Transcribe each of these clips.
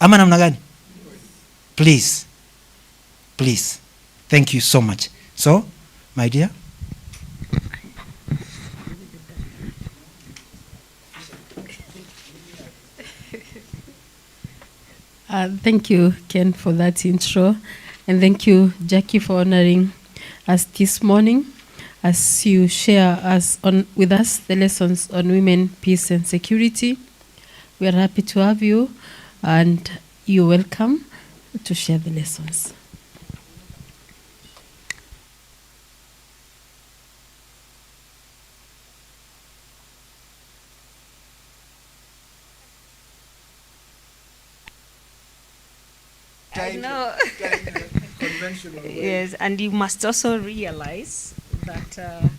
Ama namna gani? Please. Please. Thank you so much. So, my dear. Thank you, Ken, for that intro. And thank you, Jackie, for honoring us this morning as you share with us the lessons on women, peace, and security. We are happy to have you, and you're welcome to share the lessons. I know. Yes, and you must also realize that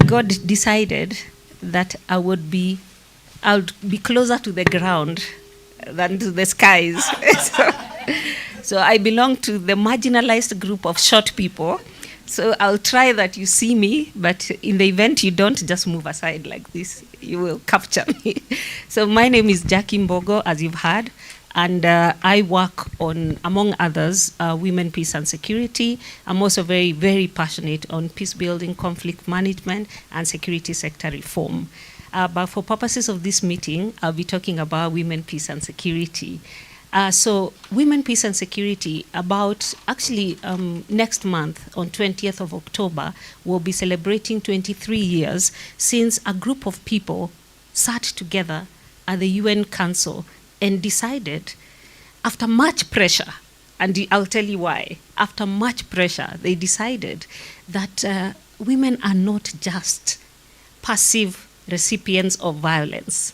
God decided that I would be closer to the ground than to the skies. So I belong to the marginalized group of short people. So I'll try that you see me, but in the event you don't, just move aside like this. You will capture me. So my name is Jackie Mbogo, as you've heard. And I work on, among others, women, peace and security. I'm also very, very passionate on peace building, conflict management, and security sector reform. But for purposes of this meeting, I'll be talking about women, peace and security. So women, peace and security, next month, on 20th of October, we'll be celebrating 23 years since a group of people sat together at the UN Council and decided, after much pressure, and I'll tell you why, after much pressure, they decided that women are not just passive recipients of violence.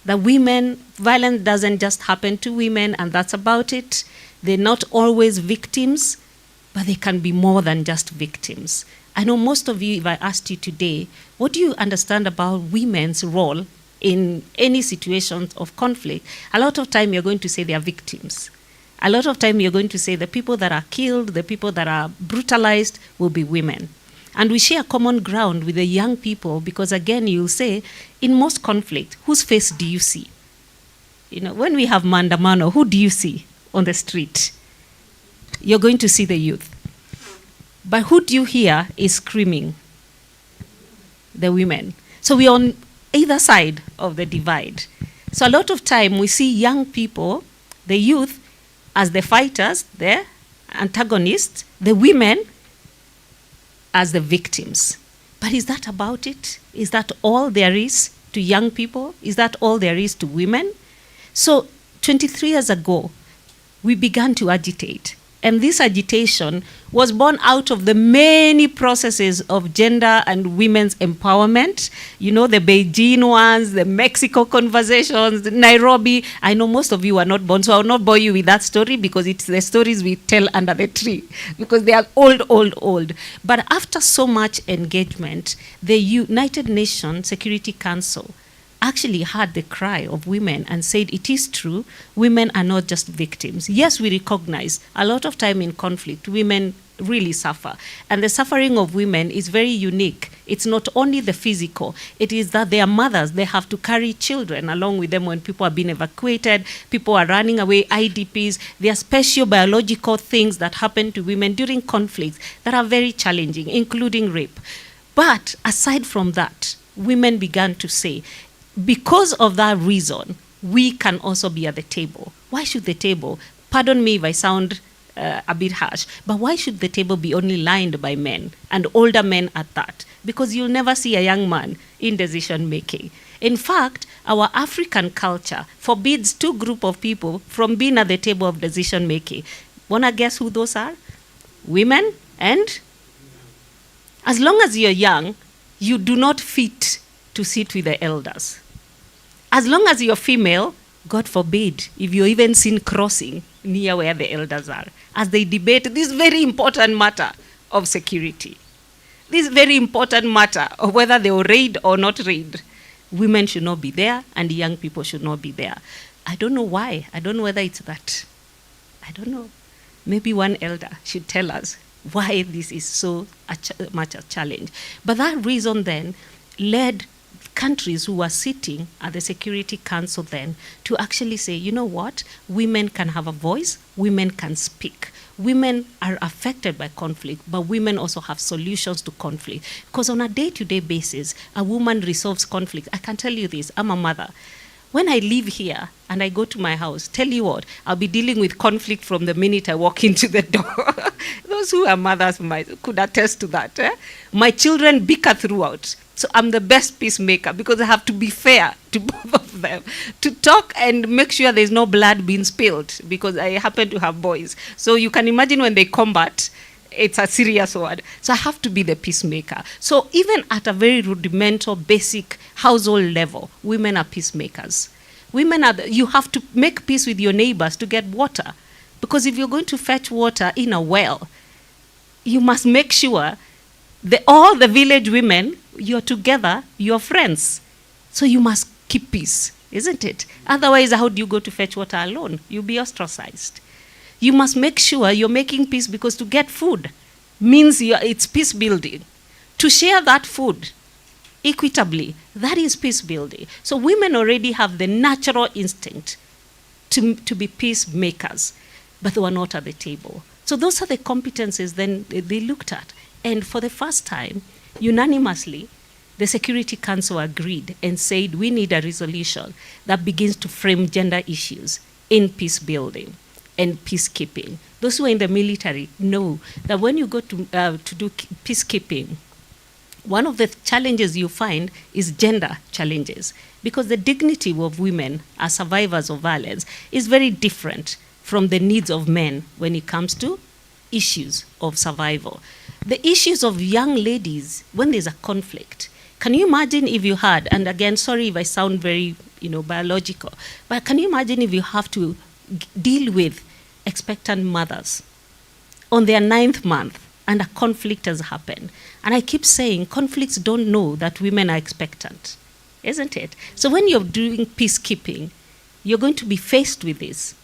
Violence doesn't just happen to women and that's about it. They're not always victims, but they can be more than just victims. I know most of you, if I asked you today, what do you understand about women's role in any situation of conflict? A lot of time you're going to say they are victims. A lot of time you're going to say the people that are killed, the people that are brutalized will be women. And we share common ground with the young people because, again, you'll say, in most conflict, whose face do you see? You know, when we have maandamano, who do you see on the street? You're going to see the youth. But who do you hear is screaming? The women. So we're on either side of the divide. So a lot of time we see young people, the youth, as the fighters, the antagonists, the women as the victims. But is that about it? Is that all there is to young people? Is that all there is to women? So 23 years ago, we began to agitate. And this agitation was born out of the many processes of gender and women's empowerment. You know, the Beijing ones, the Mexico conversations, Nairobi. I know most of you are not born, so I will not bore you with that story because it's the stories we tell under the tree, because they are old. But after so much engagement, the United Nations Security Council actually heard the cry of women and said, it is true, women are not just victims. Yes, we recognize a lot of time in conflict, women really suffer. And the suffering of women is very unique. It's not only the physical, it is that they are mothers, they have to carry children along with them when people are being evacuated, people are running away, IDPs. There are special biological things that happen to women during conflicts that are very challenging, including rape. But aside from that, women began to say, because of that reason, we can also be at the table. Why should the table, pardon me if I sound a bit harsh, but why should the table be only lined by men, and older men at that? Because you'll never see a young man in decision making. In fact, our African culture forbids two groups of people from being at the table of decision making. Wanna guess who those are? Women and? As long as you're young, you do not fit to sit with the elders. As long as you're female, God forbid, if you're even seen crossing near where the elders are, as they debate this very important matter of security, this very important matter of whether they will raid or not raid, women should not be there and young people should not be there. I don't know why. I don't know whether it's that. I don't know. Maybe one elder should tell us why this is so much a challenge. But that reason then led countries who were sitting at the Security Council then to actually say, you know what, women can have a voice, women can speak. Women are affected by conflict, but women also have solutions to conflict. Because on a day-to-day basis, a woman resolves conflict. I can tell you this, I'm a mother. When I live here and I go to my house, tell you what, I'll be dealing with conflict from the minute I walk into the door. Those who are mothers could attest to that. My children bicker throughout. So I'm the best peacemaker because I have to be fair to both of them, to talk and make sure there's no blood being spilled because I happen to have boys. So you can imagine when they combat, it's a serious word. So I have to be the peacemaker. So even at a very rudimental, basic household level, women are peacemakers. Women are, you have to make peace with your neighbors to get water. Because if you're going to fetch water in a well, you must make sure that all the village women, you're together, you're friends. So you must keep peace, isn't it? Otherwise, how do you go to fetch water alone? You'll be ostracized. You must make sure you're making peace because to get food means it's peace building. To share that food equitably, that is peace building. So women already have the natural instinct to be peacemakers, but they were not at the table. So those are the competencies then they looked at. And for the first time, unanimously, the Security Council agreed and said we need a resolution that begins to frame gender issues in peace building and peacekeeping. Those who are in the military know that when you go to do peacekeeping, one of the challenges you find is gender challenges, because the dignity of women as survivors of violence is very different from the needs of men when it comes to issues of survival. The issues of young ladies, when there's a conflict, can you imagine if you had, and again, sorry if I sound very, biological, but can you imagine if you have to deal with expectant mothers on their 9th month and a conflict has happened? And I keep saying conflicts don't know that women are expectant, isn't it? So when you're doing peacekeeping, you're going to be faced with this.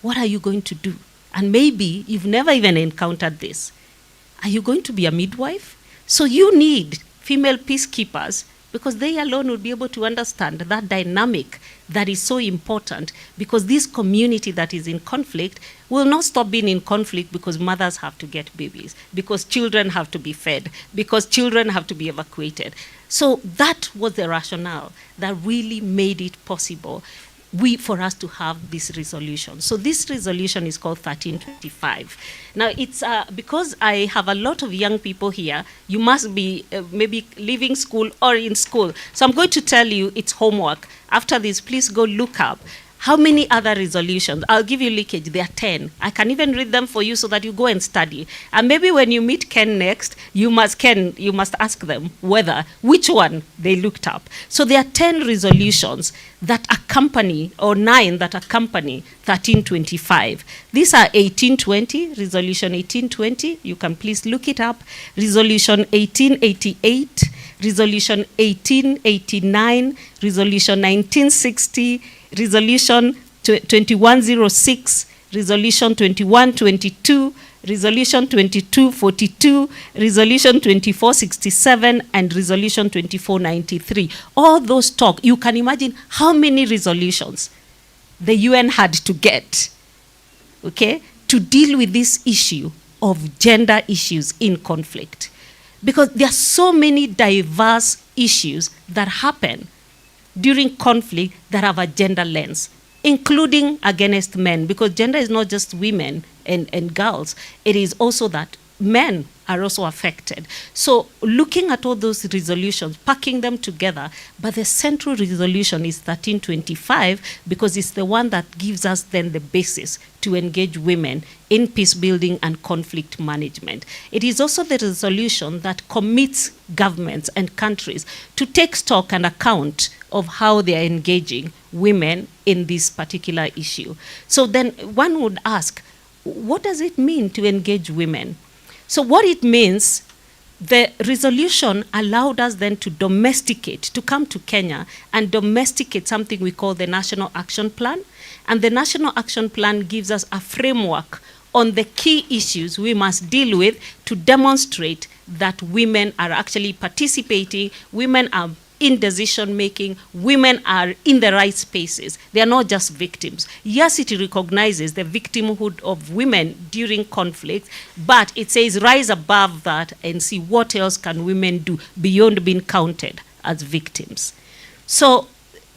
What are you going to do? And maybe you've never even encountered this. Are you going to be a midwife? So you need female peacekeepers because they alone will be able to understand that dynamic that is so important, because this community that is in conflict will not stop being in conflict because mothers have to get babies, because children have to be fed, because children have to be evacuated. So that was the rationale that really made it possible for us to have this resolution. So this resolution is called 1325. Now it's because I have a lot of young people here, you must be maybe leaving school or in school. So I'm going to tell you it's homework. After this, please go look up how many other resolutions. I'll give you leakage, there are 10. I can even read them for you so that you go and study. And maybe when you meet Ken next, you must ask them which one they looked up. So there are 10 resolutions that accompany, or 9 that accompany 1325. These are 1820, Resolution 1820, you can please look it up, Resolution 1888, Resolution 1889, Resolution 1960, Resolution 2106, Resolution 2122, Resolution 2242, Resolution 2467, and Resolution 2493. All those talk, you can imagine how many resolutions the UN had to get, okay, to deal with this issue of gender issues in conflict. Because there are so many diverse issues that happen during conflict that have a gender lens, including against men, because gender is not just women and girls, it is also that men are also affected. So looking at all those resolutions, packing them together, but the central resolution is 1325 because it's the one that gives us then the basis to engage women in peace building and conflict management. It is also the resolution that commits governments and countries to take stock and account of how they are engaging women in this particular issue. So then one would ask, what does it mean to engage women? So what it means, the resolution allowed us then to domesticate, to come to Kenya and domesticate something we call the National Action Plan. And the National Action Plan gives us a framework on the key issues we must deal with to demonstrate that women are actually participating, women are in decision making, women are in the right spaces. They are not just victims. Yes, it recognizes the victimhood of women during conflict, but it says rise above that and see what else can women do beyond being counted as victims. So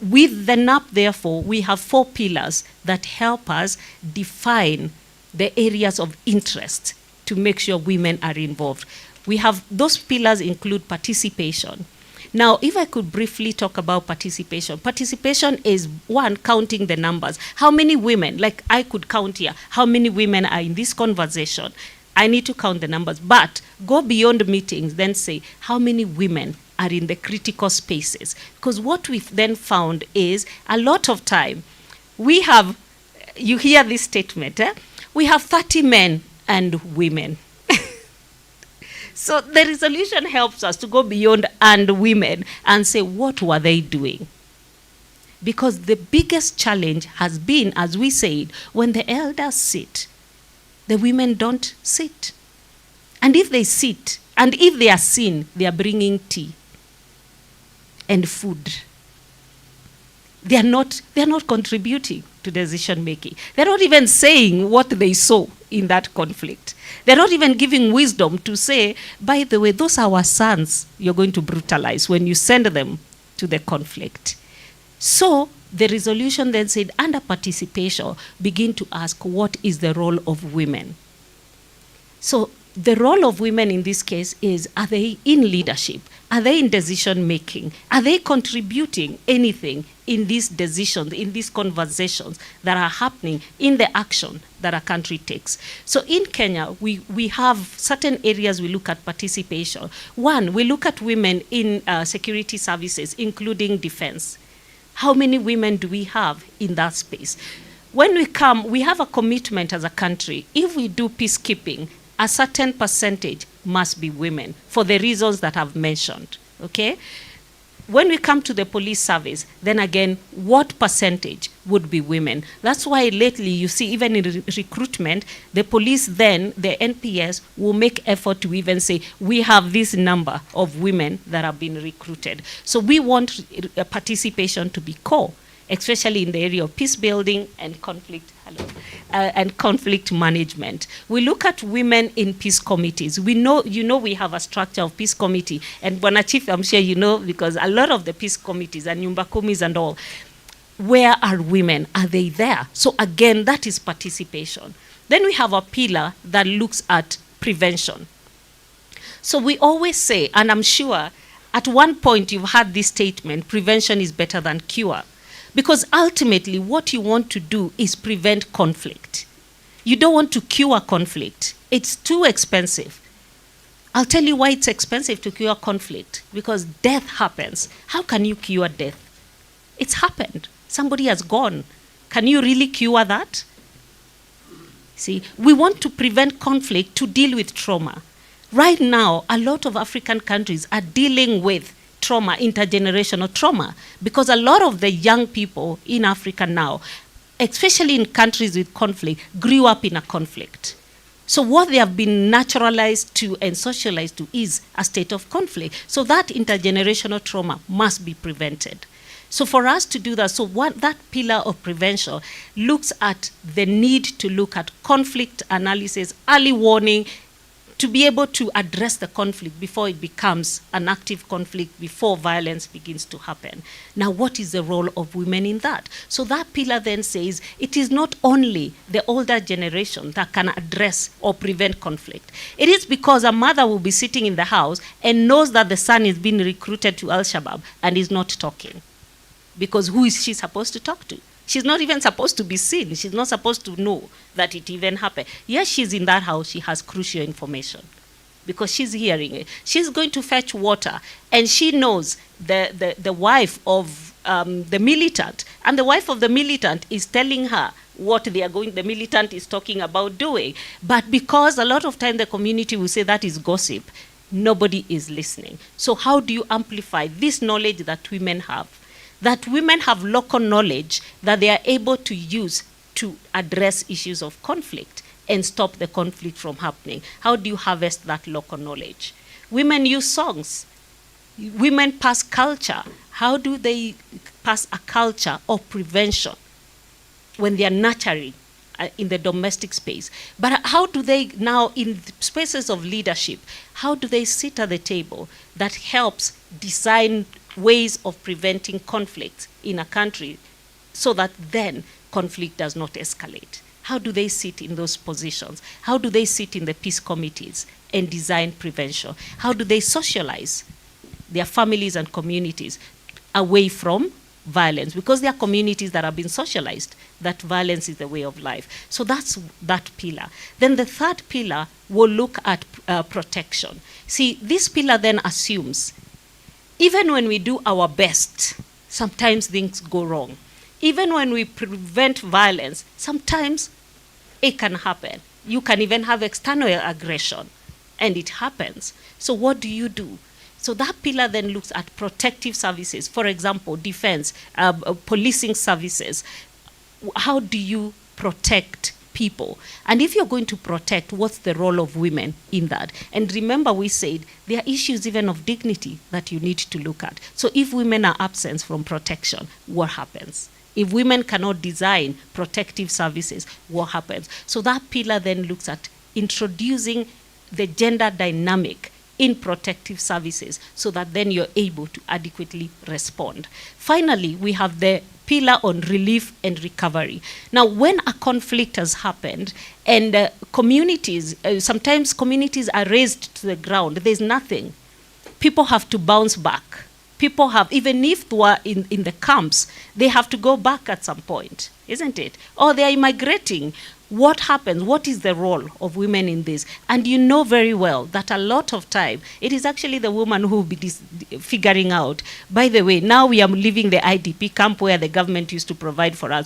with the NAP, therefore, we have 4 pillars that help us define the areas of interest to make sure women are involved. We have, those pillars include participation. Now, if I could briefly talk about participation. Participation is, one, counting the numbers. How many women, like I could count here, how many women are in this conversation? I need to count the numbers, but go beyond meetings, then say, how many women are in the critical spaces? Because what we've then found is, a lot of time, we have, you hear this statement, we have 30 men and women. So the resolution helps us to go beyond and women and say, what were they doing? Because the biggest challenge has been, as we said, when the elders sit, the women don't sit. And if they sit, and if they are seen, they are bringing tea and food. They are not contributing to decision making. They're not even saying what they saw in that conflict. They're not even giving wisdom to say, by the way, those are our sons you're going to brutalize when you send them to the conflict. So the resolution then said, under participation, begin to ask, what is the role of women? So the role of women in this case is, are they in leadership? Are they in decision making? Are they contributing anything in these decisions, in these conversations that are happening, in the action that a country takes? So in Kenya, we have certain areas we look at participation. One, we look at women in security services, including defense. How many women do we have in that space? When we come, we have a commitment as a country. If we do peacekeeping, a certain percentage must be women for the reasons that I've mentioned, okay? When we come to the police service, then again, what percentage would be women? That's why lately you see even in recruitment, the police then, the NPS, will make effort to even say, we have this number of women that have been recruited. So we want participation to be core, especially in the area of peace building and conflict, and conflict management. We look at women in peace committees. We know, we have a structure of peace committee, and Bwana Chief, I'm sure you know, because a lot of the peace committees and Nyumba Kumis and all, where are women? Are they there? So again, that is participation. Then we have a pillar that looks at prevention. So we always say, and I'm sure at one point you've had this statement, prevention is better than cure. Because ultimately, what you want to do is prevent conflict. You don't want to cure conflict. It's too expensive. I'll tell you why it's expensive to cure conflict. Because death happens. How can you cure death? It's happened. Somebody has gone. Can you really cure that? See, we want to prevent conflict to deal with trauma. Right now, a lot of African countries are dealing with trauma, intergenerational trauma, because a lot of the young people in Africa now, especially in countries with conflict, grew up in a conflict. So what they have been naturalized to and socialized to is a state of conflict. So that intergenerational trauma must be prevented. So for us to do that, so what that pillar of prevention looks at the need to look at conflict analysis, early warning, to be able to address the conflict before it becomes an active conflict, before violence begins to happen. Now, what is the role of women in that? So that pillar then says it is not only the older generation that can address or prevent conflict. It is because a mother will be sitting in the house and knows that the son is being recruited to Al-Shabaab and is not talking. Because who is she supposed to talk to? She's not even supposed to be seen. She's not supposed to know that it even happened. Yes, she's in that house. She has crucial information because she's hearing it. She's going to fetch water, and she knows the wife of the militant, and the wife of the militant is telling her what the militant is talking about doing. But because a lot of time the community will say that is gossip, nobody is listening. So how do you amplify this knowledge that women have? That women have local knowledge that they are able to use to address issues of conflict and stop the conflict from happening. How do you harvest that local knowledge? Women use songs. Women pass culture. How do they pass a culture of prevention when they are nurturing in the domestic space? But how do they now, in spaces of leadership, how do they sit at the table that helps design ways of preventing conflict in a country so that then conflict does not escalate? How do they sit in those positions? How do they sit in the peace committees and design prevention? How do they socialize their families and communities away from violence? Because there are communities that have been socialized that violence is the way of life. So that's that pillar. Then the third pillar will look at protection. See, this pillar then assumes even when we do our best, sometimes things go wrong. Even when we prevent violence, sometimes it can happen. You can even have external aggression, and it happens. So what do you do? So that pillar then looks at protective services, for example, defense, policing services. How do you protect people? And if you're going to protect, what's the role of women in that? And remember, we said there are issues even of dignity that you need to look at. So if women are absent from protection, what happens? If women cannot design protective services, what happens? So that pillar then looks at introducing the gender dynamic in protective services so that then you're able to adequately respond. Finally, we have the pillar on relief and recovery. Now, when a conflict has happened and communities, sometimes communities are razed to the ground, there's nothing. People have to bounce back. People have, even if they were in the camps, they have to go back at some point, isn't it? Or they are migrating. What happens? What is the role of women in this? And you know very well that a lot of time, it is actually the woman who will be figuring out, by the way, now we are leaving the IDP camp where the government used to provide for us.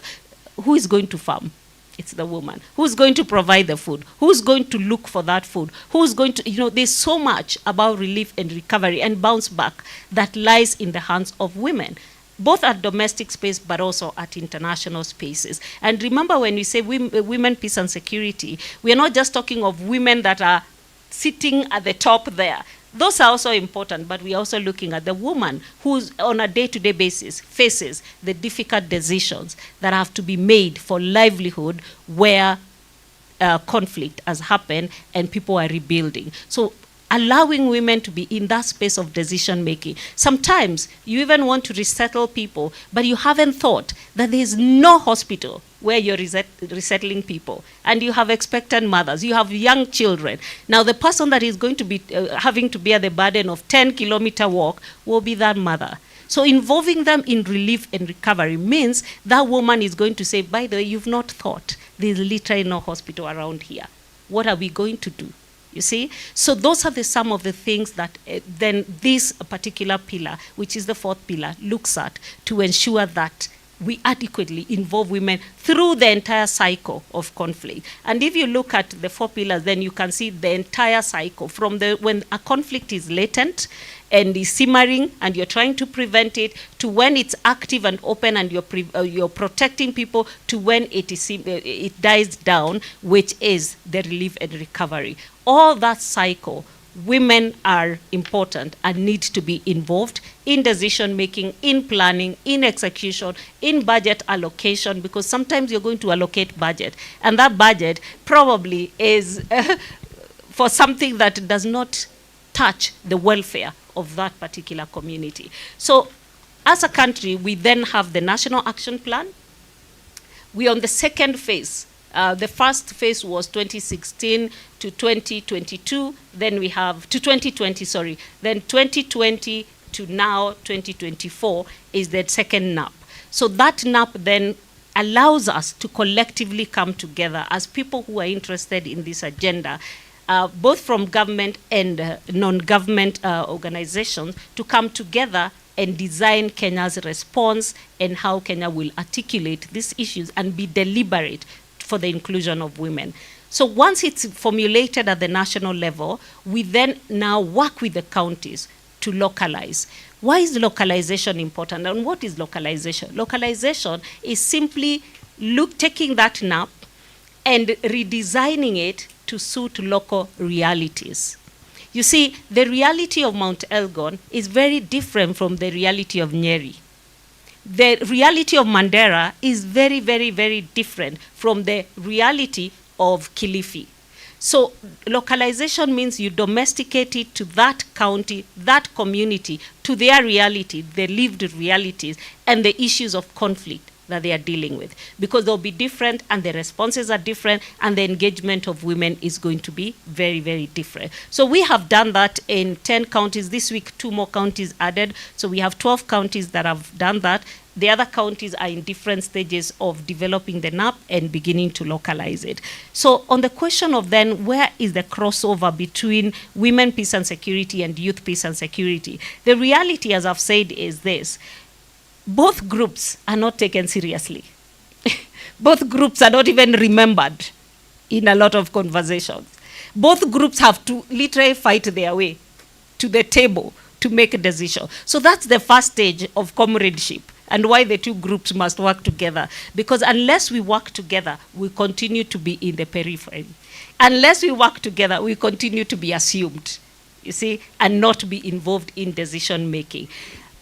Who is going to farm? It's the woman. Who's going to provide the food? Who's going to look for that food? Who's going to, there's so much about relief and recovery and bounce back that lies in the hands of women, both at domestic space but also at international spaces. And remember, when we say women, peace and security, we are not just talking of women that are sitting at the top there. Those are also important, but we are also looking at the woman who's on a day-to-day basis faces the difficult decisions that have to be made for livelihood where conflict has happened and people are rebuilding. So allowing women to be in that space of decision making. Sometimes you even want to resettle people, but you haven't thought that there is no hospital where you're resettling people, and you have expectant mothers, you have young children. Now the person that is going to be having to bear the burden of 10-kilometer walk will be that mother. So involving them in relief and recovery means that woman is going to say, by the way, you've not thought there's literally no hospital around here. What are we going to do? You see? So those are some of the things that then this particular pillar, which is the fourth pillar, looks at to ensure that we adequately involve women through the entire cycle of conflict. And if you look at the four pillars, then you can see the entire cycle from when a conflict is latent and is simmering and you're trying to prevent it, to when it's active and open and you're protecting people, to when it dies down, which is the relief and recovery. All that cycle, women are important and need to be involved in decision making, in planning, in execution, in budget allocation, because sometimes you're going to allocate budget, and that budget probably is for something that does not touch the welfare of that particular community. So as a country, we then have the National Action Plan. We're on the second phase. The first phase was 2016 to 2022. Then we have to 2020, sorry. Then 2020 to now 2024 is the second NAP. So that NAP then allows us to collectively come together as people who are interested in this agenda, both from government and non-government organizations, to come together and design Kenya's response and how Kenya will articulate these issues and be deliberate for the inclusion of women. So once it's formulated at the national level, we then now work with the counties to localize. Why is localization important, and what is localization? Localization is simply taking that NAP and redesigning it to suit local realities. You see, the reality of Mount Elgon is very different from the reality of Nyeri. The reality of Mandera is very, very, very different from the reality of Kilifi. So localization means you domesticate it to that county, that community, to their reality, their lived realities, and the issues of conflict that they are dealing with. Because they'll be different, and the responses are different, and the engagement of women is going to be very, very different. So we have done that in 10 counties. This week, 2 more counties added. So we have 12 counties that have done that. The other counties are in different stages of developing the NAP and beginning to localize it. So on the question of then, where is the crossover between women, peace and security and youth, peace and security? The reality, as I've said, is this. Both groups are not taken seriously. Both groups are not even remembered in a lot of conversations. Both groups have to literally fight their way to the table to make a decision. So that's the first stage of comradeship, and why the two groups must work together. Because unless we work together, we continue to be in the periphery. Unless we work together, we continue to be assumed, you see, and not be involved in decision making.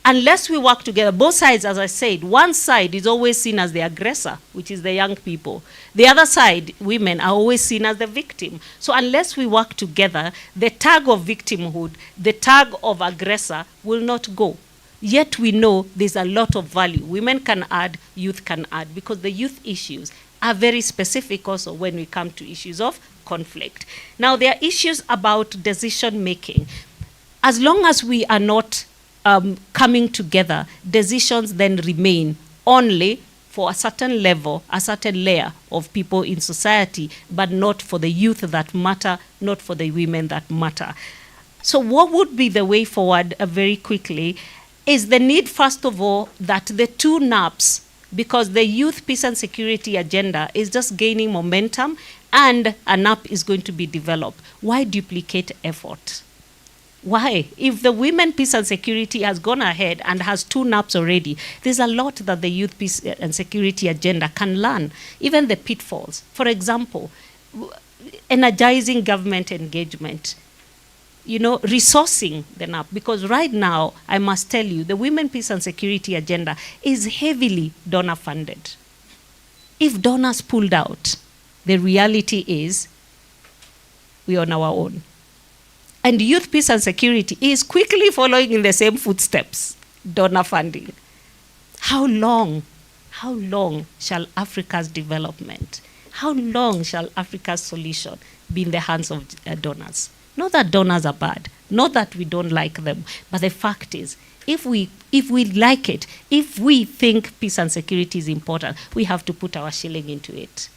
Unless we work together, both sides, as I said, one side is always seen as the aggressor, which is the young people. The other side, women, are always seen as the victim. So unless we work together, the tag of victimhood, the tag of aggressor will not go. Yet we know there's a lot of value women can add, youth can add, because the youth issues are very specific also when we come to issues of conflict. Now, there are issues about decision making. As long as we are not coming together, decisions then remain only for a certain level, a certain layer of people in society, but not for the youth that matter, not for the women that matter. So what would be the way forward very quickly is the need, first of all, that the two NAPs, because the youth, peace and security agenda is just gaining momentum and a NAP is going to be developed. Why duplicate effort? Why? If the women, peace and security has gone ahead and has 2 NAPs already, there's a lot that the youth, peace and security agenda can learn, even the pitfalls. For example, energizing government engagement, you know, resourcing the NAP. Because right now, I must tell you, the women, peace and security agenda is heavily donor funded. If donors pulled out, the reality is we're on our own. And youth, peace and security is quickly following in the same footsteps, donor funding. How long shall Africa's development, how long shall Africa's solution be in the hands of donors? Not that donors are bad, not that we don't like them, but the fact is, if we like it, if we think peace and security is important, we have to put our shilling into it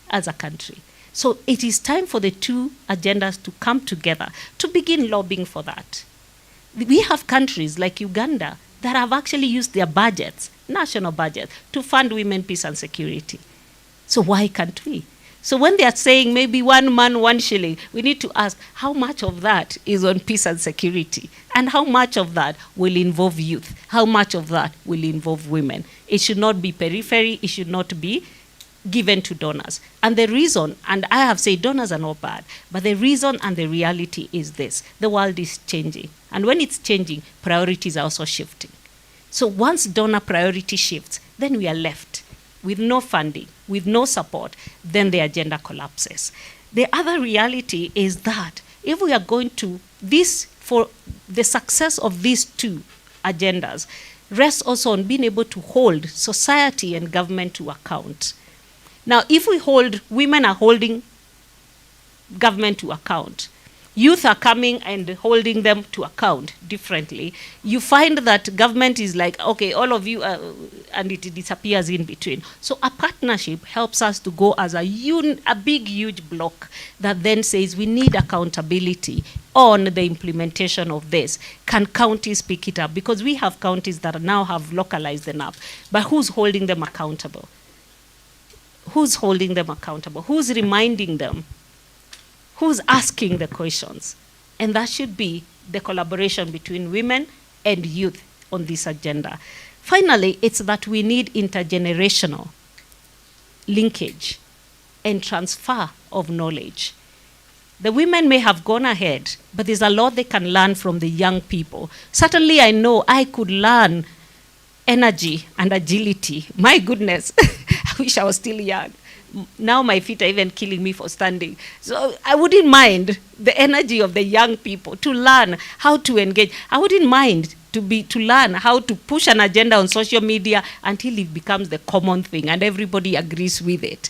as a country. So it is time for the two agendas to come together to begin lobbying for that. We have countries like Uganda that have actually used their budgets, national budgets, to fund women, peace and security. So why can't we? So when they are saying maybe 1 man, 1 shilling, we need to ask how much of that is on peace and security, and how much of that will involve youth, how much of that will involve women. It should not be periphery, it should not be given to donors. And the reason, and I have said donors are not bad, but the reason and the reality is this: the world is changing. And when it's changing, priorities are also shifting. So once donor priority shifts, then we are left with no funding, with no support, then the agenda collapses. The other reality is that if we are going to this, for the success of these two agendas, rests also on being able to hold society and government to account. Now, if we hold, women are holding government to account, youth are coming and holding them to account differently, you find that government is like, okay, all of you, and it disappears in between. So a partnership helps us to go as a big, huge block that then says we need accountability on the implementation of this. Can counties pick it up? Because we have counties that now have localized the NAP, but who's holding them accountable? Who's holding them accountable? Who's reminding them? Who's asking the questions? And that should be the collaboration between women and youth on this agenda. Finally, it's that we need intergenerational linkage and transfer of knowledge. The women may have gone ahead, but there's a lot they can learn from the young people. Certainly, I know I could learn energy and agility. My goodness, I wish I was still young. Now my feet are even killing me for standing. So I wouldn't mind the energy of the young people to learn how to engage. I wouldn't mind to learn how to push an agenda on social media until it becomes the common thing and everybody agrees with it.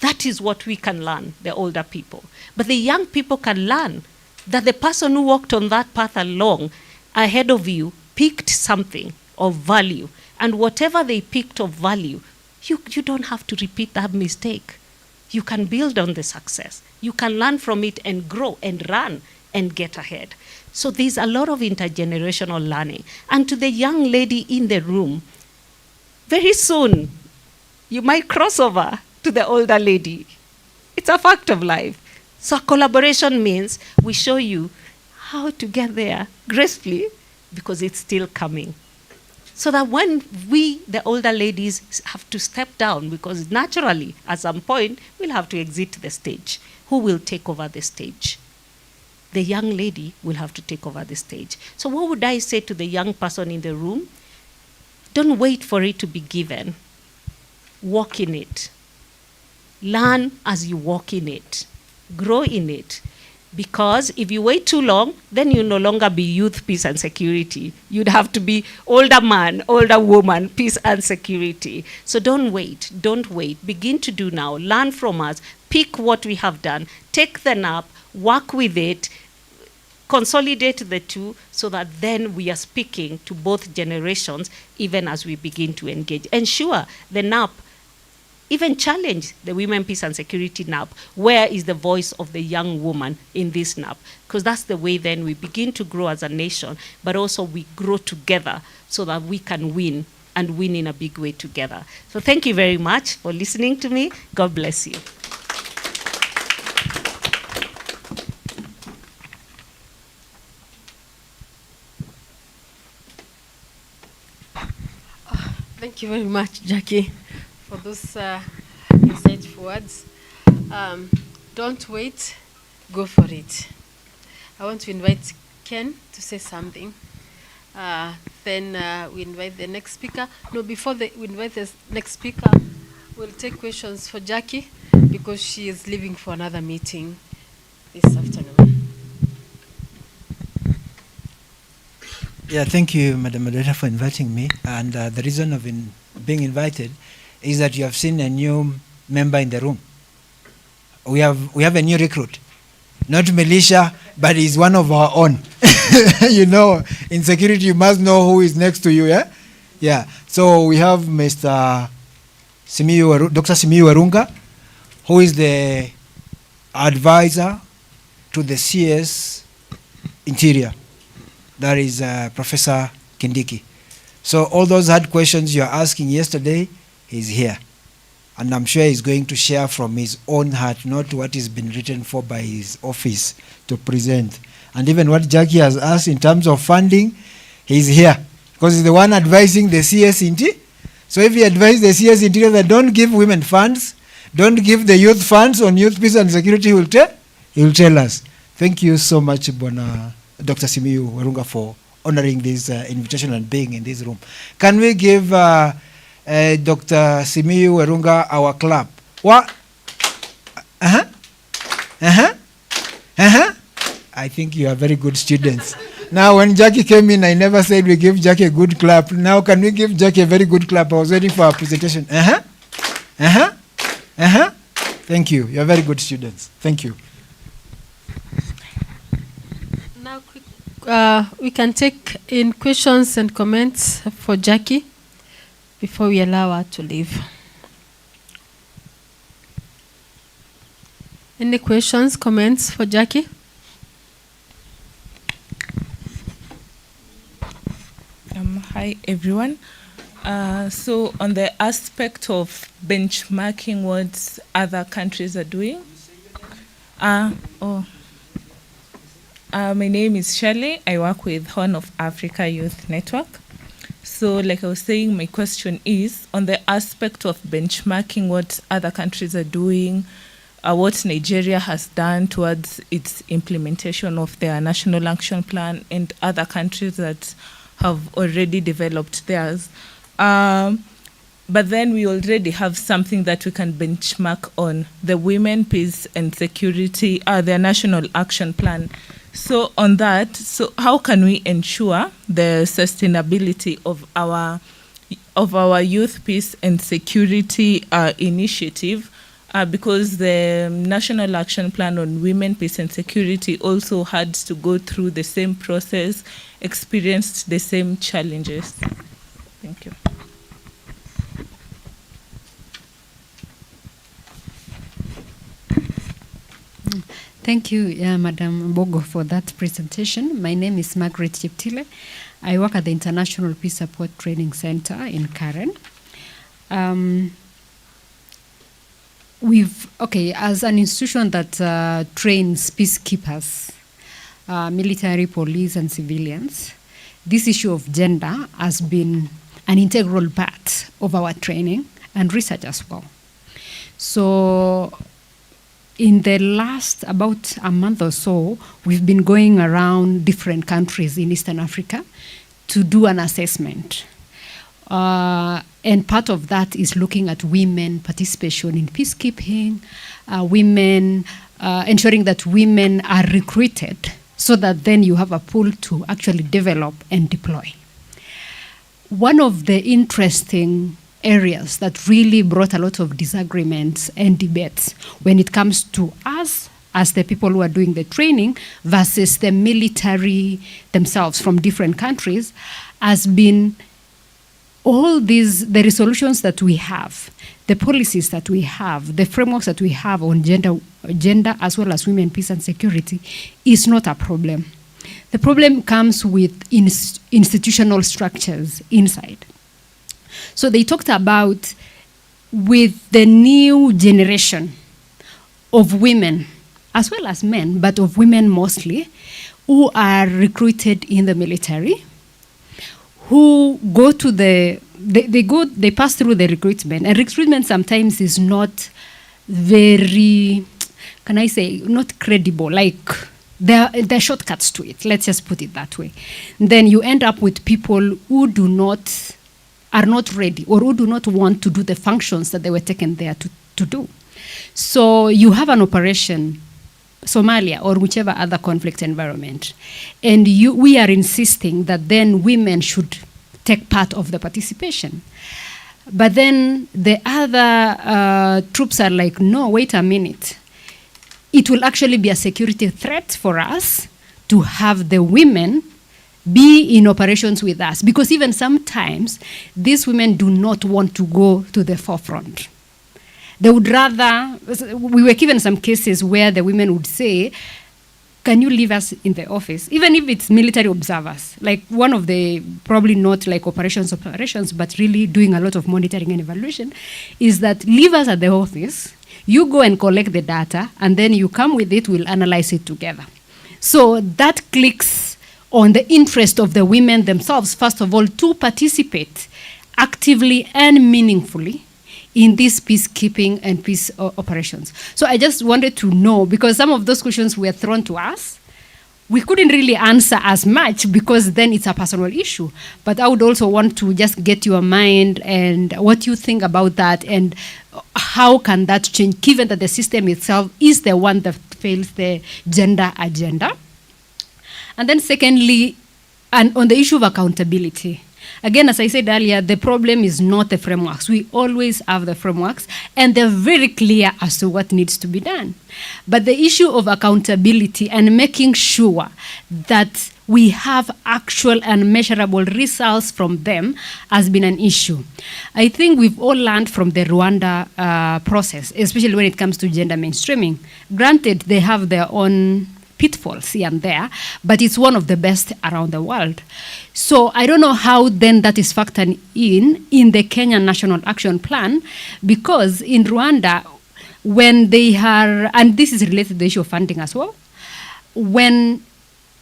That is what we can learn, the older people. But the young people can learn that the person who walked on that path along ahead of you picked something of value. And whatever they picked of value, you don't have to repeat that mistake. You can build on the success. You can learn from it and grow and run and get ahead. So there's a lot of intergenerational learning. And to the young lady in the room, very soon, you might cross over to the older lady. It's a fact of life. So collaboration means we show you how to get there gracefully because it's still coming. So that when we, the older ladies, have to step down, because naturally, at some point, we'll have to exit the stage. Who will take over the stage? The young lady will have to take over the stage. So what would I say to the young person in the room? Don't wait for it to be given. Walk in it. Learn as you walk in it. Grow in it. Because if you wait too long, then you'll no longer be youth, peace, and security. You'd have to be older man, older woman, peace and security. So don't wait. Don't wait. Begin to do now. Learn from us. Pick what we have done. Take the nap. Work with it. Consolidate the two so that then we are speaking to both generations even as we begin to engage. Ensure the NAP, even challenge the Women, Peace and Security NAP. Where is the voice of the young woman in this NAP? Because that's the way then we begin to grow as a nation, but also we grow together so that we can win and win in a big way together. So thank you very much for listening to me. God bless you. Thank you very much, Jackie, for those insightful words. Don't wait, go for it. I want to invite Ken to say something. Then we invite the next speaker. No, before we invite the next speaker, we'll take questions for Jackie because she is leaving for another meeting this afternoon. Yeah, thank you, Madam Moderator, for inviting me. And the reason of being invited is that you have seen a new member in the room. We have a new recruit, not militia, but he's one of our own. You know, in security, you must know who is next to you, yeah? Yeah. So we have Mr. Dr. Simiyu Warunga, who is the advisor to the CS Interior. That is Professor Kindiki. So all those hard questions you're asking yesterday, he's here. And I'm sure he's going to share from his own heart, not what has been written for by his office to present. And even what Jackie has asked in terms of funding, he's here. Because he's the one advising the CS Interior. So if he advises the CS Interior that don't give women funds, don't give the youth funds on youth, peace and security, he will tell us. Thank you so much, Dr. Simiyu Warunga, for honoring this invitation and being in this room. Can we give Dr. Simiyu Warunga our clap? What? I think you are very good students. Now, when Jackie came in, I never said we give Jackie a good clap. Now, can we give Jackie a very good clap? I was waiting for our presentation. Thank you. You are very good students. Thank you. We can take in questions and comments for Jackie before we allow her to leave. Any questions, comments for Jackie? Hi, everyone. So on the aspect of benchmarking what other countries are doing, my name is Shirley. I work with Horn of Africa Youth Network. So like I was saying, my question is on the aspect of benchmarking what other countries are doing, what Nigeria has done towards its implementation of their national action plan and other countries that have already developed theirs. But then we already have something that we can benchmark on, the Women, Peace and Security, their national action plan. So on that, so how can we ensure the sustainability of our youth peace and security initiative? Because the National Action Plan on Women, Peace and Security also had to go through the same process, experienced the same challenges. Thank you. Thank you, Madam Bogo, for that presentation. My name is Margaret Cheptile. I work at the International Peace Support Training Center in Karen. As an institution that trains peacekeepers, military, police, and civilians, this issue of gender has been an integral part of our training and research as well. So in the last about a month or so, we've been going around different countries in Eastern Africa to do an assessment. And part of that is looking at women participation in peacekeeping, ensuring that women are recruited so that then you have a pool to actually develop and deploy. One of the interesting areas that really brought a lot of disagreements and debates when it comes to us as the people who are doing the training versus the military themselves from different countries has been all the resolutions that we have, the policies that we have, the frameworks that we have on gender as well as women, peace and security is not a problem. The problem comes with institutional structures inside. So they talked about with the new generation of women, as well as men, but of women mostly, who are recruited in the military, who go to they pass through the recruitment. And recruitment sometimes is not very, not credible, like there are shortcuts to it. Let's just put it that way. Then you end up with people who are not ready or who do not want to do the functions that they were taken there to do. So you have an operation, Somalia or whichever other conflict environment, and we are insisting that then women should take part of the participation. But then the other troops are like, no, wait a minute. It will actually be a security threat for us to have the women be in operations with us, because even sometimes these women do not want to go to the forefront. They would rather, we were given some cases where the women would say, can you leave us in the office? Even if it's military observers, like one of the, probably not like operations, but really doing a lot of monitoring and evaluation, is that leave us at the office, you go and collect the data, and then you come with it, we'll analyze it together. So that clicks on the interest of the women themselves, first of all, to participate actively and meaningfully in these peacekeeping and peace operations. So I just wanted to know, because some of those questions were thrown to us, we couldn't really answer as much because then it's a personal issue. But I would also want to just get your mind and what you think about that and how can that change, given that the system itself is the one that fails the gender agenda. And then secondly, and on the issue of accountability, again, as I said earlier, the problem is not the frameworks. We always have the frameworks, and they're very clear as to what needs to be done. But the issue of accountability and making sure that we have actual and measurable results from them has been an issue. I think we've all learned from the Rwanda process, especially when it comes to gender mainstreaming. Granted, they have their own pitfalls here and there, but it's one of the best around the world. So I don't know how then that is factored in the Kenyan National Action Plan, because in Rwanda, when they are, and this is related to the issue of funding as well, when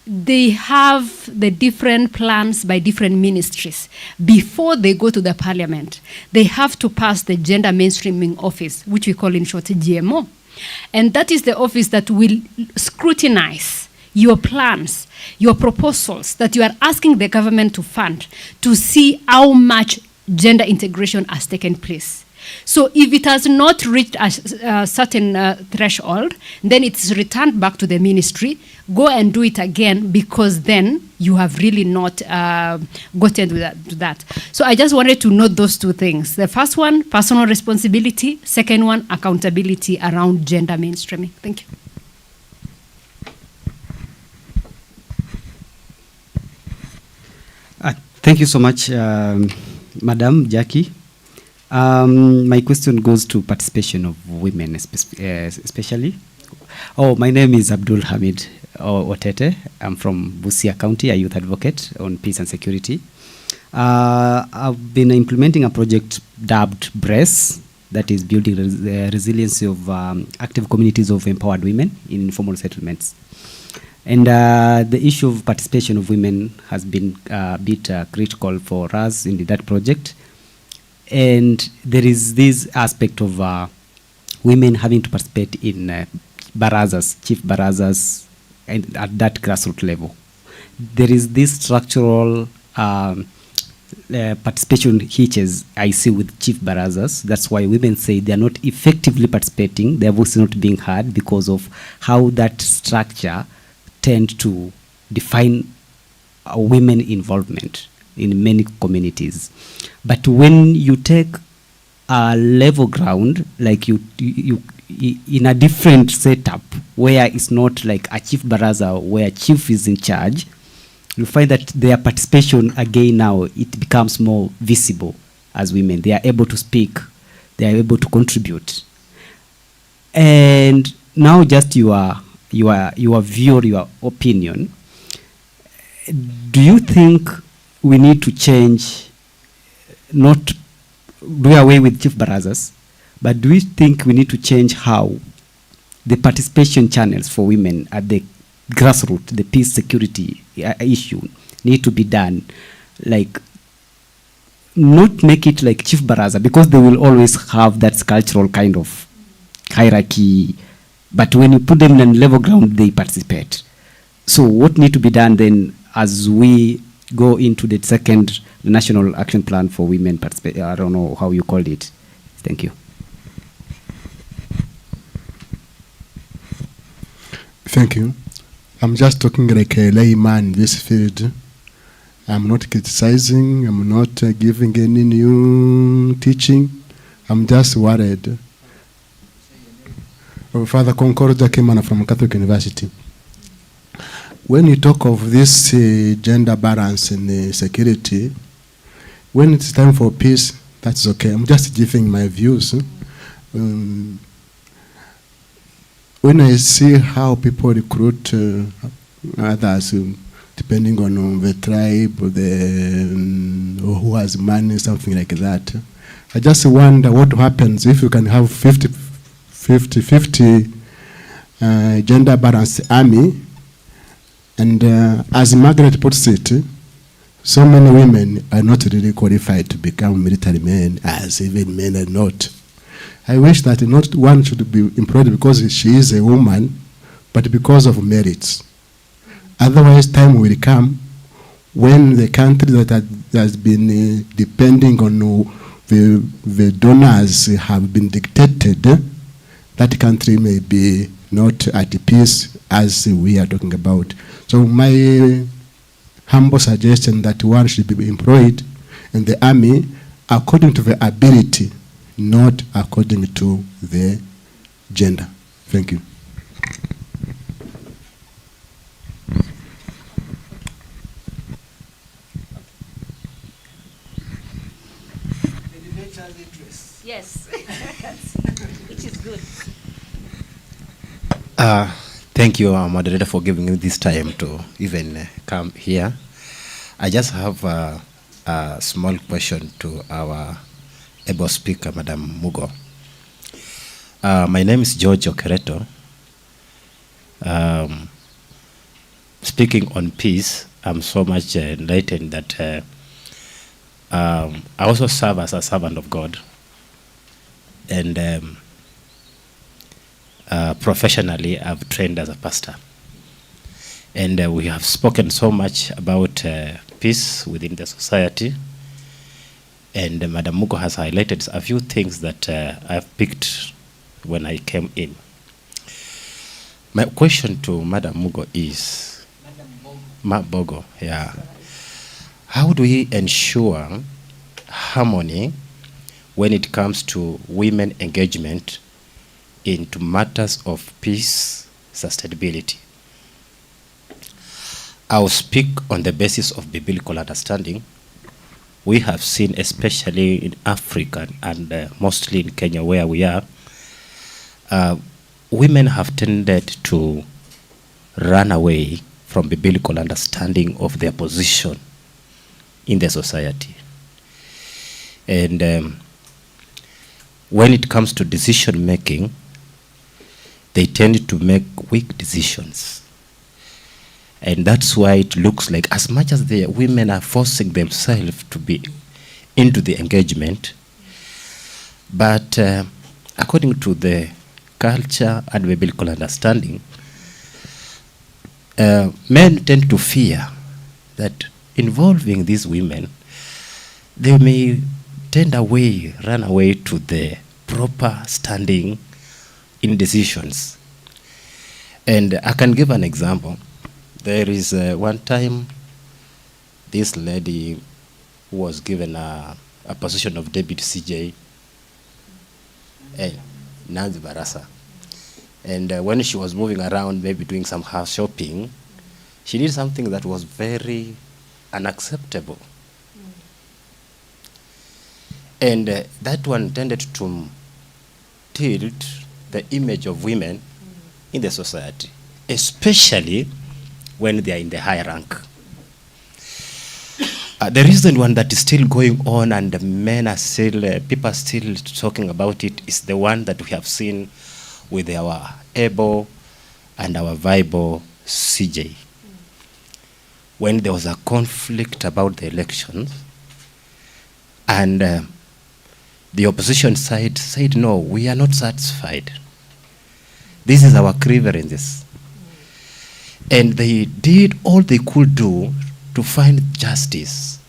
they have the different plans by different ministries. Before they go to the parliament, they have to pass the gender mainstreaming office, which we call in short GMO. And that is the office that will scrutinize your plans, your proposals that you are asking the government to fund, to see how much gender integration has taken place. So if it has not reached a certain threshold, then it's returned back to the ministry. Go and do it again, because then you have really not gotten to that. So I just wanted to note those two things. The first one, personal responsibility. Second one, accountability around gender mainstreaming. Thank you. Thank you so much, Madam Jackie. My question goes to participation of women, especially. Oh, my name is Abdul Hamid Otete. I'm from Busia County, a youth advocate on peace and security. I've been implementing a project dubbed BRESS, that is building the resiliency of active communities of empowered women in informal settlements. And the issue of participation of women has been a bit critical for us in that project. And there is this aspect of women having to participate in barazas, chief barazas, and at that grassroots level. There is this structural participation hitches I see with chief barazas. That's why women say they are not effectively participating, their voice is not being heard, because of how that structure tend to define women involvement in many communities. But when you take a level ground, like you in a different setup where it's not like a chief baraza where chief is in charge, you find that their participation again now, it becomes more visible as women. They are able to speak, they are able to contribute. And now just your view or your opinion, do you think we need to change, not do away with chief barazas, but do you think we need to change how the participation channels for women at the grassroots, the peace security issue, need to be done? Like, not make it like chief baraza, because they will always have that cultural kind of hierarchy, but when you put them on level ground, they participate. So what need to be done then as we go into the second National Action Plan for Women Participation? I don't know how you called it. Thank you. Thank you. I'm just talking like a layman in this field. I'm not criticizing, I'm not giving any new teaching. I'm just worried. Father Concord Jakimana from Catholic University. When you talk of this gender balance in security, when it's time for peace, that's okay. I'm just giving my views. When I see how people recruit others, depending on the tribe, or who has money, something like that, I just wonder what happens if you can have 50 gender balanced army, and as Margaret puts it, so many women are not really qualified to become military men, as even men are not. I wish that not one should be employed because she is a woman, but because of merits. Otherwise, time will come when the country that has been depending on the donors have been dictated, that country may be not at peace as we are talking about. So my humble suggestion that one should be employed in the army according to the ability, not according to the gender. Thank you. Yes, which is good. Thank you, moderator, for giving me this time to even come here. I just have a small question to our able speaker, Madam Mugo. My name is George Okereto. speaking on peace, I'm so much enlightened that I also serve as a servant of God, and professionally I've trained as a pastor. And we have spoken so much about peace within the society. And Madam Mugo has highlighted a few things that I've picked when I came in. My question to Madam Mugo is, Bogo, yeah. How do we ensure harmony when it comes to women engagement into matters of peace sustainability? I'll speak on the basis of biblical understanding. We have seen, especially in Africa and mostly in Kenya where we are, women have tended to run away from biblical understanding of their position in the society. And when it comes to decision making, they tend to make weak decisions. And that's why it looks like, as much as the women are forcing themselves to be into the engagement, but according to the culture and biblical understanding, men tend to fear that involving these women, they may run away to the proper standing in decisions. And I can give an example. There is one time this lady who was given a position of deputy CJ, Nancy Barasa. And when she was moving around, maybe doing some house shopping, she did something that was very unacceptable. And that one tended to tilt the image of women in the society, especially when they are in the high rank. The reason one that is still going on and the men are still, people are still talking about it, is the one that we have seen with our able and our viable CJ. When there was a conflict about the elections, and the opposition side said, no, we are not satisfied. This is our grievances. And they did all they could do to find justice.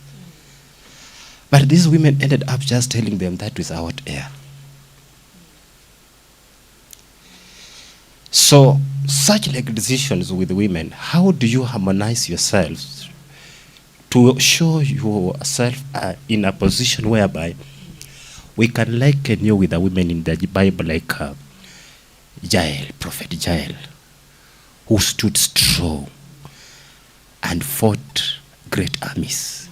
But these women ended up just telling them that is out air. So, such like decisions with women, how do you harmonize yourselves to show yourself in a position whereby we can liken you with the women in the Bible like Jael, Prophet Jael, who stood strong and fought great armies.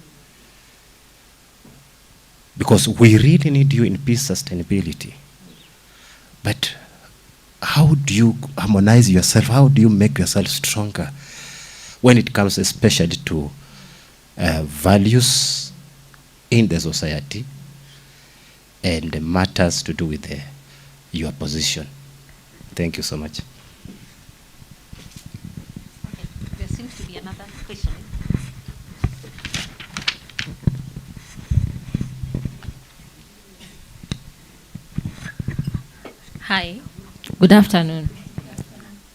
Because we really need you in peace sustainability. But how do you harmonize yourself? How do you make yourself stronger when it comes especially to values in the society and matters to do with your position? Thank you so much. There seems to be another question. Hi, good afternoon.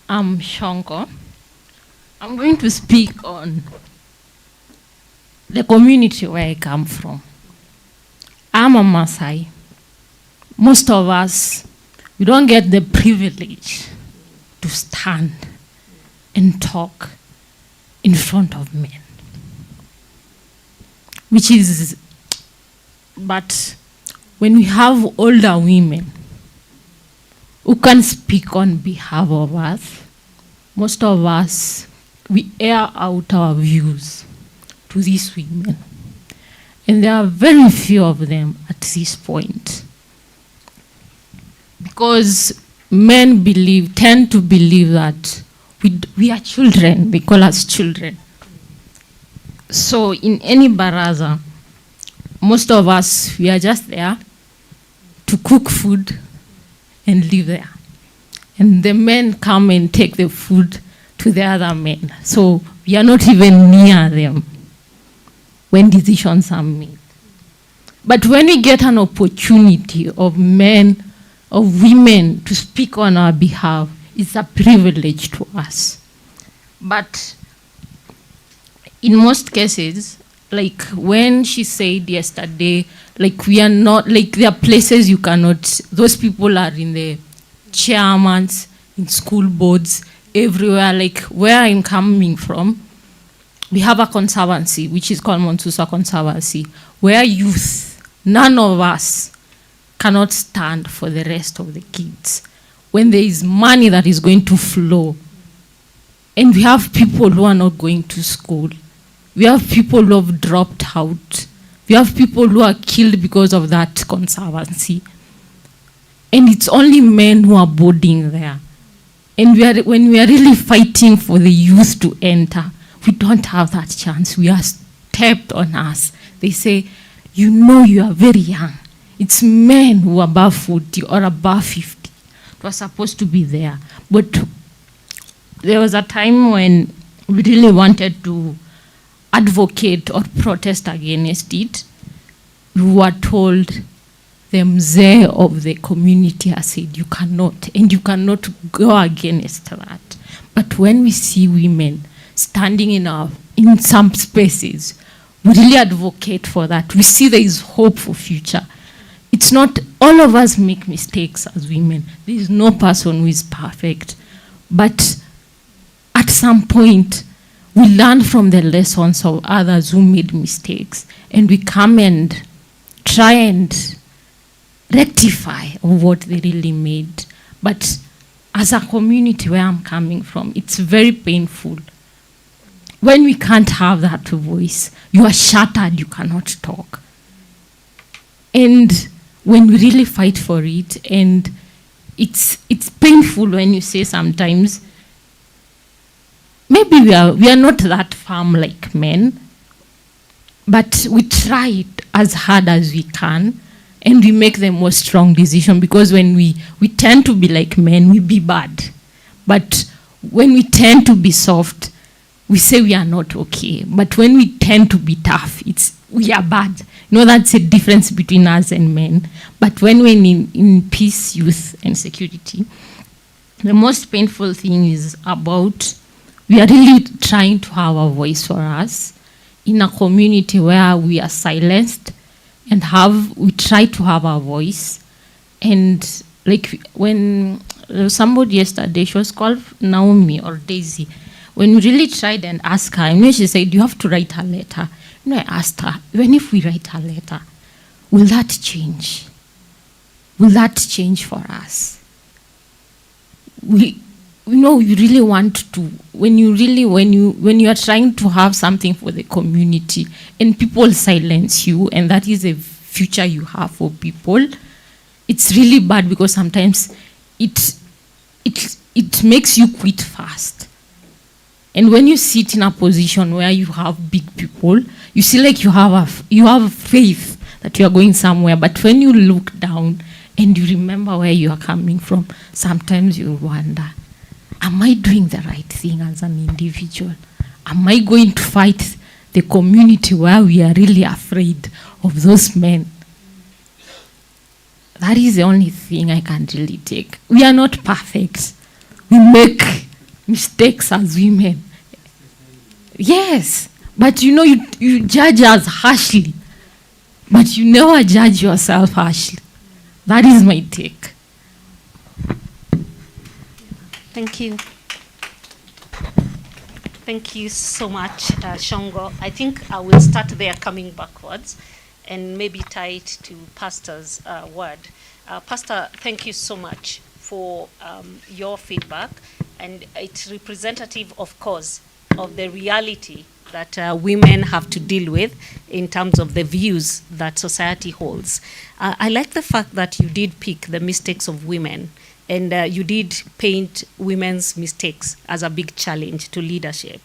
I'm Shonko. I'm going to speak on the community where I come from. I'm a Maasai. Most of us, we don't get the privilege to stand and talk in front of men. But when we have older women who can speak on behalf of us, most of us, we air out our views to these women. And there are very few of them at this point. Because men tend to believe that we are children, we call us children. So in any baraza, most of us, we are just there to cook food and live there. And the men come and take the food to the other men. So We are not even near them when decisions are made. But when we get an opportunity of men, of women to speak on our behalf, it's a privilege to us. But in most cases, like when she said yesterday, like we are not, like there are places you cannot, those people are in the chairmans, in school boards, everywhere, like where I'm coming from, we have a conservancy, which is called Monsusa Conservancy, where youth, none of us cannot stand for the rest of the kids. When there is money that is going to flow, and we have people who are not going to school, we have people who have dropped out, we have people who are killed because of that conservancy, and it's only men who are boarding there. And when we are really fighting for the youth to enter, we don't have that chance. We are stepped on us. They say, you know you are very young. It's men who are above 40 or above 50 who are supposed to be there. But there was a time when we really wanted to advocate or protest against it. We were told, the mzee of the community has said, you cannot, and you cannot go against that. But when we see women standing in some spaces, we really advocate for that. We see there is hope for future. It's not, all of us make mistakes as women. There is no person who is perfect. But at some point, we learn from the lessons of others who made mistakes, and we come and try and rectify what they really made. But as a community where I'm coming from, it's very painful. When we can't have that voice, you are shattered, you cannot talk. And when we really fight for it, and it's painful when you say sometimes, maybe we are not that firm like men, but we try it as hard as we can, and we make the most strong decision, because when we tend to be like men, we be bad. But when we tend to be soft, we say we are not okay. But when we tend to be tough, we are bad. You know, that's a difference between us and men. But when we're in peace, youth, and security, the most painful thing is about, we are really trying to have a voice for us in a community where we are silenced, and we try to have a voice. And like when somebody yesterday, she was called Naomi or Daisy, when we really tried and asked her, and she said, you have to write a letter. You know, I asked her, even if we write a letter, will that change? Will that change for us? You really want to, when you are trying to have something for the community and people silence you, and that is a future you have for people, it's really bad, because sometimes it makes you quit fast. And when you sit in a position where you have big people, you see like you have faith that you are going somewhere. But when you look down and you remember where you are coming from, sometimes you wonder, am I doing the right thing as an individual? Am I going to fight the community where we are really afraid of those men? That is the only thing I can really take. We are not perfect. We make mistakes as women. Yes, but you judge us harshly, but you never judge yourself harshly. That is my take. Thank you. Thank you so much, Shongo. I think I will start there, coming backwards, and maybe tie it to Pastor's word. Pastor, thank you so much for your feedback, and it's representative, of course, of the reality that women have to deal with in terms of the views that society holds. I like the fact that you did pick the mistakes of women, and you did paint women's mistakes as a big challenge to leadership.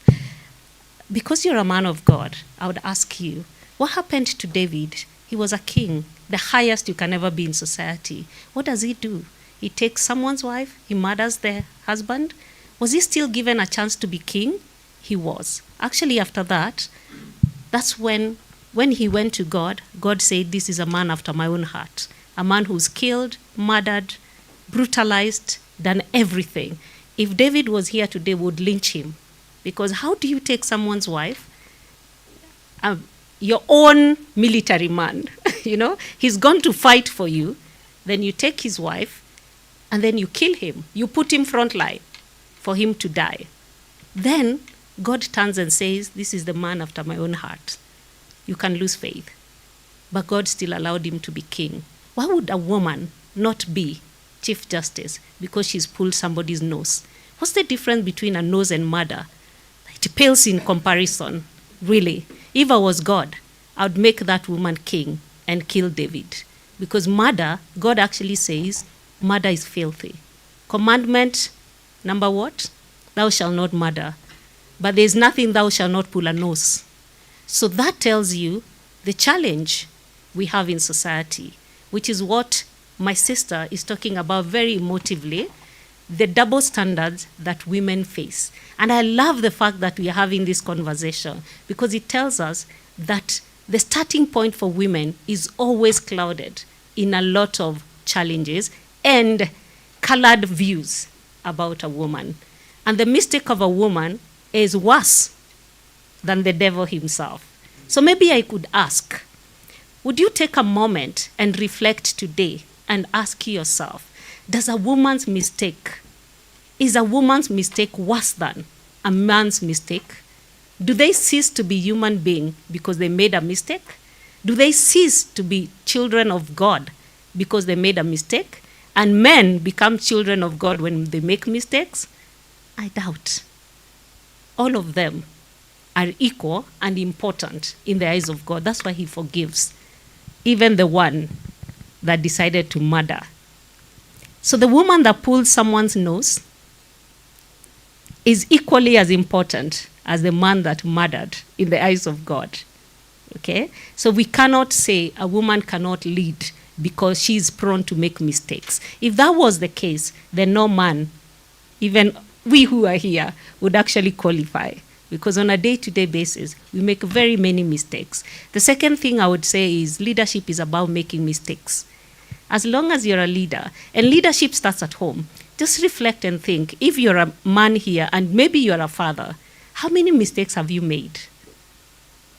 Because you're a man of God, I would ask you, what happened to David? He was a king, the highest you can ever be in society. What does he do? He takes someone's wife, he murders their husband. Was he still given a chance to be king? he was. Actually, after that, that's when he went to God, God said, this is a man after my own heart. A man who's killed, murdered, brutalized, done everything. If David was here today, we would lynch him. Because how do you take someone's wife, your own military man, he's gone to fight for you, then you take his wife, and then you kill him. You put him front line for him to die. Then God turns and says, this is the man after my own heart. You can lose faith. But God still allowed him to be king. Why would a woman not be Chief Justice because she's pulled somebody's nose? What's the difference between a nose and murder? It pales in comparison, really. If I was God, I would make that woman king and kill David. Because murder, God actually says, murder is filthy. Commandment, number what? Thou shalt not murder. But there's nothing thou shalt not pull a nose. So that tells you the challenge we have in society, which is what my sister is talking about very emotively, the double standards that women face. And I love the fact that we are having this conversation because it tells us that the starting point for women is always clouded in a lot of challenges and colored views about a woman. And the mistake of a woman is worse than the devil himself. So maybe I could ask, would you take a moment and reflect today and ask yourself, is a woman's mistake worse than a man's mistake? Do they cease to be human beings because they made a mistake? Do they cease to be children of God because they made a mistake? And men become children of God when they make mistakes? I doubt. All of them are equal and important in the eyes of God. That's why he forgives even the one that decided to murder. So the woman that pulled someone's nose is equally as important as the man that murdered in the eyes of God. Okay? So we cannot say a woman cannot lead because she's prone to make mistakes. If that was the case, then no man, even we who are here, would actually qualify. Because on a day-to-day basis, we make very many mistakes. The second thing I would say is leadership is about making mistakes. As long as you're a leader, and leadership starts at home, just reflect and think, if you're a man here and maybe you're a father, how many mistakes have you made?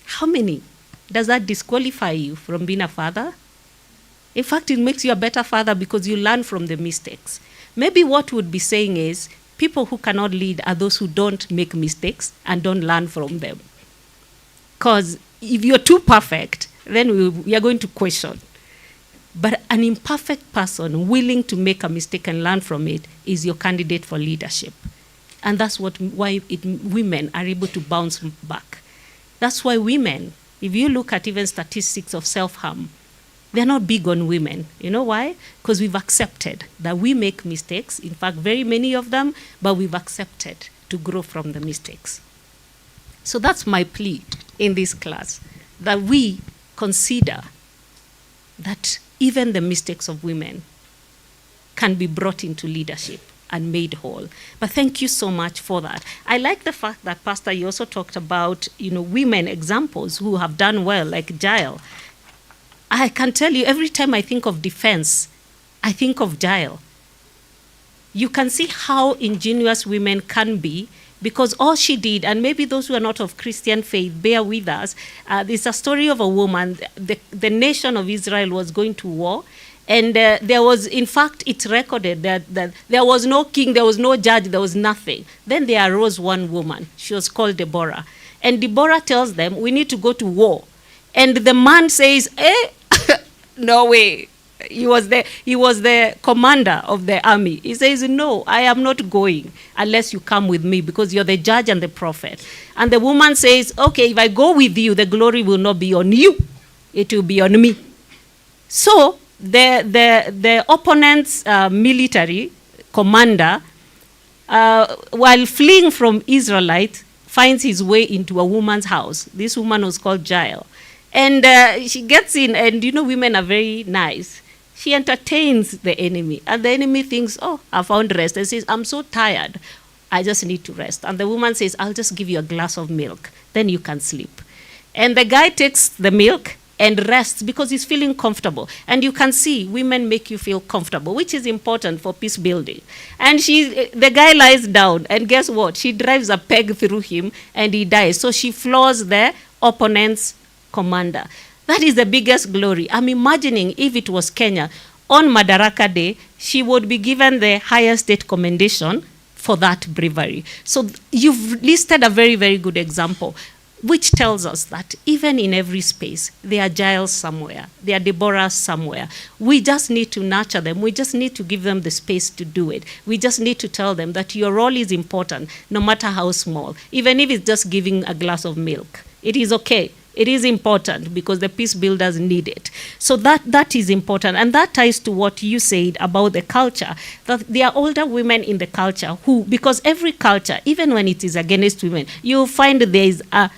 How many? Does that disqualify you from being a father? In fact, it makes you a better father because you learn from the mistakes. Maybe what we'd be saying is, people who cannot lead are those who don't make mistakes and don't learn from them. Because if you're too perfect, then we are going to question. But an imperfect person willing to make a mistake and learn from it is your candidate for leadership. And that's why women are able to bounce back. That's why women, if you look at even statistics of self-harm, they're not big on women. You know why? Because we've accepted that we make mistakes, in fact, very many of them, but we've accepted to grow from the mistakes. So that's my plea in this class, that we consider that even the mistakes of women can be brought into leadership and made whole. But thank you so much for that. I like the fact that, Pastor, you also talked about, women examples who have done well, like Jael. I can tell you, every time I think of defense, I think of Jael. You can see how ingenious women can be, because all she did, and maybe those who are not of Christian faith, bear with us, there's a story of a woman. The nation of Israel was going to war, and there was, in fact, it's recorded that there was no king, there was no judge, there was nothing. Then there arose one woman. She was called Deborah. And Deborah tells them, we need to go to war. And the man says, no way. He was the commander of the army. He says, no, I am not going unless you come with me, because you're the judge and the prophet. And the woman says, okay, if I go with you, the glory will not be on you. It will be on me. So the opponent's military commander, while fleeing from Israelites, finds his way into a woman's house. This woman was called Jael. And she gets in, and women are very nice. She entertains the enemy, and the enemy thinks, oh, I found rest, and says, I'm so tired. I just need to rest. And the woman says, I'll just give you a glass of milk, then you can sleep. And the guy takes the milk and rests because he's feeling comfortable. And you can see women make you feel comfortable, which is important for peace building. And the guy lies down, and guess what? She drives a peg through him and he dies. So she floors the opponent's commander. That is the biggest glory. I'm imagining if it was Kenya, on Madaraka Day, she would be given the highest state commendation for that bravery. So you've listed a very, very good example, which tells us that even in every space, there are Giles somewhere, there are Deborahs somewhere. We just need to nurture them. We just need to give them the space to do it. We just need to tell them that your role is important, no matter how small, even if it's just giving a glass of milk. It is okay. It is important because the peace builders need it. So that is important. And that ties to what you said about the culture, that there are older women in the culture who, because every culture, even when it is against women, you'll find there is a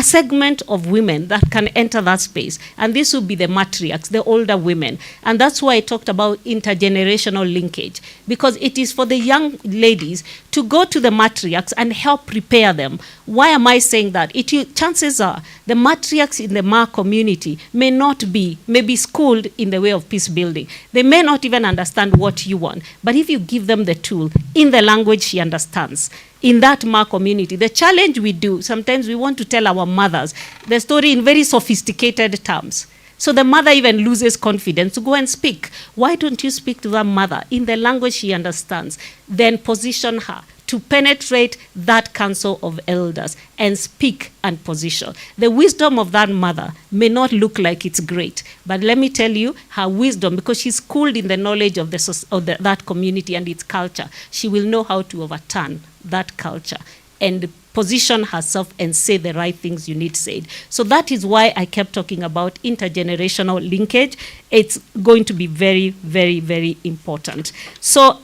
segment of women that can enter that space. And this would be the matriarchs, the older women. And that's why I talked about intergenerational linkage, because it is for the young ladies to go to the matriarchs and help prepare them. Why am I saying that? Chances are the matriarchs in the Ma community may not be maybe schooled in the way of peace building. They may not even understand what you want. But if you give them the tool in the language she understands, in that Ma community, the challenge we do, sometimes we want to tell our mothers the story in very sophisticated terms. So the mother even loses confidence to go and speak. Why don't you speak to that mother in the language she understands? Then position her to penetrate that council of elders and speak and position. The wisdom of that mother may not look like it's great, but let me tell you, her wisdom, because she's schooled in the knowledge of that community and its culture, she will know how to overturn that culture and position herself and say the right things you need said. So that is why I kept talking about intergenerational linkage. It's going to be very, very, very important. So,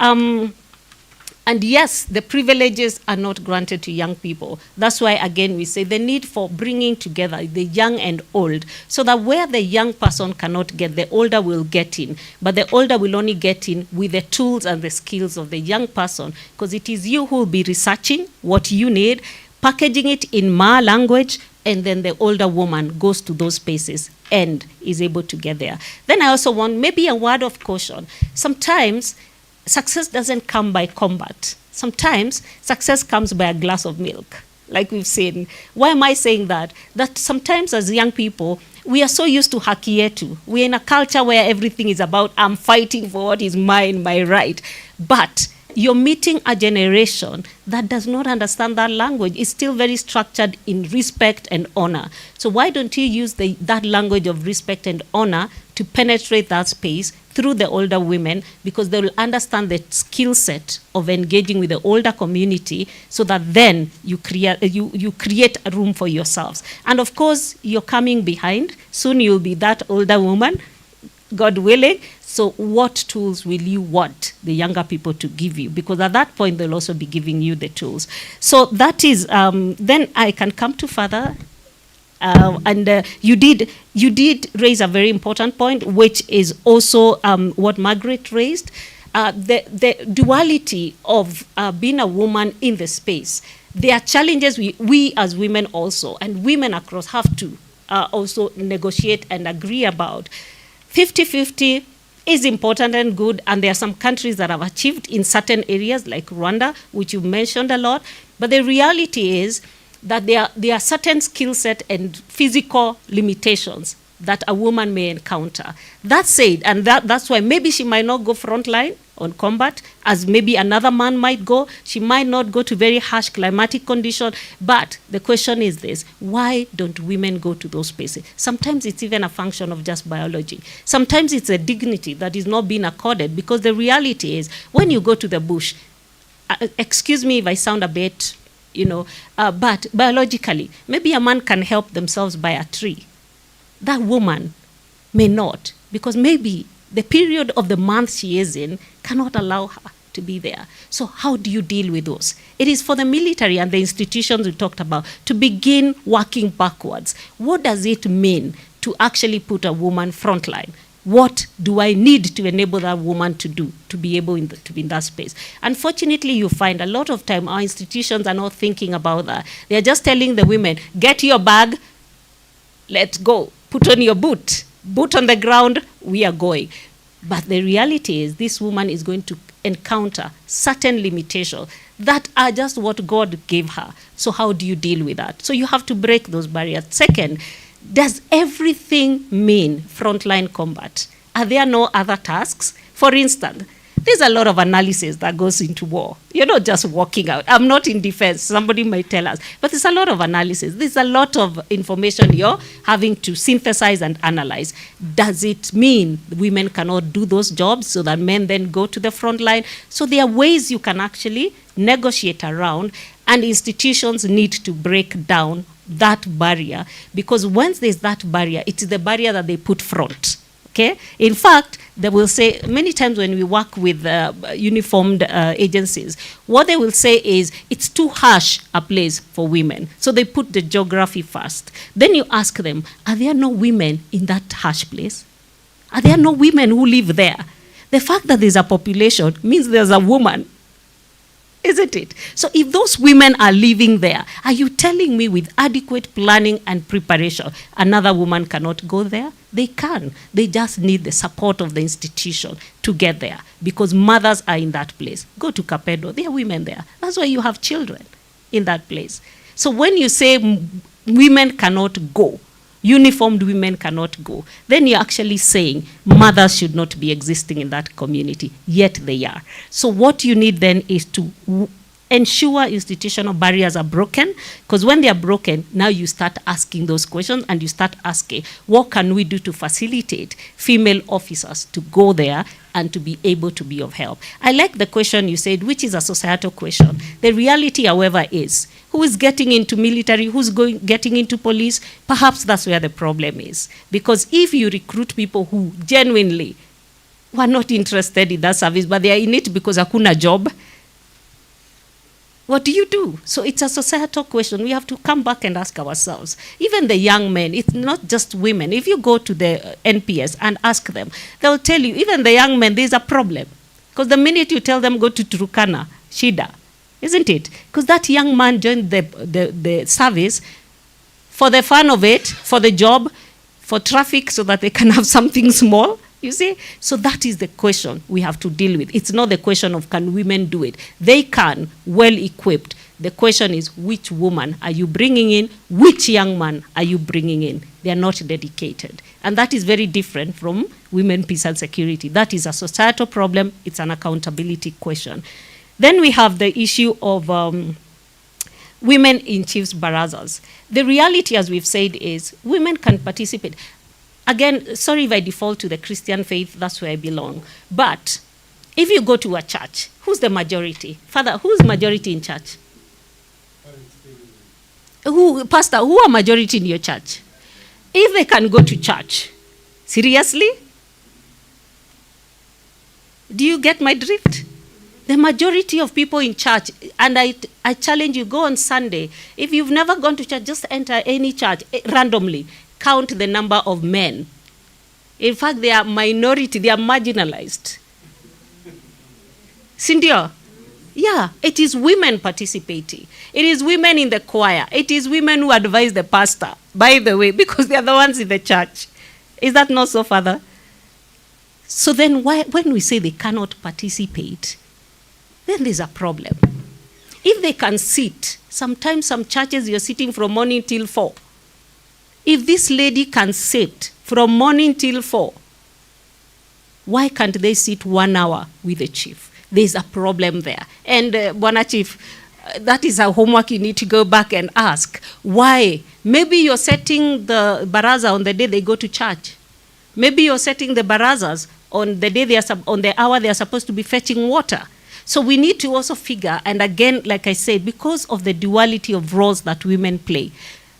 and yes, the privileges are not granted to young people. That's why, again, we say the need for bringing together the young and old, so that where the young person cannot get, the older will get in. But the older will only get in with the tools and the skills of the young person, because it is you who will be researching what you need, packaging it in Ma language, and then the older woman goes to those spaces and is able to get there. Then I also want maybe a word of caution. Sometimes success doesn't come by combat. Sometimes success comes by a glass of milk, like we've seen. Why am I saying that? That sometimes as young people, we are so used to haki yetu. We're in a culture where everything is about, I'm fighting for what is mine, my right. But you're meeting a generation that does not understand that language. It's still very structured in respect and honor. So why don't you use that language of respect and honor to penetrate that space through the older women, because they will understand the skill set of engaging with the older community, so that then you create a room for yourselves. And of course, you're coming behind. Soon you'll be that older woman, God willing. So what tools will you want the younger people to give you? Because at that point, they'll also be giving you the tools. So that is, then I can come to further. You did raise a very important point, which is also what Margaret raised, the duality of being a woman in the space. There are challenges we as women also, and women across, have to also negotiate and agree about. 50-50 is important and good, and there are some countries that have achieved in certain areas, like Rwanda, which you've mentioned a lot. But the reality is that there are certain skill set and physical limitations that a woman may encounter. That said, and that's why maybe she might not go frontline on combat, as maybe another man might go. She might not go to very harsh climatic conditions. But the question is this: why don't women go to those spaces? Sometimes it's even a function of just biology. Sometimes it's a dignity that is not being accorded, because the reality is, when you go to the bush, excuse me if I sound a bit, but biologically, maybe a man can help themselves by a tree. That woman may not, because maybe the period of the month she is in cannot allow her to be there. So how do you deal with those? It is for the military and the institutions we talked about to begin working backwards. What does it mean to actually put a woman frontline? What do I need to enable that woman to do to be able to be in that space? Unfortunately, you find a lot of time our institutions are not thinking about that. They are just telling the women, get your bag, let's go. Put on your boot on the ground, we are going. But the reality is this woman is going to encounter certain limitations that are just what God gave her. So how do you deal with that? So you have to break those barriers. Second, does everything mean frontline combat? Are there no other tasks? For instance, there's a lot of analysis that goes into war. You're not just walking out. I'm not in defense. Somebody might tell us. But there's a lot of analysis. There's a lot of information you're having to synthesize and analyze. Does it mean women cannot do those jobs so that men then go to the front line? So there are ways you can actually negotiate around, and institutions need to break down that barrier, because once there's that barrier, it is the barrier that they put front. Okay? In fact, they will say, many times when we work with uniformed agencies, what they will say is, it's too harsh a place for women. So they put the geography first. Then you ask them, are there no women in that harsh place? Are there no women who live there? The fact that there's a population means there's a woman, isn't it? So if those women are living there, are you telling me with adequate planning and preparation, another woman cannot go there? They can. They just need the support of the institution to get there, because mothers are in that place. Go to Capedo, there are women there. That's why you have children in that place. So when you say women cannot go, uniformed women cannot go, then you're actually saying mothers should not be existing in that community, yet they are. So what you need then is to ensure institutional barriers are broken, because when they are broken, now you start asking those questions, and you start asking, what can we do to facilitate female officers to go there and to be able to be of help? I like the question you said, which is a societal question. The reality, however, is who is getting into military, who's getting into police? Perhaps that's where the problem is. Because if you recruit people who genuinely were not interested in that service, but they are in it because hakuna job, what do you do? So it's a societal question. We have to come back and ask ourselves. Even the young men, it's not just women. If you go to the NPS and ask them, they'll tell you, even the young men, there's a problem. Because the minute you tell them go to Turkana, Shida, isn't it? Because that young man joined the service for the fun of it, for the job, for traffic, so that they can have something small. You see? So that is the question we have to deal with. It's not the question of can women do it. They can, well equipped. The question is, which woman are you bringing in? Which young man are you bringing in? They are not dedicated. And that is very different from women, peace and security. That is a societal problem. It's an accountability question. Then we have the issue of women in chiefs barazas. The reality, as we've said, is women can participate. Again, sorry if I default to the Christian faith, that's where I belong. But if you go to a church, who's the majority? Father, who's majority in church? Pastor, who are majority in your church? If they can go to church, seriously? Do you get my drift? The majority of people in church, and I challenge you, go on Sunday. If you've never gone to church, just enter any church randomly. Count the number of men. In fact, they are minority, they are marginalized. Cindy, yeah, it is women participating. It is women in the choir. It is women who advise the pastor, by the way, because they are the ones in the church. Is that not so, Father? So then when we say they cannot participate, then there's a problem. If they can sit, sometimes some churches you're sitting from morning till 4. If this lady can sit from morning till 4, why can't they sit 1 hour with the chief? There's a problem there. And Bwana Chief, that is our homework. You need to go back and ask why. Maybe you're setting the baraza on the day they go to church. Maybe you're setting the barazas on the day on the hour they are supposed to be fetching water. So we need to also figure, and again, like I said, because of the duality of roles that women play,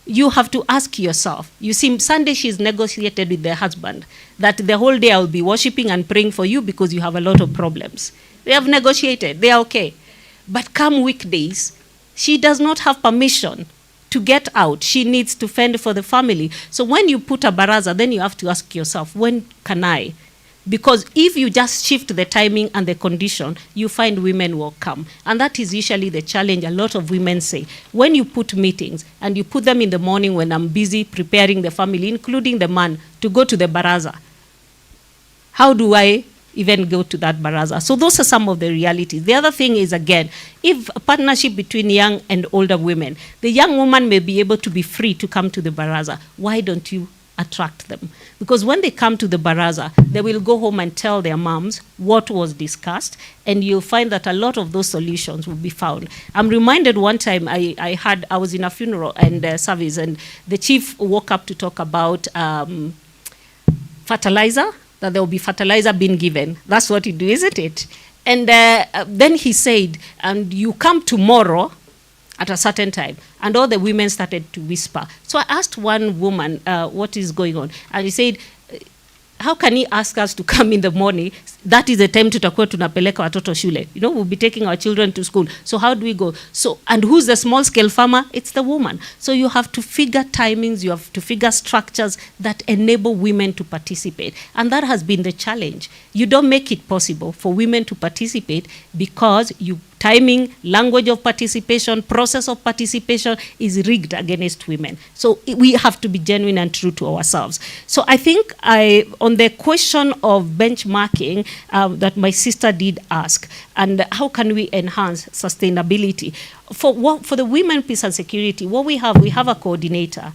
you have to ask yourself. You see, Sunday she's negotiated with the husband that the whole day I'll be worshiping and praying for you because you have a lot of problems. They have negotiated. They are okay. But come weekdays, she does not have permission to get out. She needs to fend for the family. So when you put a baraza, then you have to ask yourself, when can I? Because if you just shift the timing and the condition, you find women will come. And that is usually the challenge a lot of women say. When you put meetings and you put them in the morning when I'm busy preparing the family, including the man, to go to the baraza, how do I even go to that baraza? So those are some of the realities. The other thing is, again, if a partnership between young and older women, the young woman may be able to be free to come to the baraza. Why don't you attract them? Because when they come to the baraza, they will go home and tell their moms what was discussed, and you'll find that a lot of those solutions will be found. I'm reminded one time I was in a funeral and service, and the chief woke up to talk about fertilizer, that there will be fertilizer being given. That's what you do, isn't it? And then he said, and you come tomorrow at a certain time. And all the women started to whisper. So I asked one woman, what is going on? And he said, how can he ask us to come in the morning? That is the time tutakuwa tunapeleka watoto shule. You know, we'll be taking our children to school. So how do we go? So, and who's the small scale farmer? It's the woman. So you have to figure timings, you have to figure structures that enable women to participate. And that has been the challenge. You don't make it possible for women to participate because timing, language of participation, process of participation is rigged against women. So we have to be genuine and true to ourselves. So I think on the question of benchmarking that my sister did ask, and how can we enhance sustainability? For the women, peace and security, what we have a coordinator,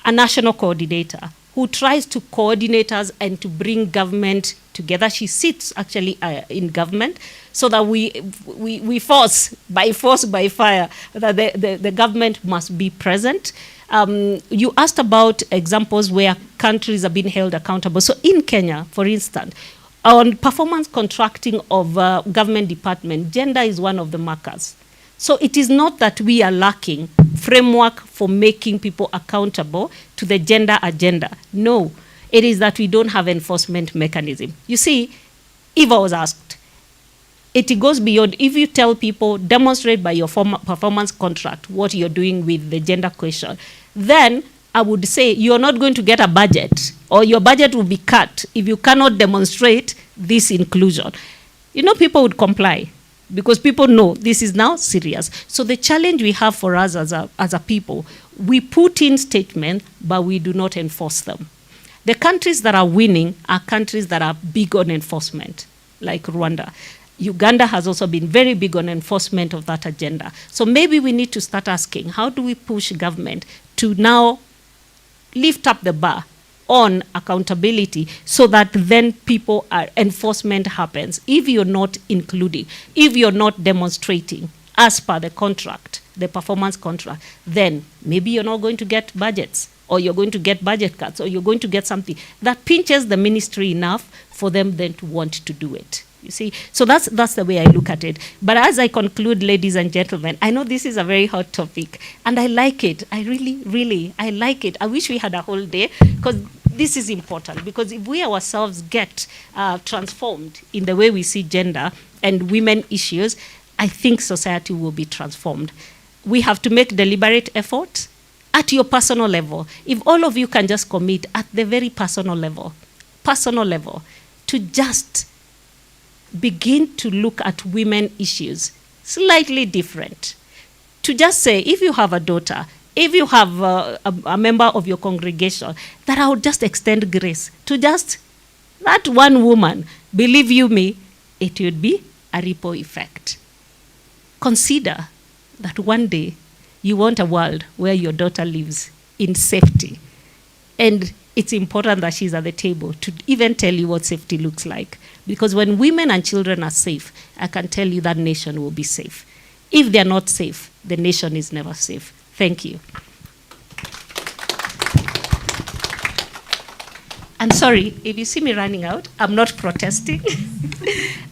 a national coordinator, who tries to coordinate us and to bring government together. She sits actually in government, so that we force by fire that the government must be present. You asked about examples where countries are being held accountable. So in Kenya, for instance, on performance contracting of government department, gender is one of the markers. So it is not that we are lacking framework for making people accountable to the gender agenda. No, it is that we don't have enforcement mechanism. You see, if I was asked, it goes beyond, if you tell people, demonstrate by your performance contract what you're doing with the gender question, then I would say you're not going to get a budget, or your budget will be cut if you cannot demonstrate this inclusion. You know, people would comply, because people know this is now serious. So the challenge we have for us as a people, we put in statements, but we do not enforce them. The countries that are winning are countries that are big on enforcement, like Rwanda. Uganda has also been very big on enforcement of that agenda. So maybe we need to start asking, how do we push government to now lift up the bar on accountability, so that then enforcement happens. If you're not including, if you're not demonstrating as per the contract, the performance contract, then maybe you're not going to get budgets, or you're going to get budget cuts, or you're going to get something that pinches the ministry enough for them then to want to do it. You see, so that's the way I look at it. But as I conclude, ladies and gentlemen, I know this is a very hot topic, and I like it. I really I like it. I wish we had a whole day, because this is important. Because if we ourselves get transformed in the way we see gender and women issues, I think society will be transformed. We have to make deliberate effort at your personal level. If all of you can just commit at the very personal level, to just begin to look at women issues slightly different. To just say, if you have a daughter, if you have a member of your congregation, that I would just extend grace to just that one woman. Believe you me, it would be a ripple effect. Consider that one day you want a world where your daughter lives in safety. And it's important that she's at the table to even tell you what safety looks like. Because when women and children are safe, I can tell you that nation will be safe. If they're not safe, the nation is never safe. Thank you. I'm sorry, if you see me running out, I'm not protesting.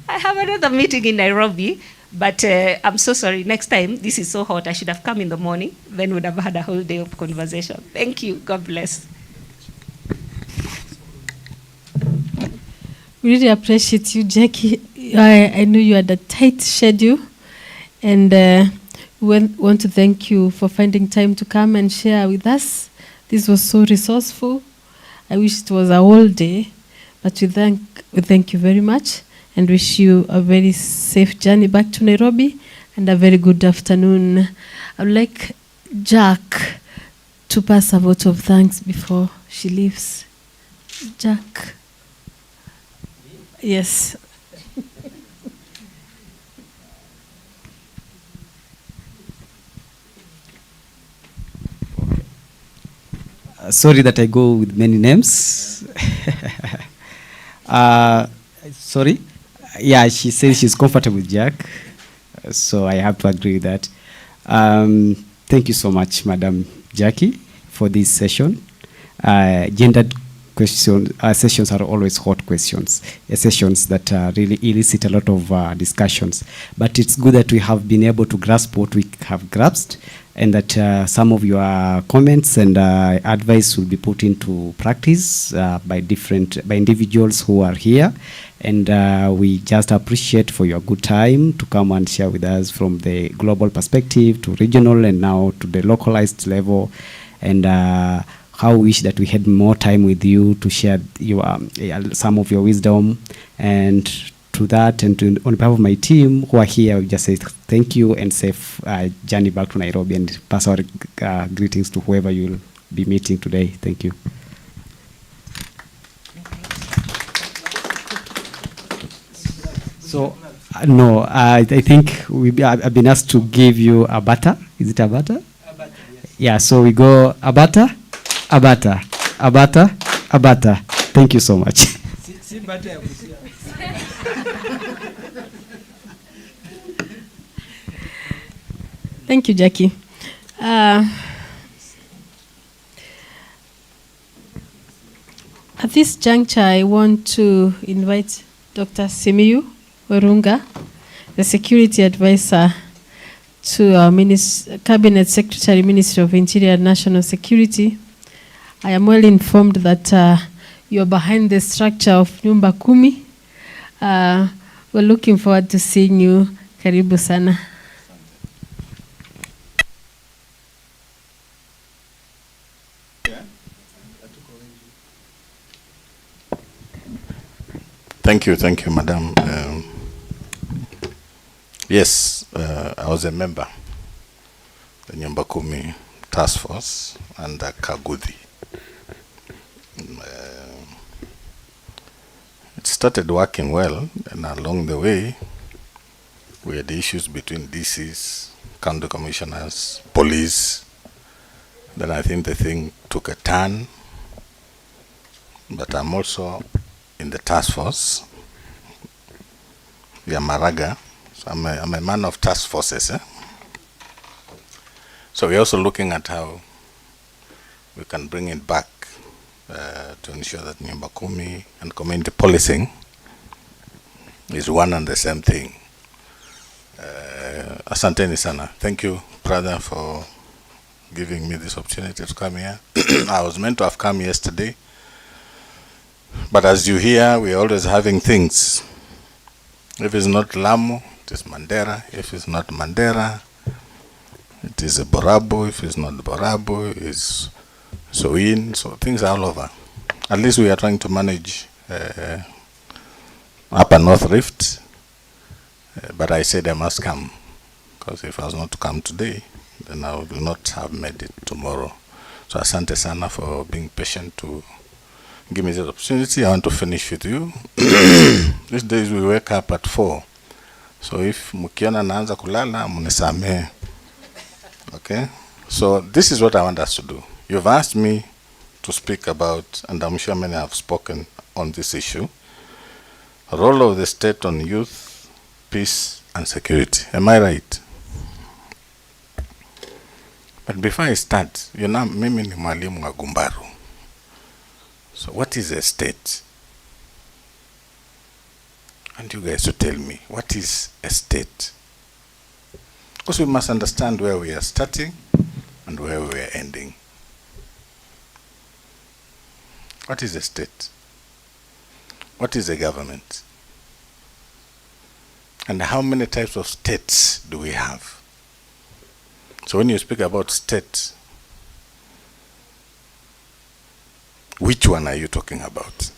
I have another meeting in Nairobi, but I'm so sorry. Next time, this is so hot, I should have come in the morning, then would have had a whole day of conversation. Thank you. God bless. We really appreciate you, Jackie. I know you had a tight schedule, and We want to thank you for finding time to come and share with us. This was so resourceful. I wish it was a whole day, but we thank you very much and wish you a very safe journey back to Nairobi and a very good afternoon. I would like Jack to pass a vote of thanks before she leaves. Jack. Yes. Sorry that I go with many names. Sorry. Yeah, she says she's comfortable with Jack, so I have to agree with that. Thank you so much, Madam Jackie, for this session. Gendered sessions are always hot questions, sessions that really elicit a lot of discussions. But it's good that we have been able to grasp what we have grasped, and that some of your comments and advice will be put into practice by individuals who are here. And we just appreciate for your good time to come and share with us from the global perspective to regional and now to the localized level. And how we wish that we had more time with you to share some of your wisdom. And to that, and on behalf of my team who are here, we just say thank you and safe journey back to Nairobi, and pass our greetings to whoever you'll be meeting today. Thank you. So, no, I think I've been asked to give you a butter. Is it a butter? Yeah, so we go a butter, a butter, a butter, a butter. Thank you so much. Thank you, Jackie. At this juncture, I want to invite Dr. Simiyu Werunga, the Security Advisor to our Cabinet Secretary, Ministry of Interior and National Security. I am well informed that you are behind the structure of Nyumba Kumi. We're looking forward to seeing you. Karibu sana. Thank you, Madam. Yes, I was a member of the Nyumba Kumi Task Force under Kaguthi. It started working well, and along the way, we had issues between DCs, county commissioners, police. Then I think the thing took a turn. But I'm also in the task force. We are Maraga. So I'm a man of task forces. So we're also looking at how we can bring it back to ensure that Nyumba Kumi and community policing is one and the same thing. Asanteni sana. Thank you, brother, for giving me this opportunity to come here. I was meant to have come yesterday, but as you hear, we're always having things. If it's not Lamu, it is Mandera. If it's not Mandera, it is a Borabu. If it's not Borabu, it's Soin. So things are all over. At least we are trying to manage Upper North Rift. But I said I must come, because if I was not to come today, then I would not have made it tomorrow. So asante sana for being patient to give me this opportunity. I want to finish with you. These days we wake up at 4. So if mukiona naanza kulala, munisamehe. Okay? So this is what I want us to do. You've asked me to speak about, and I'm sure many have spoken on this issue, role of the state on youth, peace and security. Am I right? But before I start, you know, mimi ni mwalimu wa Gumbaru. So what is a state? And you guys to tell me, what is a state? Because we must understand where we are starting and where we are ending. What is a state? What is a government? And how many types of states do we have? So when you speak about state, which one are you talking about?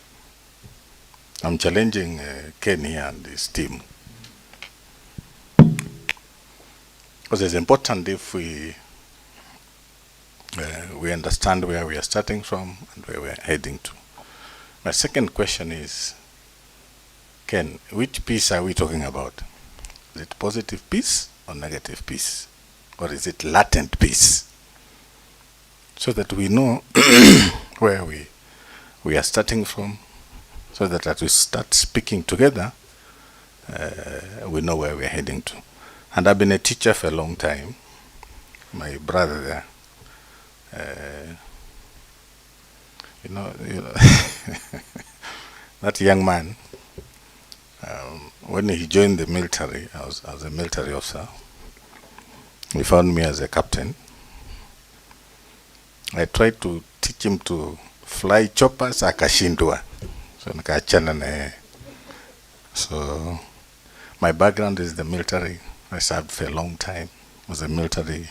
I'm challenging Ken here and his team. Because it's important if we understand where we are starting from and where we are heading to. My second question is, Ken, which peace are we talking about? Is it positive peace or negative peace? Or is it latent peace? So that we know where we are starting from, so that as we start speaking together, we know where we're heading to. And I've been a teacher for a long time. My brother there, you know that young man, when he joined the military, I was a military officer. He found me as a captain. I tried to teach him to fly choppers, akashindwa. So nikaachana na yeye. So my background is the military. I served for a long time. Was a military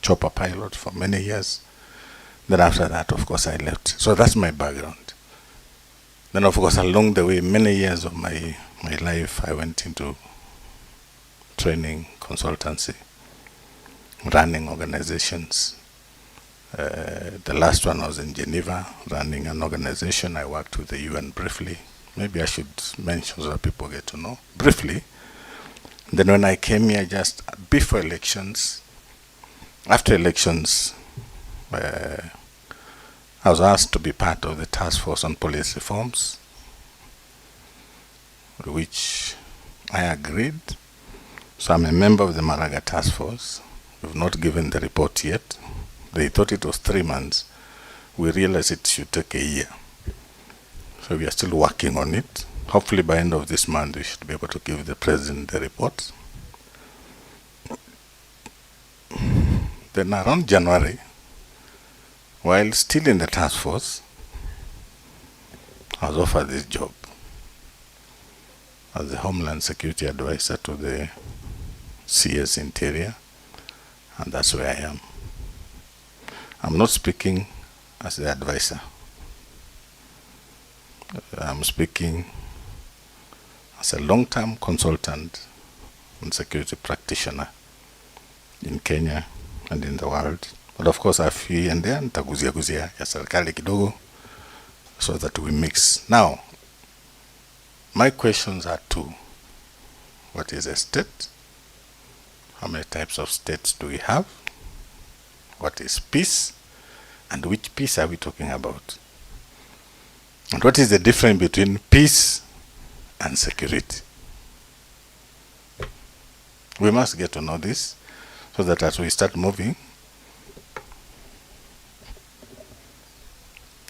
chopper pilot for many years. Then after that, of course, I left. So that's my background. Then, of course, along the way, many years of my life, I went into training, consultancy, running organizations. The last one was in Geneva, running an organization. I worked with the UN briefly. Maybe I should mention so that people get to know briefly. Then when I came here just before elections, after elections, I was asked to be part of the task force on police reforms, which I agreed. So I'm a member of the Maraga task force. We've not given the report yet. They thought it was 3 months. We realized it should take a year. So we are still working on it. Hopefully by end of this month, we should be able to give the president the report. Then around January, while still in the task force, I was offered this job as the Homeland Security Advisor to the CS Interior, and that's where I am. I'm not speaking as the advisor. I'm speaking as a long-term consultant and security practitioner in Kenya and in the world. But of course, I feel and there nitaguzia ya serikali kidogo so that we mix. Now, my questions are two. What is a state? How many types of states do we have? What is peace? And which peace are we talking about? And what is the difference between peace and security? We must get to know this so that as we start moving,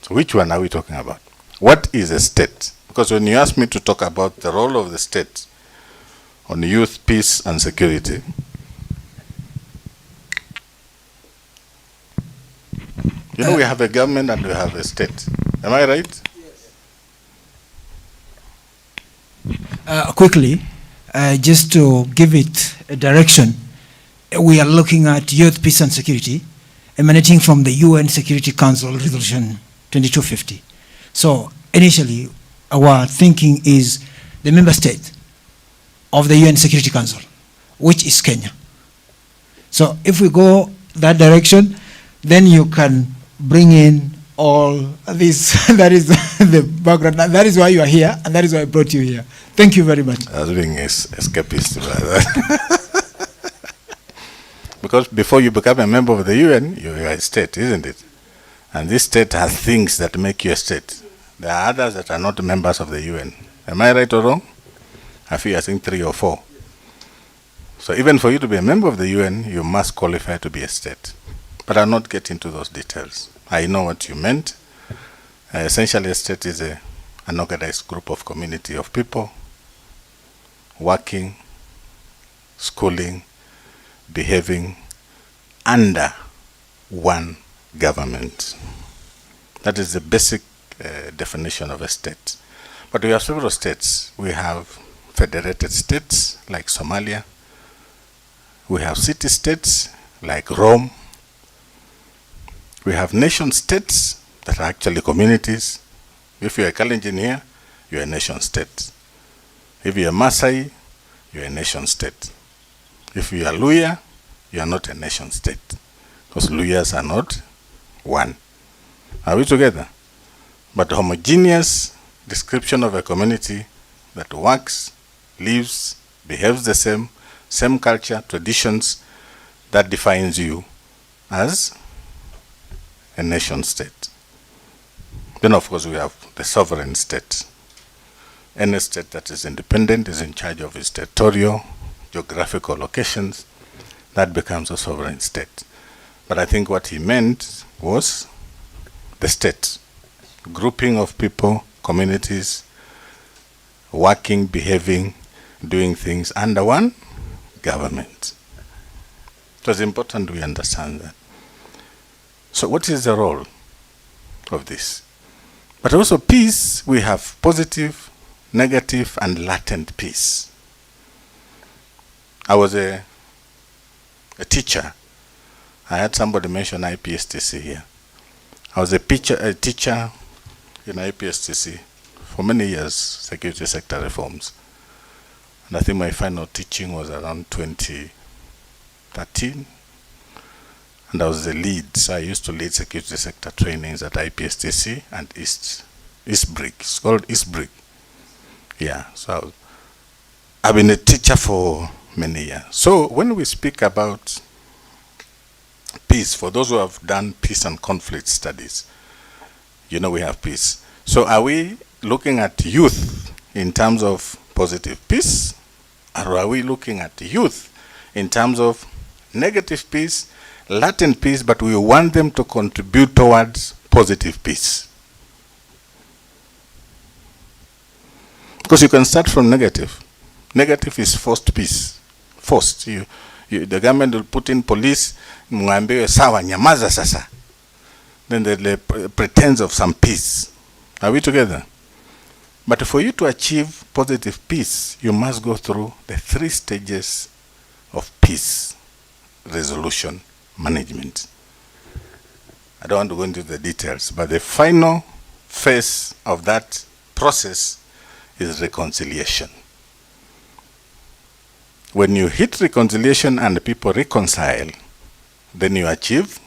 so which one are we talking about? What is a state? Because when you ask me to talk about the role of the state on youth, peace, and security, you know, we have a government and we have a state. Am I right? Quickly, just to give it a direction, we are looking at youth, peace, and security emanating from the UN Security Council Resolution 2250. So initially, our thinking is the member state of the UN Security Council, which is Kenya. So if we go that direction, then you can bring in all this. That is the background. That is why you are here, and that is why I brought you here. Thank you very much. I was being escapist about that. Because before you become a member of the UN, you are a state, isn't it? And this state has things that make you a state. There are others that are not members of the UN. Am I right or wrong? I think 3 or 4. So even for you to be a member of the UN, you must qualify to be a state. But I'll not get into those details. I know what you meant. Essentially, a state is an organized group of community of people working, schooling, behaving under one government. That is the basic definition of a state. But we have several states. We have federated states like Somalia. We have city states like Rome. We have nation states that are actually communities. If you're a Kalenjin here, you're a nation state. If you're a Maasai, you're a nation state. If you are Luya, you are not a nation state. Because Luyas are not one. Are we together? But homogeneous description of a community that works, lives, behaves the same culture, traditions, that defines you as a nation state. Then of course we have the sovereign state. Any state that is independent is in charge of its territorial, geographical locations. That becomes a sovereign state. But I think what he meant was the state. Grouping of people, communities, working, behaving, doing things under one government. It was important we understand that. So what is the role of this? But also peace, we have positive, negative, and latent peace. I was a teacher. I had somebody mention IPSTC here. I was a teacher in IPSTC for many years, security sector reforms. And I think my final teaching was around 2013. And I was the lead, so I used to lead security sector trainings at IPSTC and East Brick. It's called East Brick. Yeah, so I've been a teacher for many years. So when we speak about peace, for those who have done peace and conflict studies, you know we have peace. So are we looking at youth in terms of positive peace, or are we looking at youth in terms of negative peace, latent peace, but we want them to contribute towards positive peace? Because you can start from negative. Negative is forced peace. Forced. The government will put in police, mwambiwe sawa nyamaza sasa. Then the pretense of some peace. Are we together? But for you to achieve positive peace, you must go through the 3 stages of peace resolution management. I don't want to go into the details, but the final phase of that process is reconciliation. When you hit reconciliation and people reconcile, then you achieve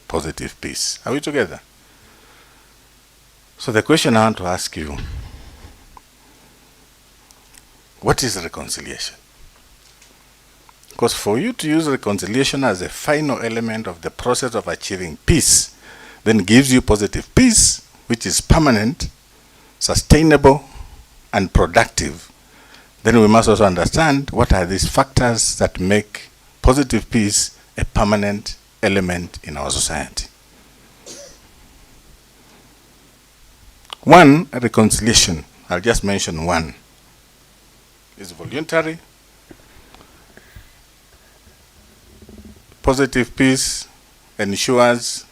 positive peace. Are we together? So the question I want to ask you, what is reconciliation? Because for you to use reconciliation as a final element of the process of achieving peace, then gives you positive peace, which is permanent, sustainable, and productive, then we must also understand what are these factors that make positive peace a permanent element in our society. One, reconciliation. I'll just mention one. It's voluntary. Positive peace ensures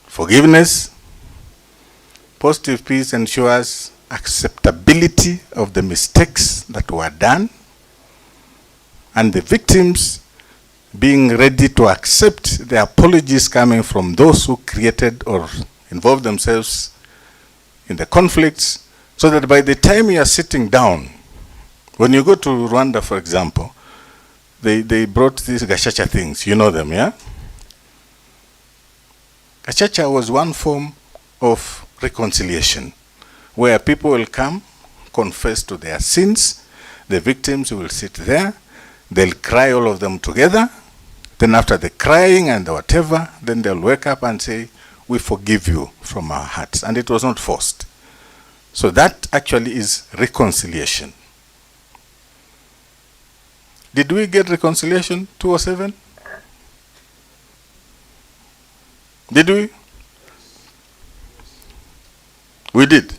forgiveness. Positive peace ensures acceptability of the mistakes that were done, and the victims being ready to accept the apologies coming from those who created or involved themselves in the conflicts, so that by the time you are sitting down, when you go to Rwanda, for example, they brought these gachacha things. You know them, yeah? Gachacha was one form of reconciliation, where people will come, confess to their sins, the victims will sit there, they'll cry all of them together, then after the crying and the whatever, then they'll wake up and say, we forgive you from our hearts. And it was not forced. So that actually is reconciliation. Did we get reconciliation 207? Did we? We did.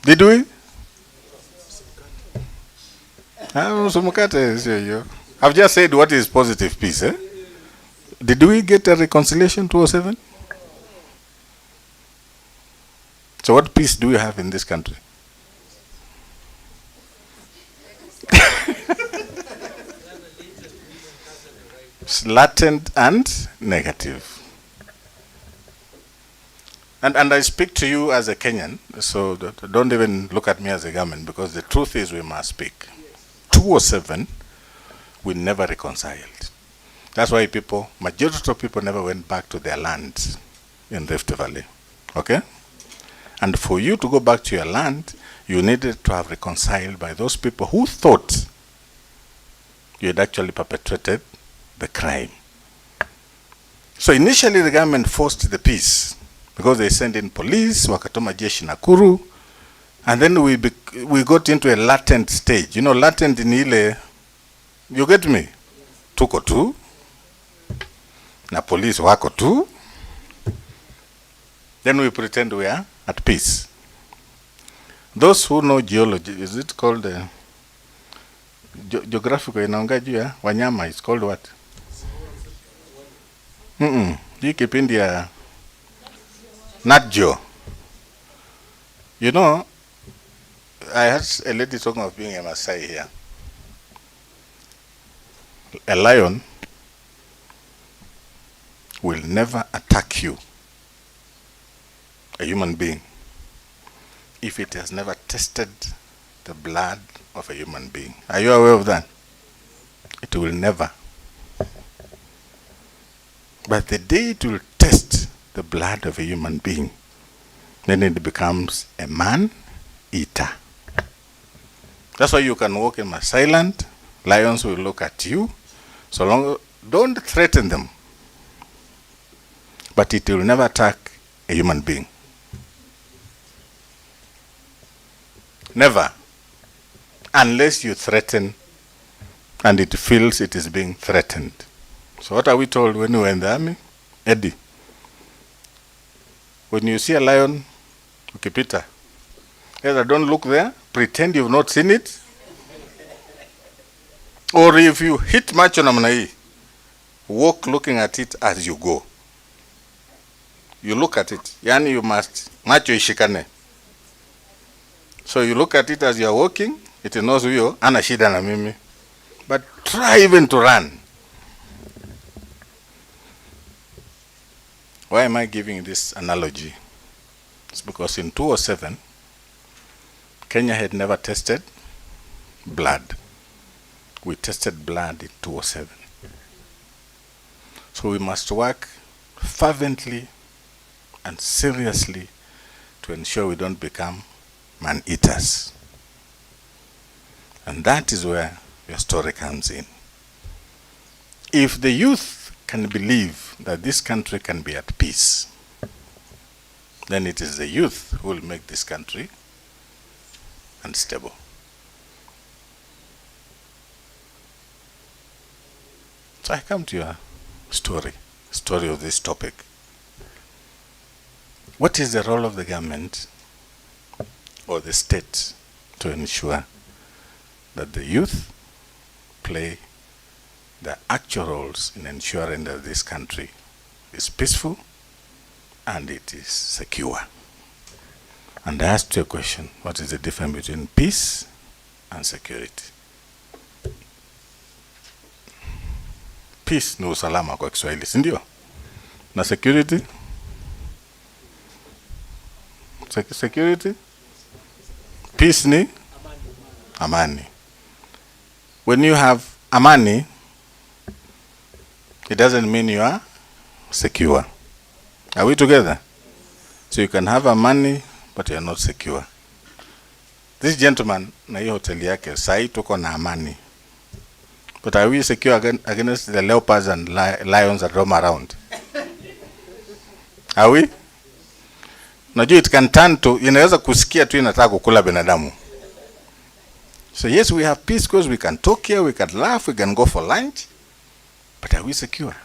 Did we? I've just said what is positive peace. Eh? Did we get a reconciliation 207? So what peace do we have in this country? It's latent and negative. And I speak to you as a Kenyan, so don't even look at me as a government, because the truth is we must speak. 2007, we never reconciled. That's why majority of people never went back to their land in Rift Valley. Okay? And for you to go back to your land, you needed to have reconciled by those people who thought you had actually perpetrated the crime. So initially the government forced the peace, because they sent in police, wakatoma jeshi Nakuru, and then we got into a latent stage. You know, latent in ile, you get me? Tuko tu, na police wako tu, then we pretend we are at peace. Those who know geology, is it called geographical inaonga juu ya wanyama, it's called what? Hii kipindi ya Nat Geo. You know, I heard a lady talking of being a Maasai here. A lion will never attack you, a human being, if it has never tasted the blood of a human being. Are you aware of that? It will never. But the day it will taste the blood of a human being, then it becomes a man-eater. That's why you can walk in Maasai land, lions will look at you, so long, don't threaten them. But it will never attack a human being. Never. Unless you threaten and it feels it is being threatened. So what are we told when we were in the army? Eddie, when you see a lion, ukipita, either don't look there, pretend you've not seen it, or if you hit macho namna hii, walk looking at it as you go. You look at it. Yani you must, macho ishikane. So you look at it as you are walking, it knows you, ana shida na mimi. But try even to run. Why am I giving this analogy? It's because in 2007, Kenya had never tested blood. We tested blood in 2007. So we must work fervently and seriously to ensure we don't become man-eaters. And that is where your story comes in. If the youth can believe that this country can be at peace, then it is the youth who will make this country unstable. So I come to your story of this topic. What is the role of the government or the state to ensure that the youth play the actual roles in ensuring that this country is peaceful and it is secure? And I asked you a question: what is the difference between peace and security? Peace ni usalama kwa Kiswahili, si ndio? Na security? Security? Peace ni amani. When you have amani, it doesn't mean you are secure. Are we together? So you can have amani, but you are not secure. This gentleman, na hiyo hoteli yake, sahi tuko na amani. But are we secure against the leopards and lions that roam around? Are we? Najua it can turn to, inaweza kusikia tu inataka kukula binadamu. So yes, we have peace because we can talk here, we can laugh, we can go for lunch. But are we secure?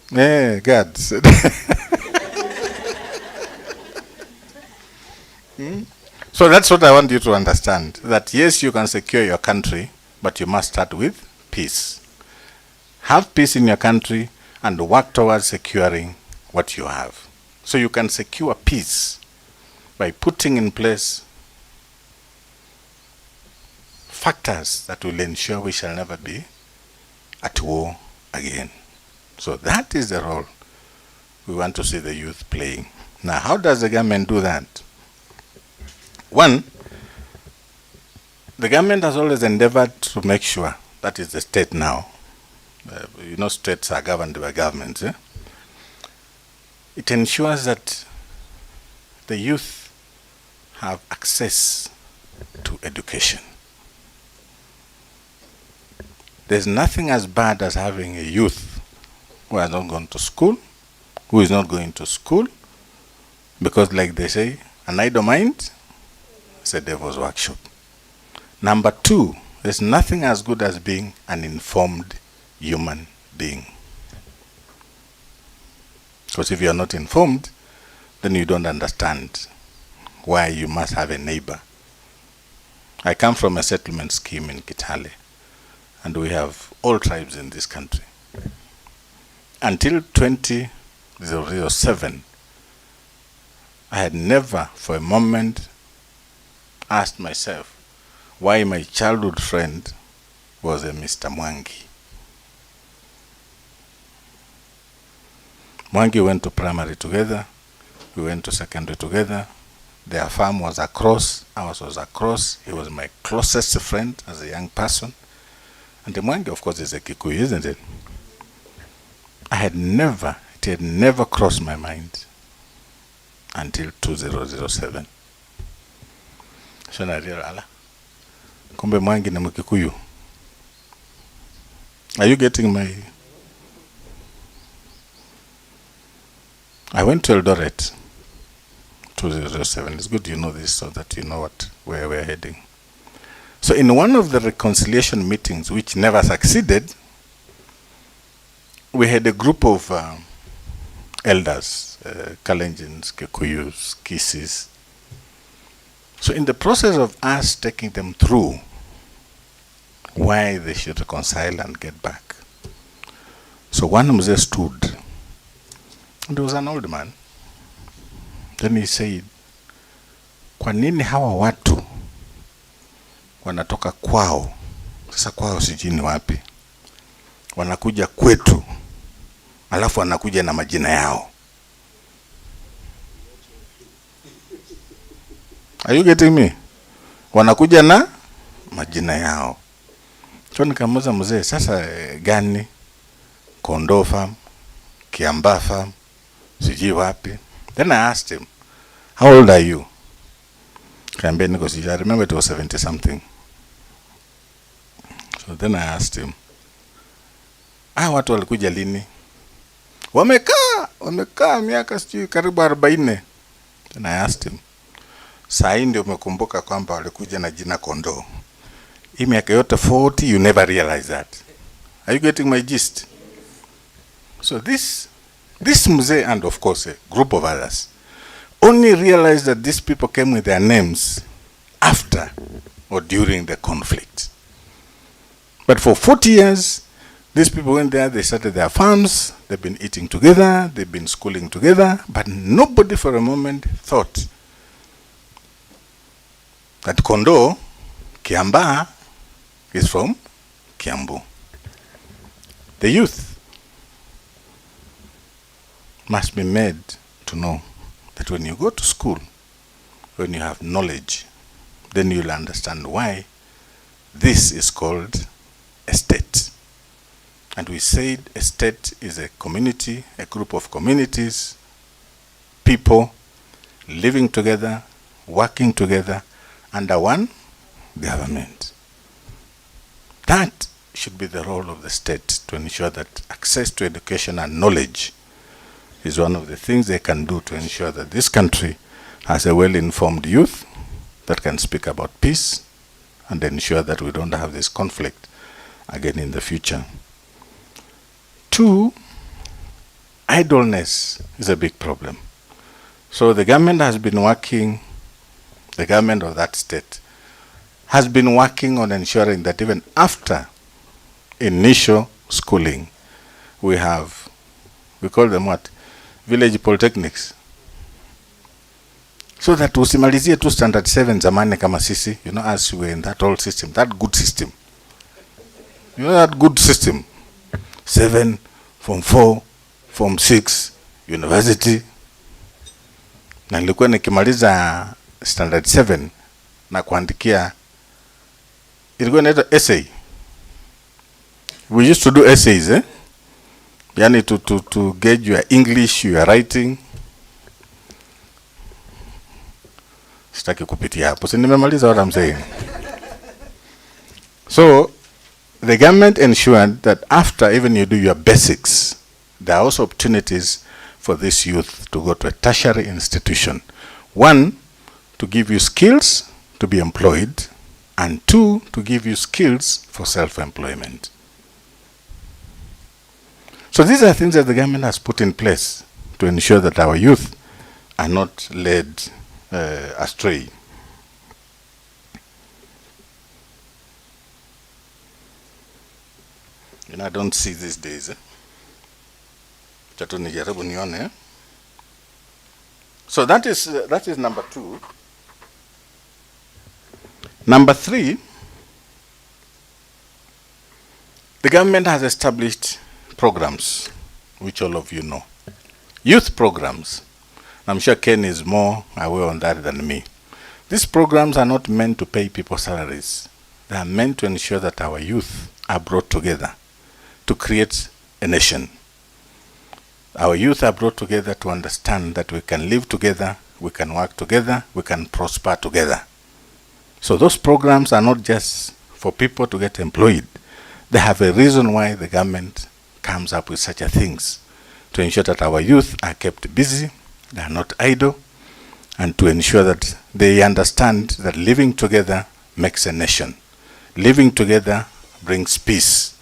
Yeah, God. So that's what I want you to understand. That yes, you can secure your country, but you must start with peace. Have peace in your country and work towards securing what you have. So you can secure peace by putting in place factors that will ensure we shall never be at war again. So that is the role we want to see the youth playing. Now, how does the government do that? One, the government has always endeavored to make sure, that is the state now, states are governed by governments. It ensures that the youth have access to education. There's nothing as bad as having a youth who has not gone to school, who is not going to school, because like they say, an idle mind is a devil's workshop. Number two, there's nothing as good as being an informed human being. Because if you're not informed, then you don't understand why you must have a neighbor. I come from a settlement scheme in Kitale, and we have all tribes in this country. Until 2007, I had never for a moment asked myself why my childhood friend was a Mr. Mwangi. Mwangi went to primary together, we went to secondary together. Their farm was across, ours was across. He was my closest friend as a young person. And the Mwangi, of course, is a Kikuyu, isn't it? It had never crossed my mind until 2007. Shona real kumbe Mwangi ni Mkikuyu. Are you getting my... I went to Eldoret 2007. It's good you know this so that you know where we're heading. So in one of the reconciliation meetings, which never succeeded, we had a group of elders, Kalenjins, Kikuyus, Kisis. So in the process of us taking them through why they should reconcile and get back, so one mzee stood, and he was an old man. Then he said, kwa nini hawa watu wanatoka kwao, sasa kwao sijui ni wapi, wanakuja kwetu, alafu wanakuja na majina yao? Are you getting me? Wanakuja na majina yao. So nikamuuliza mzee, sasa gani? Kondoo farm, Kiambaa farm, sijui wapi. Then I asked him, how old are you? I remember it was 70 something. So then I asked him, watu walikuja lini? Wamekaa miaka sijui karibu 40. Then I asked him, saa hii ndio umekumbuka kwamba walikuja na jina kondoo? Hii miaka yote 40, you never realize that. Are you getting my gist? So this mzee, and of course a group of others, only realized that these people came with their names after or during the conflict. But for 40 years, these people went there, they started their farms, they've been eating together, they've been schooling together, but nobody for a moment thought that Kondo, Kiambaa, is from Kiambu. The youth must be made to know that when you go to school, when you have knowledge, then you'll understand why this is called a state. And we said a state is a community, a group of communities, people living together, working together under one government. That should be the role of the state, to ensure that access to education and knowledge is one of the things they can do to ensure that this country has a well-informed youth that can speak about peace and ensure that we don't have this conflict again in the future. 2, idleness is a big problem. So the government has been working, the government of that state has been working on ensuring that even after initial schooling, we call them what? Village polytechnics. So that usimalizie tu standard 7 zamani kama sisi, you know, as we were in that old system, that good system. You know that good system. 7, form 4, form 6, university. Na nilikuwa nikimaliza standard 7 na kuandikia, ilikuwa inaitwa essay. We used to do essays, Yani to gauge your English, your writing. Sitaki kupitia hapo. Si nimemaliza what I'm saying. So, the government ensured that after even you do your basics, there are also opportunities for this youth to go to a tertiary institution. 1, to give you skills to be employed, and 2, to give you skills for self-employment. So these are things that the government has put in place to ensure that our youth are not led astray. You know, I don't see these days. So that is number 2. Number 3, the government has established programs, which all of you know. Youth programs. I'm sure Ken is more aware on that than me. These programs are not meant to pay people salaries. They are meant to ensure that our youth are brought together to create a nation. Our youth are brought together to understand that we can live together, we can work together, we can prosper together. So those programs are not just for people to get employed. They have a reason why the government comes up with such a things, to ensure that our youth are kept busy, they are not idle, and to ensure that they understand that living together makes a nation. Living together brings peace.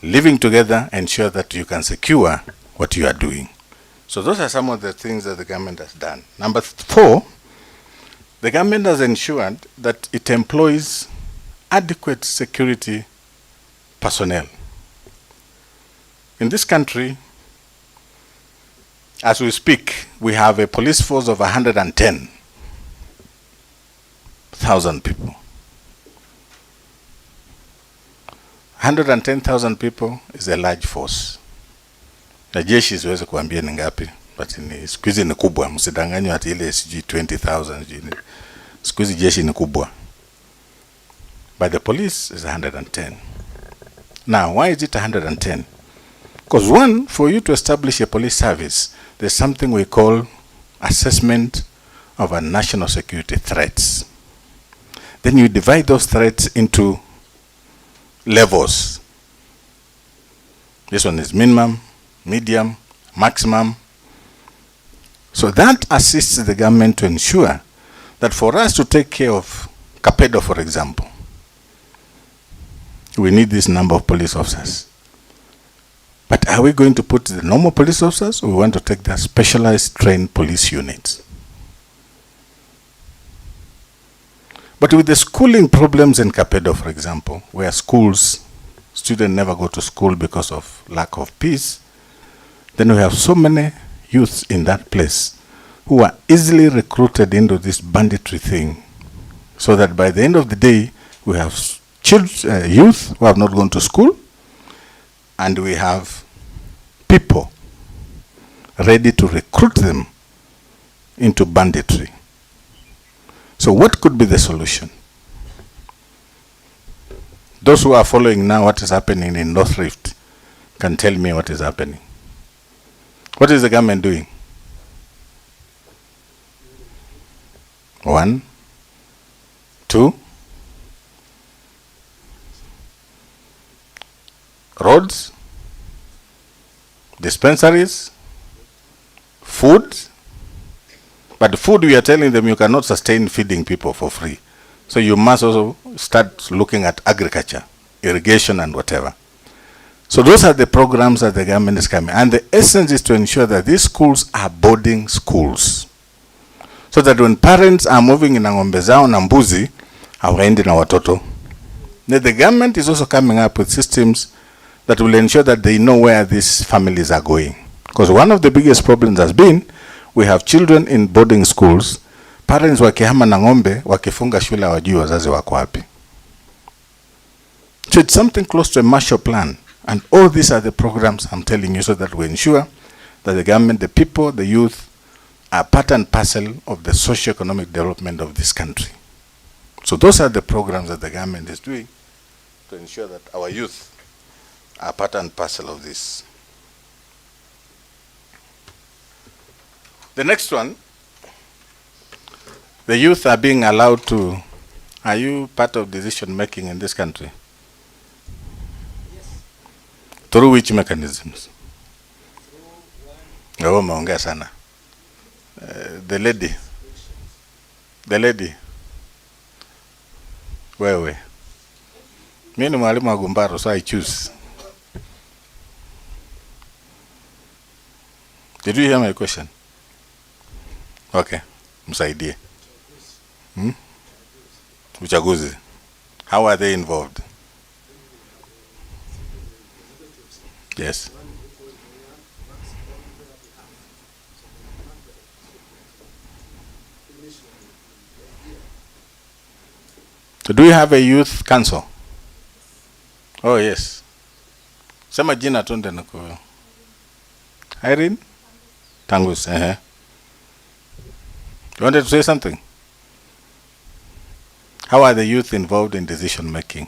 Living together ensures that you can secure what you are doing. So those are some of the things that the government has done. Number 4, the government has ensured that it employs adequate security personnel. In this country, as we speak, we have a police force of 110,000 people. 110,000 people is a large force. Na jeshi siwezi kuambia ni ngapi, but ni siku hizi ni kubwa, msidanganywe ati ile sijui 20,000. Siku hizi jeshi ni kubwa. But the police is 110. Now, why is it 110? Because 1, for you to establish a police service, there's something we call assessment of our national security threats. Then you divide those threats into levels. This one is minimum, medium, maximum. So that assists the government to ensure that for us to take care of Kapedo, for example, we need this number of police officers. But are we going to put the normal police officers, or we want to take the specialized trained police units? But with the schooling problems in Kapedo, for example, where students never go to school because of lack of peace, then we have so many youths in that place who are easily recruited into this banditry thing, so that by the end of the day, we have youth who have not gone to school, and we have people ready to recruit them into banditry. So what could be the solution? Those who are following now what is happening in North Rift can tell me what is happening. What is the government doing? 1, 2, roads, dispensaries, food. But the food, we are telling them you cannot sustain feeding people for free. So you must also start looking at agriculture, irrigation and whatever. So those are the programs that the government is coming. And the essence is to ensure that these schools are boarding schools. So that when parents are moving in ng'ombe zao na mbuzi, hawaendi na watoto. Now the government is also coming up with systems that will ensure that they know where these families are going. Because one of the biggest problems has been, we have children in boarding schools, Parents wakihama na ng'ombe, wakifunga shule hawajui wazazi wako wapi. So it's something close to a Marshall Plan. And all these are the programs I'm telling you so that we ensure that the government, the people, the youth are part and parcel of the socio-economic development of this country. So those are the programs that the government is doing to ensure that our youth are part and parcel of this. The next one, the youth are being allowed to, are you part of decision making in this country? Through which mechanisms? Oh, maongea sana. The lady. Wewe. Mimi ni mwalimu wa Gumbaro, so I choose. Did you hear my question? Okay, msaidie. Uchaguzi. How are they involved? Yes. Do you have a youth council? Oh, yes. Sema jina tunde nako. Irene? Tangus, You wanted to say something? How are the youth involved in decision making?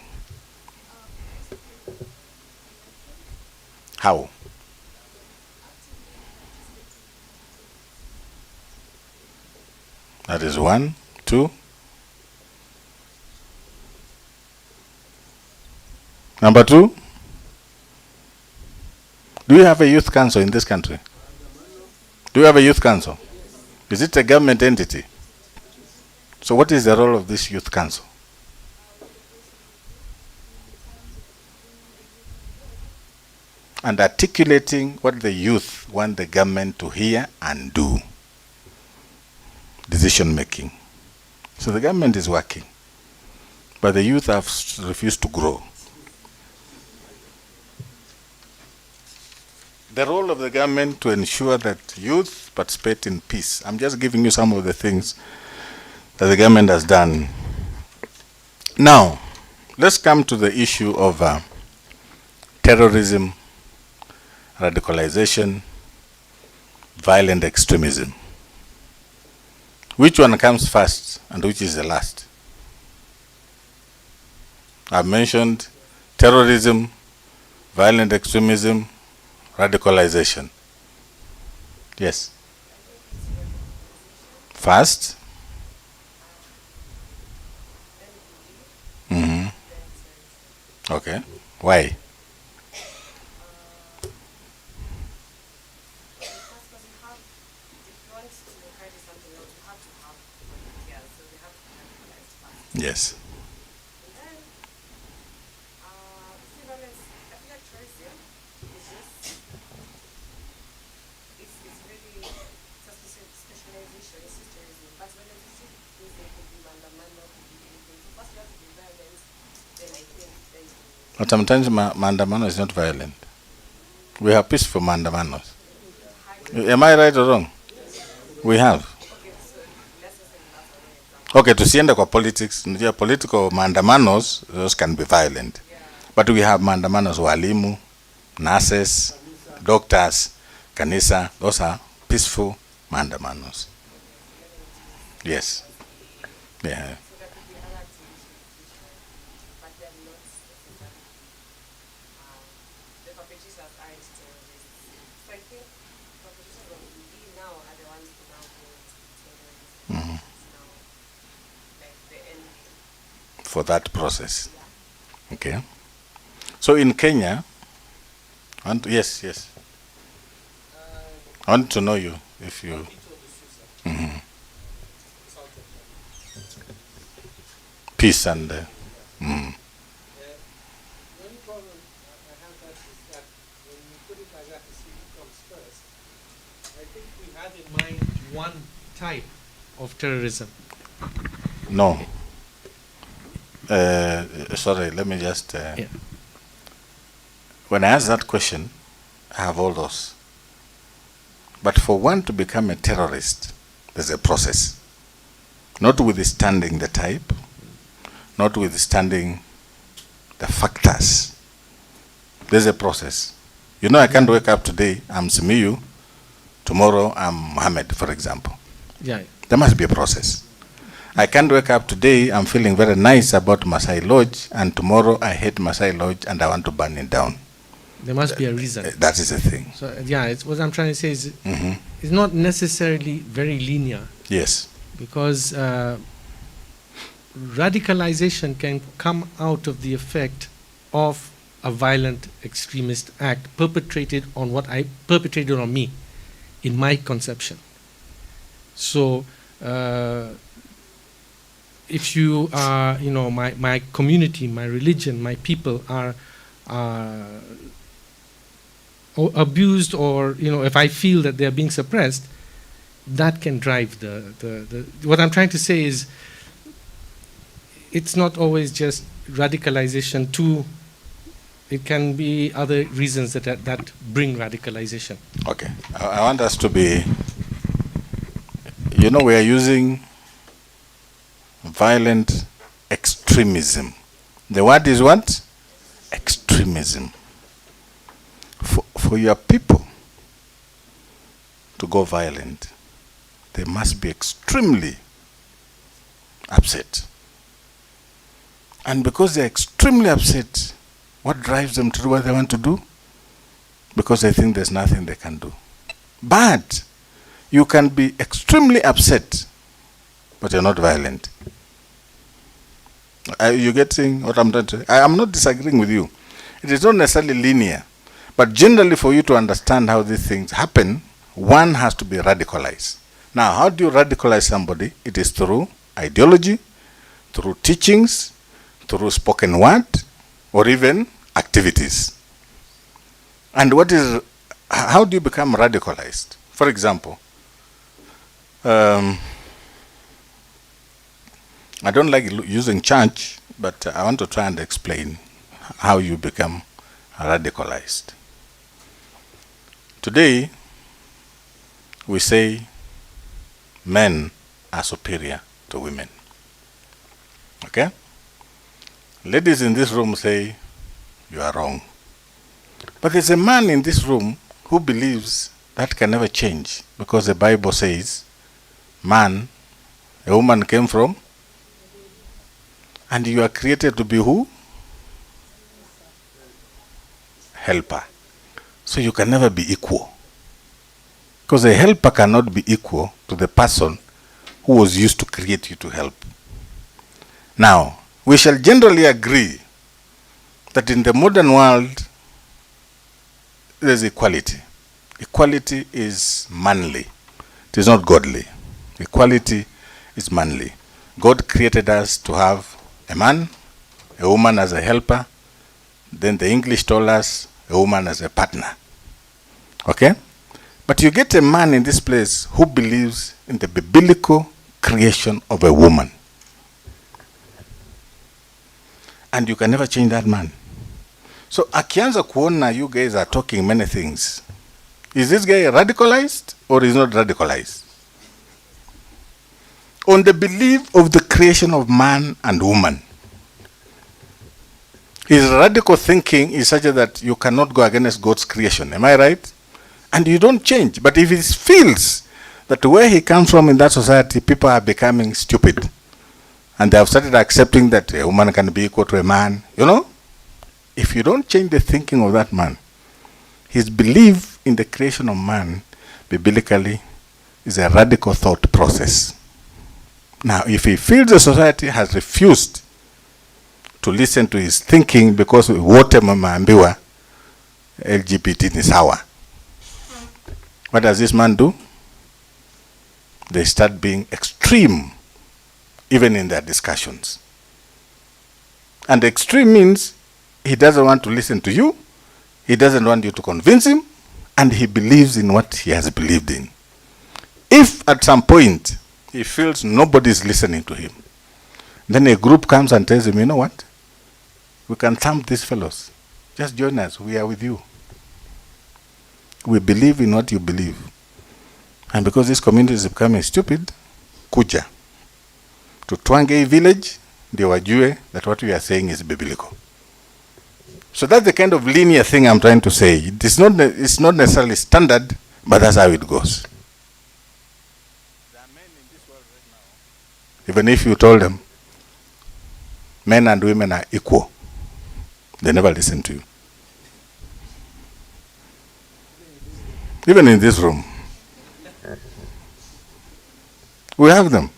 How? That is 1, 2. Number 2. Do you have a youth council in this country? Do you have a youth council? Is it a government entity? So what is the role of this youth council? And articulating what the youth want the government to hear and do. Decision making. So the government is working, but the youth have refused to grow. The role of the government to ensure that youth participate in peace. I'm just giving you some of the things that the government has done. Now, let's come to the issue of terrorism, radicalization, violent extremism. Which one comes first and which is the last? I've mentioned terrorism, violent extremism, radicalization. Yes. First. Okay. Why? Yes. But sometimes maandamano is not violent. We have peaceful maandamanos. Am I right or wrong? We have. Okay, tusiende kwa politics. Political maandamanos, those can be violent. But we have maandamanos walimu, nurses, doctors, kanisa. Those are peaceful maandamanos. Yes. Yeah. For that process. Okay. So in Kenya, yes. I want to know you, if you... Peace and... The only problem I have that when you put it like that, the city comes first. I think we had in mind one type of terrorism. No. Sorry, let me just... When I ask that question, I have all those. But for one to become a terrorist, there's a process. notwithstanding the type, notwithstanding the factors. There's a process. You know, I can't wake up today, I'm Simiyu, tomorrow I'm Mohammed, for example. Yeah. There must be a process. I can't wake up today, I'm feeling very nice about Maasai Lodge, and tomorrow I hate Maasai Lodge and I want to burn it down. There must be a reason. That is the thing. So yeah, it's what I'm trying to say is it's not necessarily very linear. Yes. Because radicalization can come out of the effect of a violent extremist act perpetrated on me, in my conception. So if you are, my community, my religion, my people are abused, or if I feel that they are being suppressed, that can drive the what I'm trying to say is it's not always just radicalization too. It can be other reasons that bring radicalization. Okay. I want us to be, we are using violent extremism. The word is what? Extremism. For your people to go violent, they must be extremely upset. And because they're extremely upset, what drives them to do what they want to do? Because they think there's nothing they can do. But you can be extremely upset, but you're not violent. Are you getting what I'm trying to say? I am not disagreeing with you. It is not necessarily linear. But generally, for you to understand how these things happen, one has to be radicalized. Now, how do you radicalize somebody? It is through ideology, through teachings, through spoken word, or even activities. And how do you become radicalized? For example, I don't like using church, but I want to try and explain how you become radicalized. Today, we say men are superior to women. Okay? Ladies in this room say, you are wrong. But there's a man in this room who believes that can never change, because the Bible says, a woman came from, and you are created to be who? Helper. So you can never be equal. Because a helper cannot be equal to the person who was used to create you to help. Now, we shall generally agree that in the modern world, there's equality. Equality is manly. It is not godly. Equality is manly. God created us to have a man, a woman as a helper. Then the English told us a woman as a partner. Okay? But you get a man in this place who believes in the biblical creation of a woman. And you can never change that man. So akianza kuona you guys are talking many things. Is this guy radicalized or is not radicalized? On the belief of the creation of man and woman. His radical thinking is such that you cannot go against God's creation. Am I right? And you don't change. But if he feels that where he comes from in that society, people are becoming stupid, and they have started accepting that a woman can be equal to a man, if you don't change the thinking of that man, his belief in the creation of man, biblically, is a radical thought process. Now, if he feels the society has refused to listen to his thinking because wote mameambiwa LGBT ni sawa, what does this man do? They start being extreme, even in their discussions. And extreme means he doesn't want to listen to you, he doesn't want you to convince him, and he believes in what he has believed in. If at some point he feels nobody is listening to him, then a group comes and tells him, you know what? We can thump these fellows. Just join us. We are with you. We believe in what you believe. And because this community is becoming stupid, kuja. Tutwange village, ndio wajue that what we are saying is biblical. So that's the kind of linear thing I'm trying to say. It's not necessarily standard, but that's how it goes. There are men in this world right now, even if you told them men and women are equal, they never listen to you. Even in this room, we have them.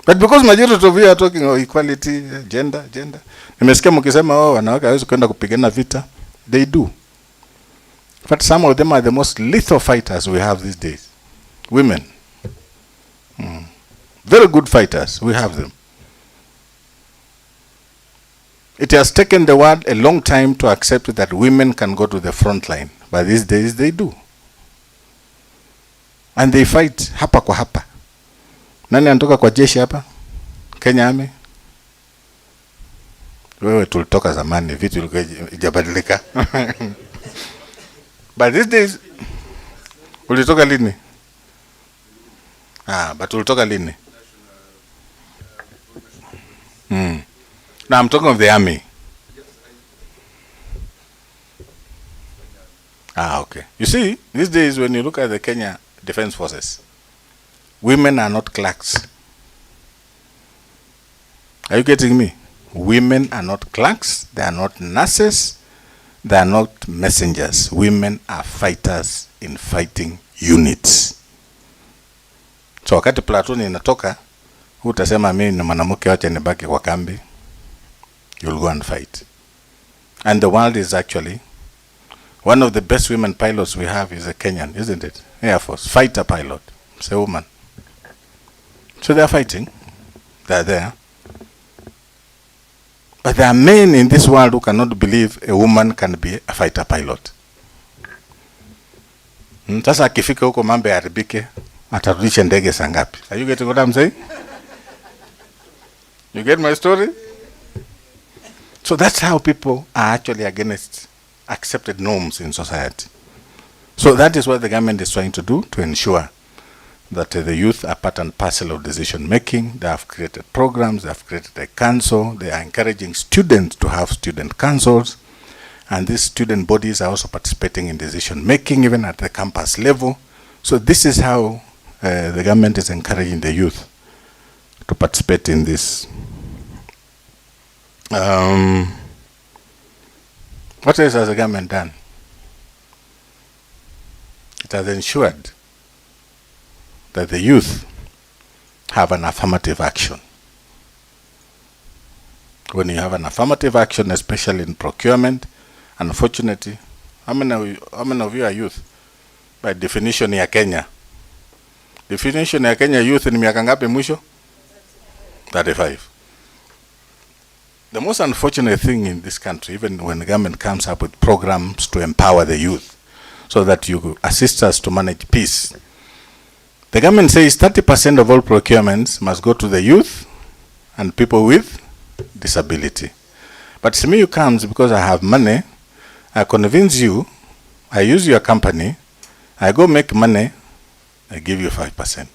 But because majority of you are talking about equality, gender. Nimesikia mkisema wanawake hawezi kwenda kupigana vita. They do. But some of them are the most lethal fighters we have these days. Women. Very good fighters, we have them. It has taken the world a long time to accept that women can go to the front line. But these days they do. And they fight hapa kwa hapa. Nani anatoka kwa jeshi hapa? Kenya Army? Wewe tulitoka zamani, vitu ilijabadilika. But these days, ulitoka lini? But ulitoka lini? Now I'm talking of the army. Okay. You see, these days when you look at the Kenya Defense Forces, women are not clerks. Are you getting me? Women are not clerks, they are not nurses, they are not messengers. Women are fighters in fighting units. So wakati platoon inatoka, utasema mimi ni mwanamke wacha nibaki kwa kambi. You'll go and fight. And the world is actually, one of the best women pilots we have is a Kenyan, isn't it? Air Force, fighter pilot. It's a woman. So they are fighting. They are there. But there are men in this world who cannot believe a woman can be a fighter pilot. Sasa akifika huko mambo yaribike, atarudisha ndege saa ngapi? Are you getting what I'm saying? You get my story? So that's how people are actually against accepted norms in society. So that is what the government is trying to do to ensure that the youth are part and parcel of decision making. They have created programs, they have created a council, they are encouraging students to have student councils, and these student bodies are also participating in decision making even at the campus level. So this is how the government is encouraging the youth to participate in this. What else has the government done? It has ensured that the youth have an affirmative action. When you have an affirmative action, especially in procurement, unfortunately, how many of you are youth? By definition ya Kenya. Definition ya Kenya youth ni miaka ngapi mwisho? 35. The most unfortunate thing in this country, even when the government comes up with programs to empower the youth so that you assist us to manage peace, the government says 30% of all procurements must go to the youth and people with disability. But SMEU comes because I have money, I convince you, I use your company, I go make money, I give you 5%.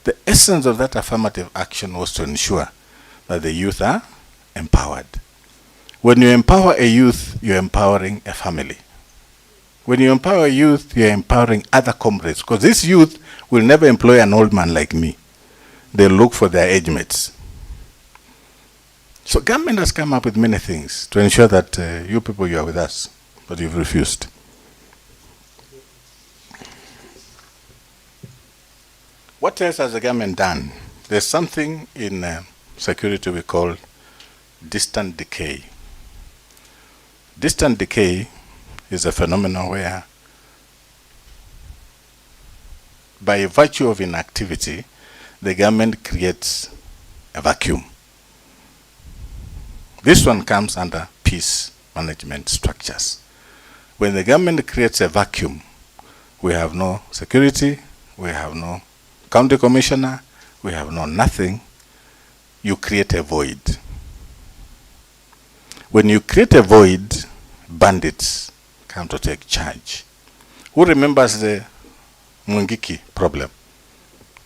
The essence of that affirmative action was to ensure that the youth are empowered. When you empower a youth, you're empowering a family. When you empower a youth, you're empowering other comrades, because this youth will never employ an old man like me. They'll look for their age mates. So government has come up with many things to ensure that you people, you are with us, but you've refused. What else has the government done? There's something in security we call distant decay. Distant decay is a phenomenon where, by virtue of inactivity, the government creates a vacuum. This one comes under peace management structures. When the government creates a vacuum, we have no security, we have no county commissioner, we have no nothing. You create a void. When you create a void, bandits come to take charge. Who remembers the Mungiki problem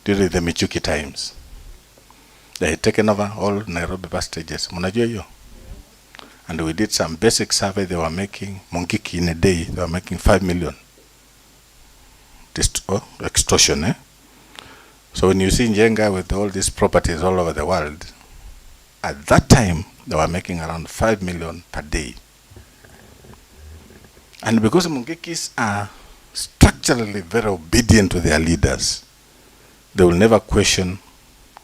during the Michuki times? They had taken over all Nairobi bus stages. Mnajua hiyo? And we did some basic survey. They were making, Mungiki in a day, they were making 5 million. Extortion, eh? So when you see Njenga with all these properties all over the world, at that time, they were making around 5 million per day. And because Mungikis are structurally very obedient to their leaders, they will never question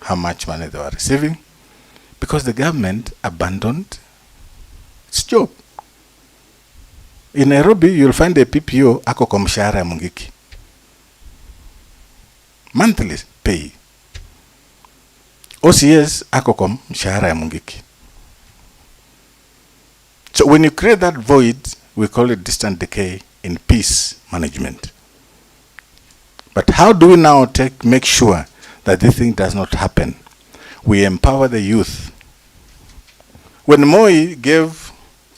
how much money they were receiving, because the government abandoned its job. In Nairobi, you'll find a PPO ako kwa mshahara ya Mungiki. Monthly pay. OCS ako kwa mshahara ya Mungiki. So when you create that void, we call it distant decay in peace management. But how do we now make sure that this thing does not happen? We empower the youth. When Moi gave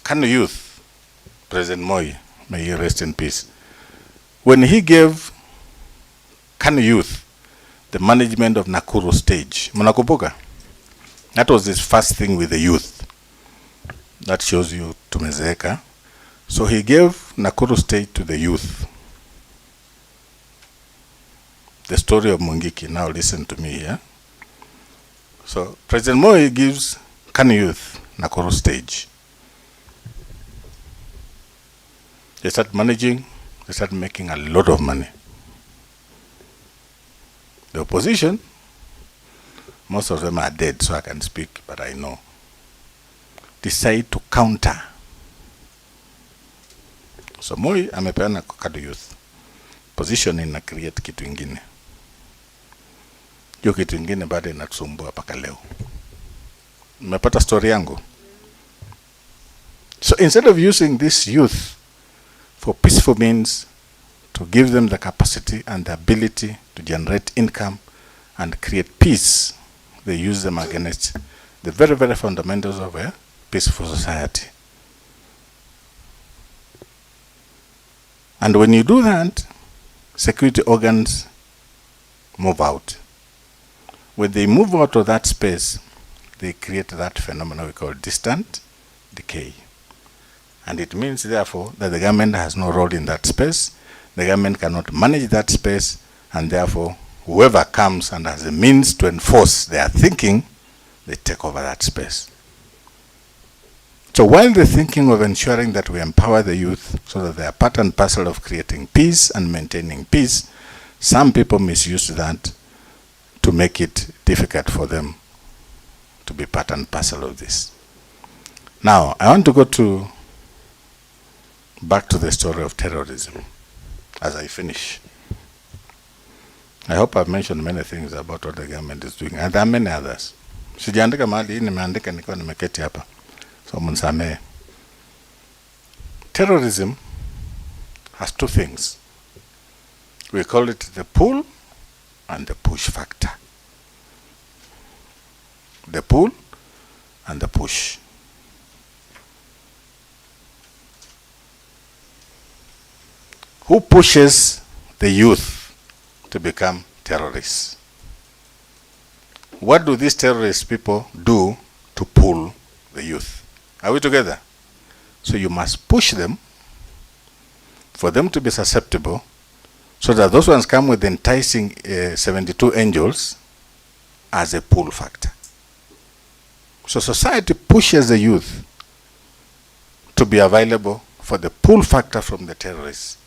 Kanu Youth, President Moi, may he rest in peace, when he gave Kanu Youth the management of Nakuru stage, Munakumbuka? That was his first thing with the youth. That shows you tumezeeka. So he gave Nakuru stage to the youth. The story of Mungiki. Now listen to me here. So President Moi gives Kanu Youth Nakuru stage. They start managing, they start making a lot of money. The opposition, most of them are dead, so I can speak, but I know, decide to counter. So Moi amepeana Kanu Youth position ina create kitu ingine. Hiyo kitu ingine bado inatusumbua mpaka leo. Mmepata story yangu? So instead of using this youth for peaceful means, to give them the capacity and the ability to generate income and create peace, they use them against the very, very fundamentals of a peaceful society. And when you do that, security organs move out. When they move out of that space, they create that phenomenon we call distant decay. And it means, therefore, that the government has no role in that space. The government cannot manage that space, and therefore, whoever comes and has a means to enforce their thinking, they take over that space. So while the thinking of ensuring that we empower the youth so that they are part and parcel of creating peace and maintaining peace, some people misuse that to make it difficult for them to be part and parcel of this. Now, I want to go back to the story of terrorism as I finish. I hope I've mentioned many things about what the government is doing, and there are many others. Sijaandika mahali, nimeandika nikiwa nimeketi hapa. So mnisamehe. Terrorism has two things. We call it the pull and the push factor. The pull and the push. Who pushes the youth to become terrorists? What do these terrorist people do to pull the youth? Are we together? So you must push them for them to be susceptible, so that those ones come with enticing 72 angels as a pull factor. So society pushes the youth to be available for the pull factor from the terrorists.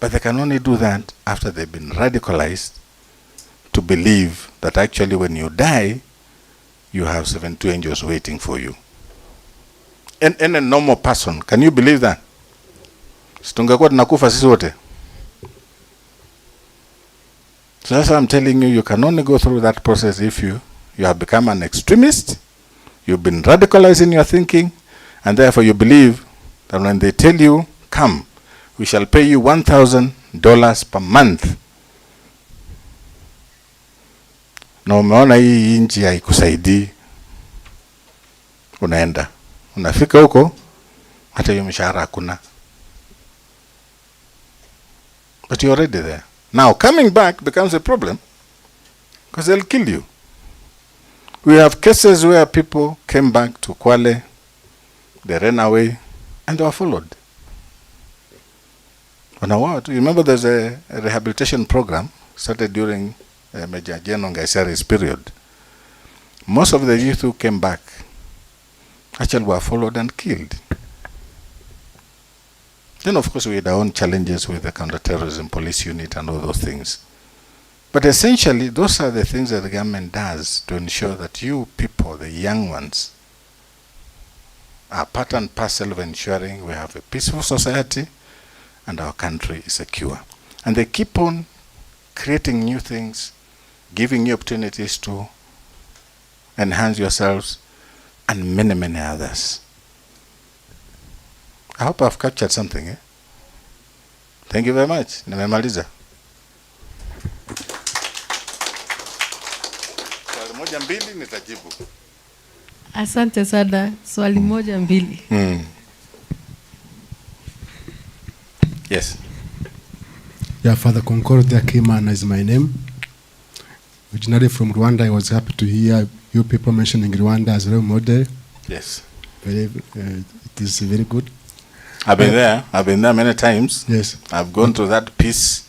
But they can only do that after they've been radicalized to believe that actually when you die, you have 72 angels waiting for you. And a normal person, can you believe that? Tungekuwa tunakufa sisi wote. So that's why I'm telling you, you can only go through that process if you have become an extremist, you've been radicalized in your thinking, and therefore you believe that when they tell you, come, we shall pay you $1,000 per month. Na umeona hii nchi haikusaidii, unaenda. Unafika huko, hata hiyo mshahara hakuna. But you're already there. Now, coming back becomes a problem, because they'll kill you. We have cases where people came back to Kwale, they ran away, and they were followed. On a what? You remember there's a rehabilitation program started during Major General Ngaisari's period. Most of the youth who came back actually were followed and killed. Then, of course, we had our own challenges with the counterterrorism police unit and all those things. But essentially, those are the things that the government does to ensure that you people, the young ones, are part and parcel of ensuring we have a peaceful society and our country is secure. And they keep on creating new things, giving you opportunities to enhance yourselves, and many, many others. I hope I've captured something. Eh? Thank you very much. Nimemaliza. Swali moja mbili nitajibu. Asante sana. Swali moja mbili. Yes. Yeah, Father Concordia Kimana is my name. Originally from Rwanda, I was happy to hear you people mentioning Rwanda as a role model. Yes. It is very good. I've been there. I've been there many times. Yes. I've gone to that peace.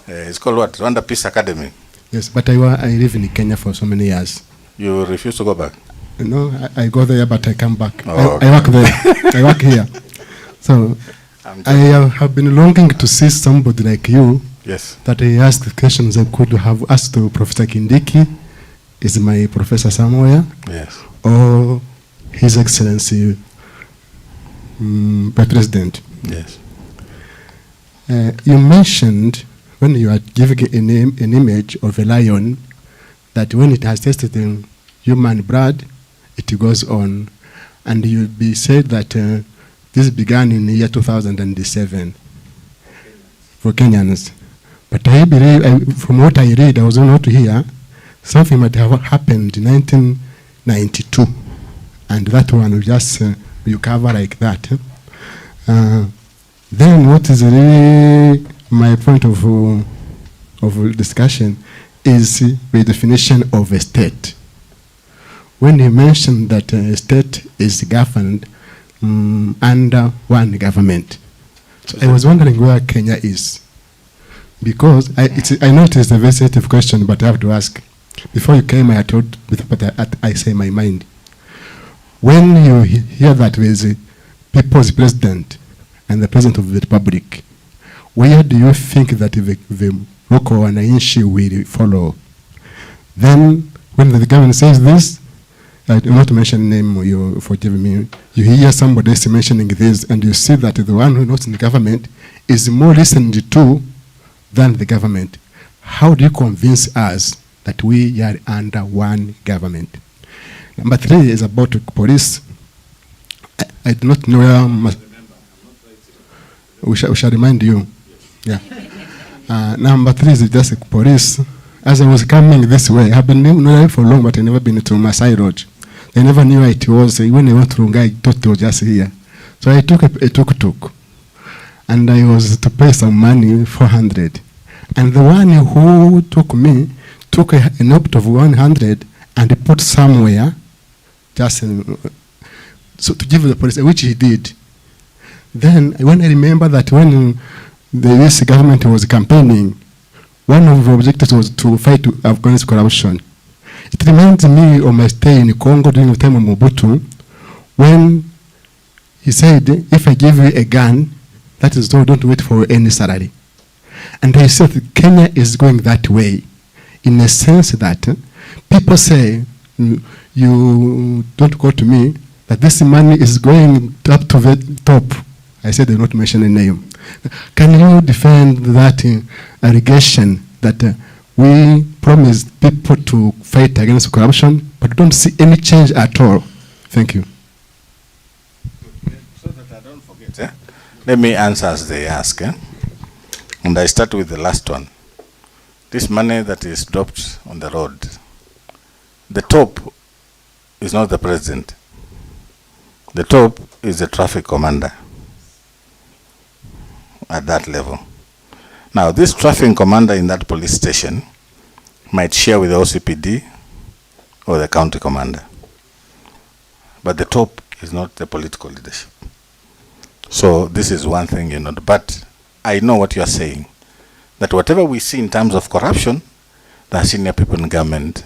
It's called what? Rwanda Peace Academy. Yes, but I live in Kenya for so many years. You refuse to go back? No, I go there, but I come back. Oh, okay. I work there. I work here. So I have been longing to see somebody like you. Yes. That I ask questions I could have asked to Professor Kindiki. Is my professor somewhere? Yes. Or His Excellency President. Yes. You mentioned when you are giving an image of a lion that when it has tasted in human blood, it goes on, and you said that this began in the year 2007 for Kenyans. But I believe, from what I read, I was not here, something might have happened in 1992, and that one will just you cover like that. Then what is really my point of discussion is the definition of a state. When you mentioned that a state is governed under one government, so I was wondering where Kenya is. Because I know it is a very sensitive question, but I have to ask. Before you came, I told, but I say my mind. When you hear that there is a people's president and the president of the republic, where do you think that the local wananchi will follow? Then, when the government says this, I do not mention name, you forgive me, you hear somebody else mentioning this, and you see that the one who knows in the government is more listened to than the government. How do you convince us that we are under one government? Number 3 is about police. I do not know where we shall remind you. Yeah. Number 3 is just police. As I was coming this way, I have been knowing for long, but I never been to Maasai Road. I never knew where it was. When I went to Rungai, I thought it was just here. So I took a tuk-tuk. And I was to pay some money, 400. And the one who took me took a note of 100 and put somewhere, just so to give the police, which he did. Then when I remember that when the US government was campaigning, one of the objectives was to fight against corruption. It reminds me of my stay in Congo during the time of Mobutu, when he said, if I give you a gun, that is all, don't wait for any salary. And I said Kenya is going that way, in a sense that people say, you don't go to me, that this money is going up to the top. I said, I will not mention a name. Can you defend that allegation that we promised people to fight against corruption, but don't see any change at all? Thank you. So that I don't forget, let me answer as they ask. And I start with the last one. This money that is dropped on the road, the top is not the president. The top is the traffic commander at that level. Now, this traffic commander in that police station might share with the OCPD or the county commander. But the top is not the political leadership. So this is one thing, you know, but I know what you are saying, that whatever we see in terms of corruption, there are senior people in government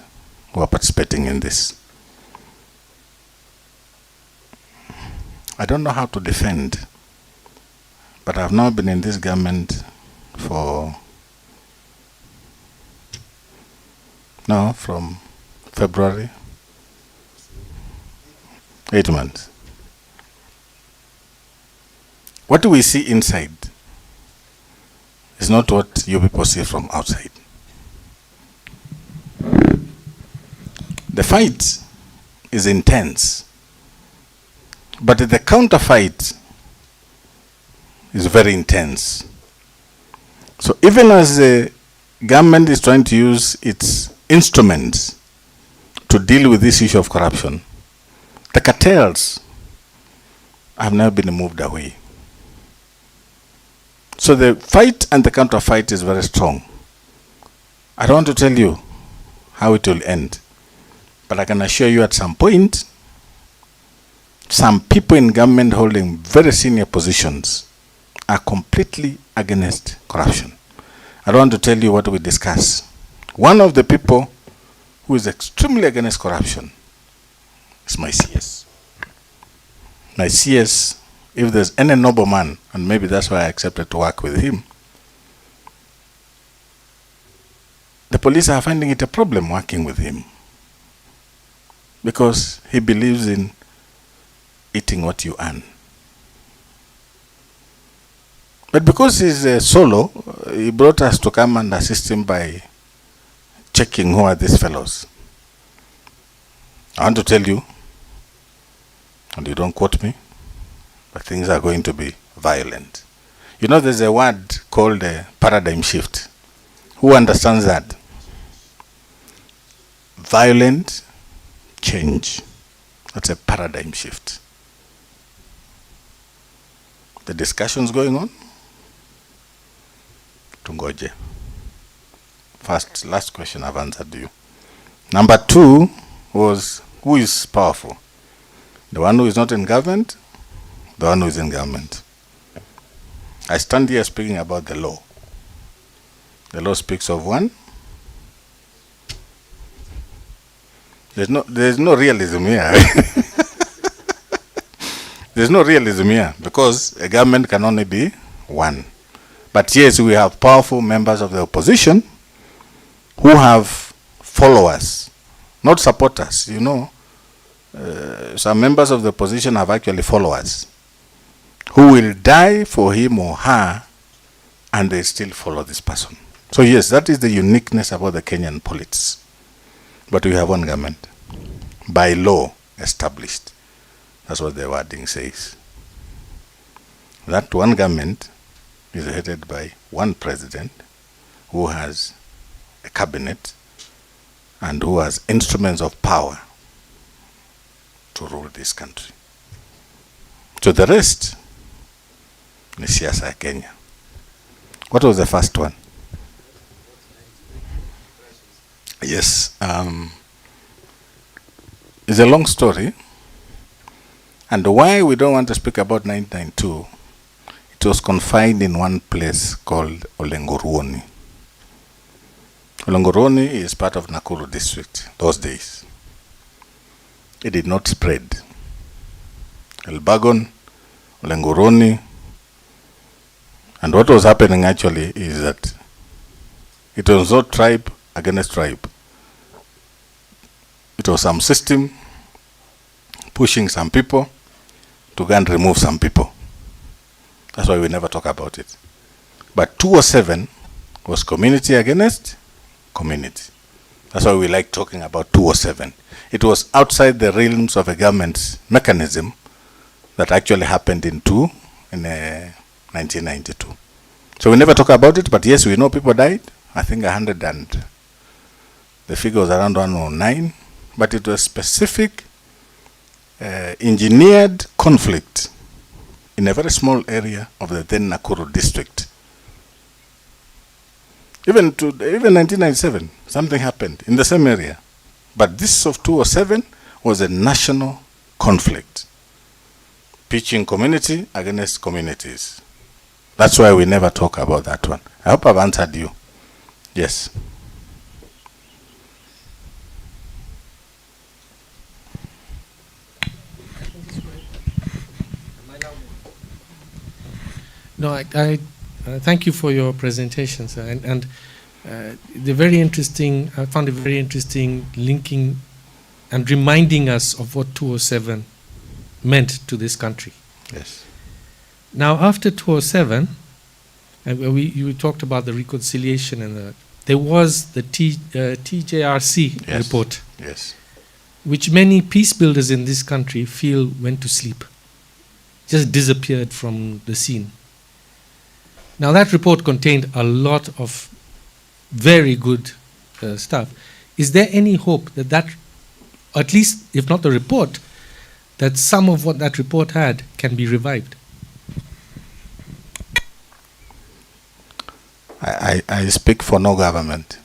who are participating in this. I don't know how to defend, but I've now been in this government from February, 8 months. What do we see inside is not what you people see from outside. The fight is intense, but the counterfight is very intense. So even as the government is trying to use its instruments to deal with this issue of corruption, the cartels have never been moved away. So the fight and the counterfight is very strong. I don't want to tell you how it will end, but I can assure you at some point, some people in government holding very senior positions are completely against corruption. I don't want to tell you what we discuss. One of the people who is extremely against corruption is my CS. My CS, if there's any nobleman, and maybe that's why I accepted to work with him, the police are finding it a problem working with him because he believes in eating what you earn. But because he's a solo, he brought us to come and assist him by checking who are these fellows. I want to tell you, and you don't quote me, but things are going to be violent. You know, there's a word called a paradigm shift. Who understands that? Violent change. That's a paradigm shift. The discussions going on. Tungoje. Last question I've answered you. Number 2 was, who is powerful? The one who is not in government, the one who is in government. I stand here speaking about the law. The law speaks of one. There's no realism here. There's no realism here because a government can only be one. But yes, we have powerful members of the opposition who have followers, not supporters. You know, some members of the opposition have actually followers who will die for him or her, and they still follow this person. So yes, that is the uniqueness about the Kenyan politics. But we have one government, by law established. That's what the wording says. That one government is headed by one president who has a cabinet and who has instruments of power to rule this country. So the rest is siasa Kenya. What was the first one? Yes, it's a long story. And why we don't want to speak about 1992, it was confined in one place called Olengoruoni. Olengoruoni is part of Nakuru district those days. It did not spread. Elbagon, Olengoruoni, and what was happening actually is that it was not tribe against tribe. It was some system pushing some people to go and remove some people. That's why we never talk about it. But 207 was community against community. That's why we like talking about 207. It was outside the realms of a government mechanism that actually happened in 1992. So we never talk about it, but yes, we know people died. I think 100 and the figure was around 109, but it was specific engineered conflict in a very small area of the then Nakuru district. Even 1997, something happened in the same area. But this of 2007 was a national conflict, pitching community against communities. That's why we never talk about that one. I hope I've answered you. Yes. No, I thank you for your presentation, sir. And the very interesting, I found it very interesting linking and reminding us of what 2007 meant to this country. Yes. Now, after 2007, you talked about the reconciliation and there was the TJRC Yes. report, Yes. which many peace builders in this country feel went to sleep, just disappeared from the scene. Now, that report contained a lot of very good stuff. Is there any hope that, at least if not the report, that some of what that report had can be revived? I speak for no government.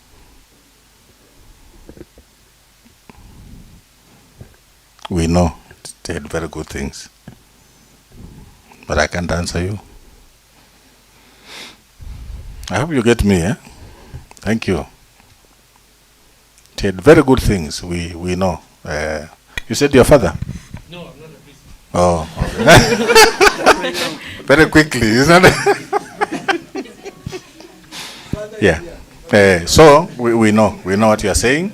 We know they had very good things, but I can't answer you. I hope you get me, eh? Thank you. They had very good things, we know. You said your father? No, I'm not a priest. Oh, okay. Very quickly, isn't it? Yeah. So we know what you are saying.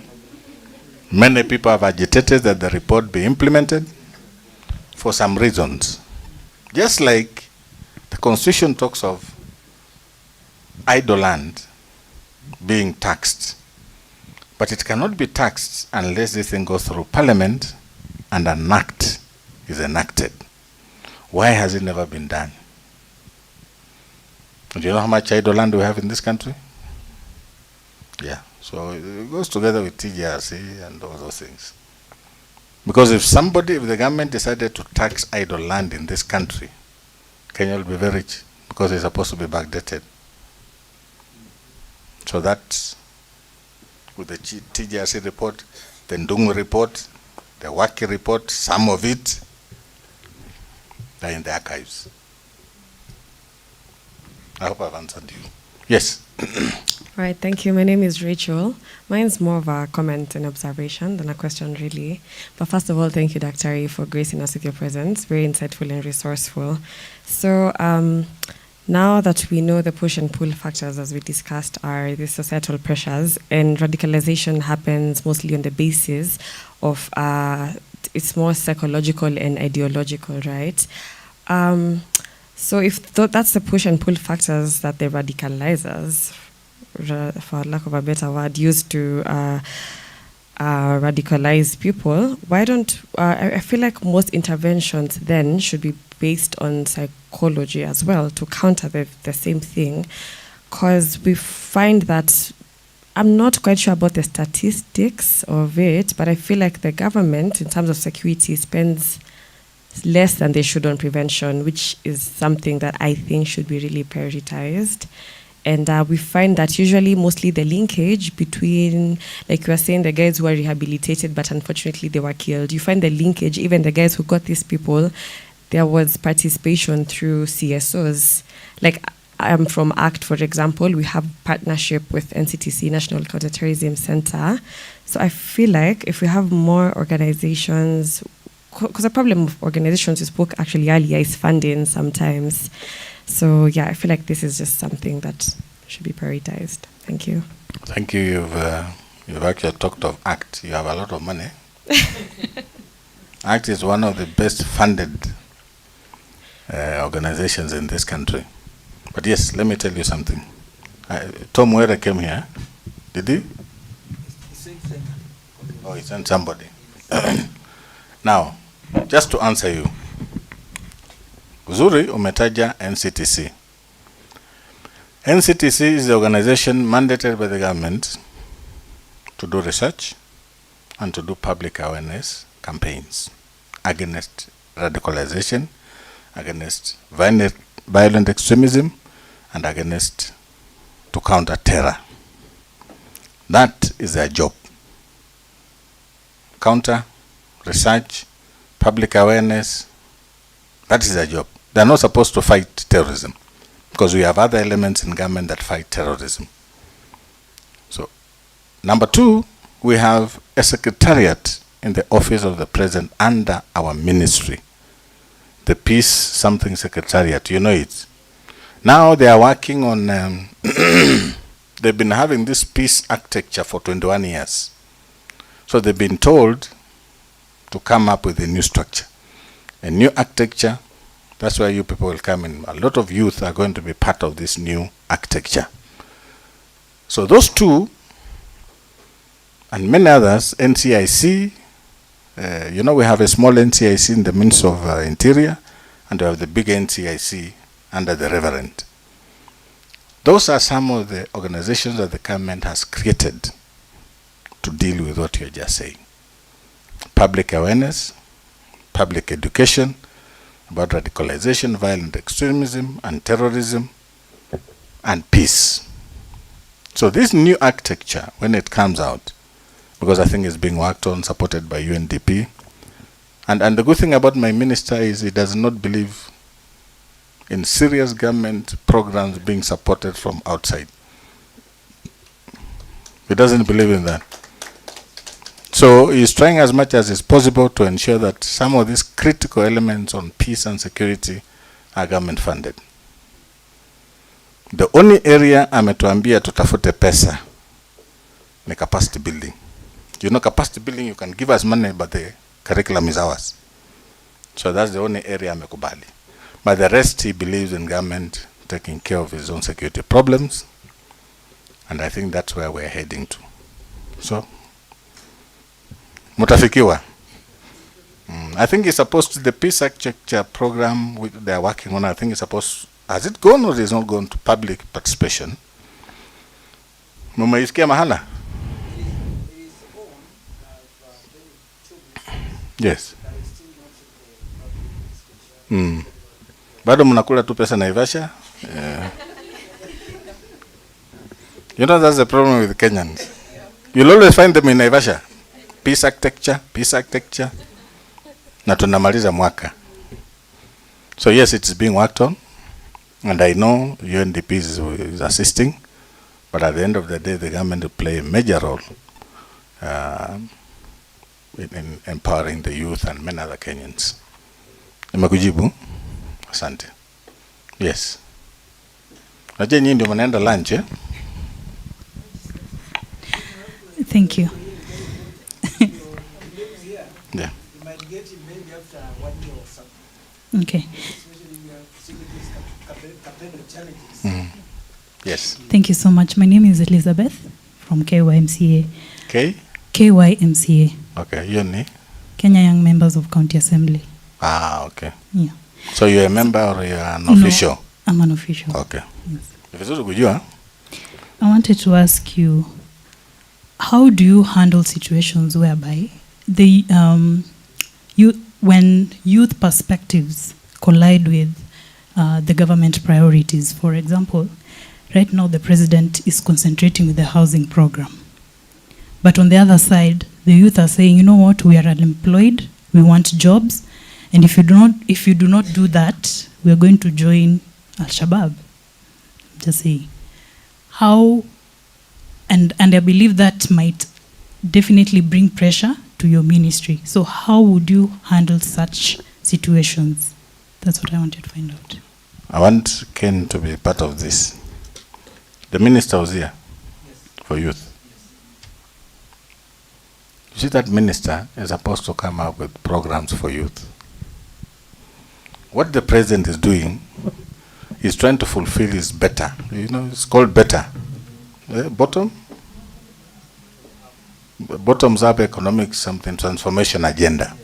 Many people have agitated that the report be implemented for some reasons. Just like the Constitution talks of idle land being taxed, but it cannot be taxed unless this thing goes through Parliament and an act is enacted. Why has it never been done? Do you know how much idle land we have in this country? Yeah, so it goes together with TGRC and all those things. Because if the government decided to tax idle land in this country, Kenya will be very rich because it's supposed to be backdated. So that's with the TGRC report, the Ndungu report, the Waki report, some of it, they're in the archives. I hope I've answered you. Yes. Right, thank you. My name is Rachel. Mine's more of a comment and observation than a question, really. But first of all, thank you, Dr. Ari, for gracing us with your presence. Very insightful and resourceful. So now that we know the push and pull factors, as we discussed, are the societal pressures, and radicalization happens mostly on the basis of it's more psychological and ideological, right? So if that's the push and pull factors that the radicalizers, for lack of a better word, used to radicalize people, why don't I feel like most interventions then should be based on psychology as well to counter the same thing, because we find that, I'm not quite sure about the statistics of it, but I feel like the government in terms of security spends less than they should on prevention, which is something that I think should be really prioritized. And we find that usually mostly the linkage between, like you were saying, the guys who are rehabilitated, but unfortunately they were killed. You find the linkage, even the guys who got these people, there was participation through CSOs. Like from ACT, for example, we have partnership with NCTC, National Counterterrorism Center. So I feel like if we have more organizations, because the problem of organizations you spoke actually earlier is funding sometimes. So yeah, I feel like this is just something that should be prioritized. Thank you. Thank you. You've actually talked of ACT. You have a lot of money. ACT is one of the best funded organizations in this country. But yes, let me tell you something. Tom Were came here. Did he? Oh, he sent somebody. Now, just to answer you, Uzuri umetaja NCTC. NCTC is the organization mandated by the government to do research and to do public awareness campaigns against radicalization, against violent extremism, and against to counter terror. That is their job. counter, research, public awareness. That is their job. They are not supposed to fight terrorism because we have other elements in government that fight terrorism. So, number two, we have a secretariat in the office of the president under our ministry. The Peace Something Secretariat, you know it. Now they are working on, they've been having this peace architecture for 21 years. So they've been told to come up with a new structure, a new architecture. That's why you people will come in. A lot of youth are going to be part of this new architecture. So those two and many others, NCIC, you know, we have a small NCIC in the Ministry of Interior, and we have the big NCIC under the Reverend. Those are some of the organizations that the government has created to deal with what you're just saying. Public awareness, public education about radicalization, violent extremism, and terrorism, and peace. So this new architecture, when it comes out, because I think it's being worked on, supported by UNDP, and the good thing about my minister is he does not believe in serious government programs being supported from outside. He doesn't believe in that. So he's trying as much as is possible to ensure that some of these critical elements on peace and security are government funded. The only area ametuambia tutafute pesa ni capacity building. You know, capacity building, you can give us money, but the curriculum is ours. So that's the only area amekubali. But the rest, he believes in government taking care of his own security problems. And I think that's where we're heading to. So, mutafikiwa. I think it's supposed to, the peace architecture program they're working on, I think it's supposed, has it gone or is not gone to public participation? Mumeisikia mahala? Yes. Bado mnakula tu pesa Naivasha? You know, that's the problem with Kenyans. You'll always find them in Naivasha. Peace architecture, peace architecture. Na tunamaliza mwaka. So yes, it's being worked on. And I know UNDP is assisting. But at the end of the day, the government will play a major role in empowering the youth and many other Kenyans. Nimekujibu? Asante. Yes. Najua nyinyi ndio mnaenda lunch, eh? Thank you. Yeah. You might get him maybe after 1 year or something. Okay. Especially if you have security challenges. Yes. Thank you so much. My name is Elizabeth from KYMCA. Okay. KYMCA. Okay. You ni? Kenya Young Members of County Assembly. Ah, okay. Yeah. So you're a member or you're an official? No, I'm an official. Okay. Yes. Vizuri kujua. I wanted to ask you, how do you handle situations whereby when youth perspectives collide with the government priorities? For example, right now the president is concentrating with the housing program. But on the other side, the youth are saying, you know what, we are unemployed, we want jobs, and if you do not do that, we are going to join Al-Shabaab. Just saying. How, and I believe that might definitely bring pressure to your ministry. So how would you handle such situations? That's what I wanted to find out. I want Ken to be part of this. The minister was here. Yes. For youth. You see, that minister is supposed to come up with programs for youth. What the president is doing is trying to fulfill his better. You know, it's called better. Bottoms up economic something transformation agenda.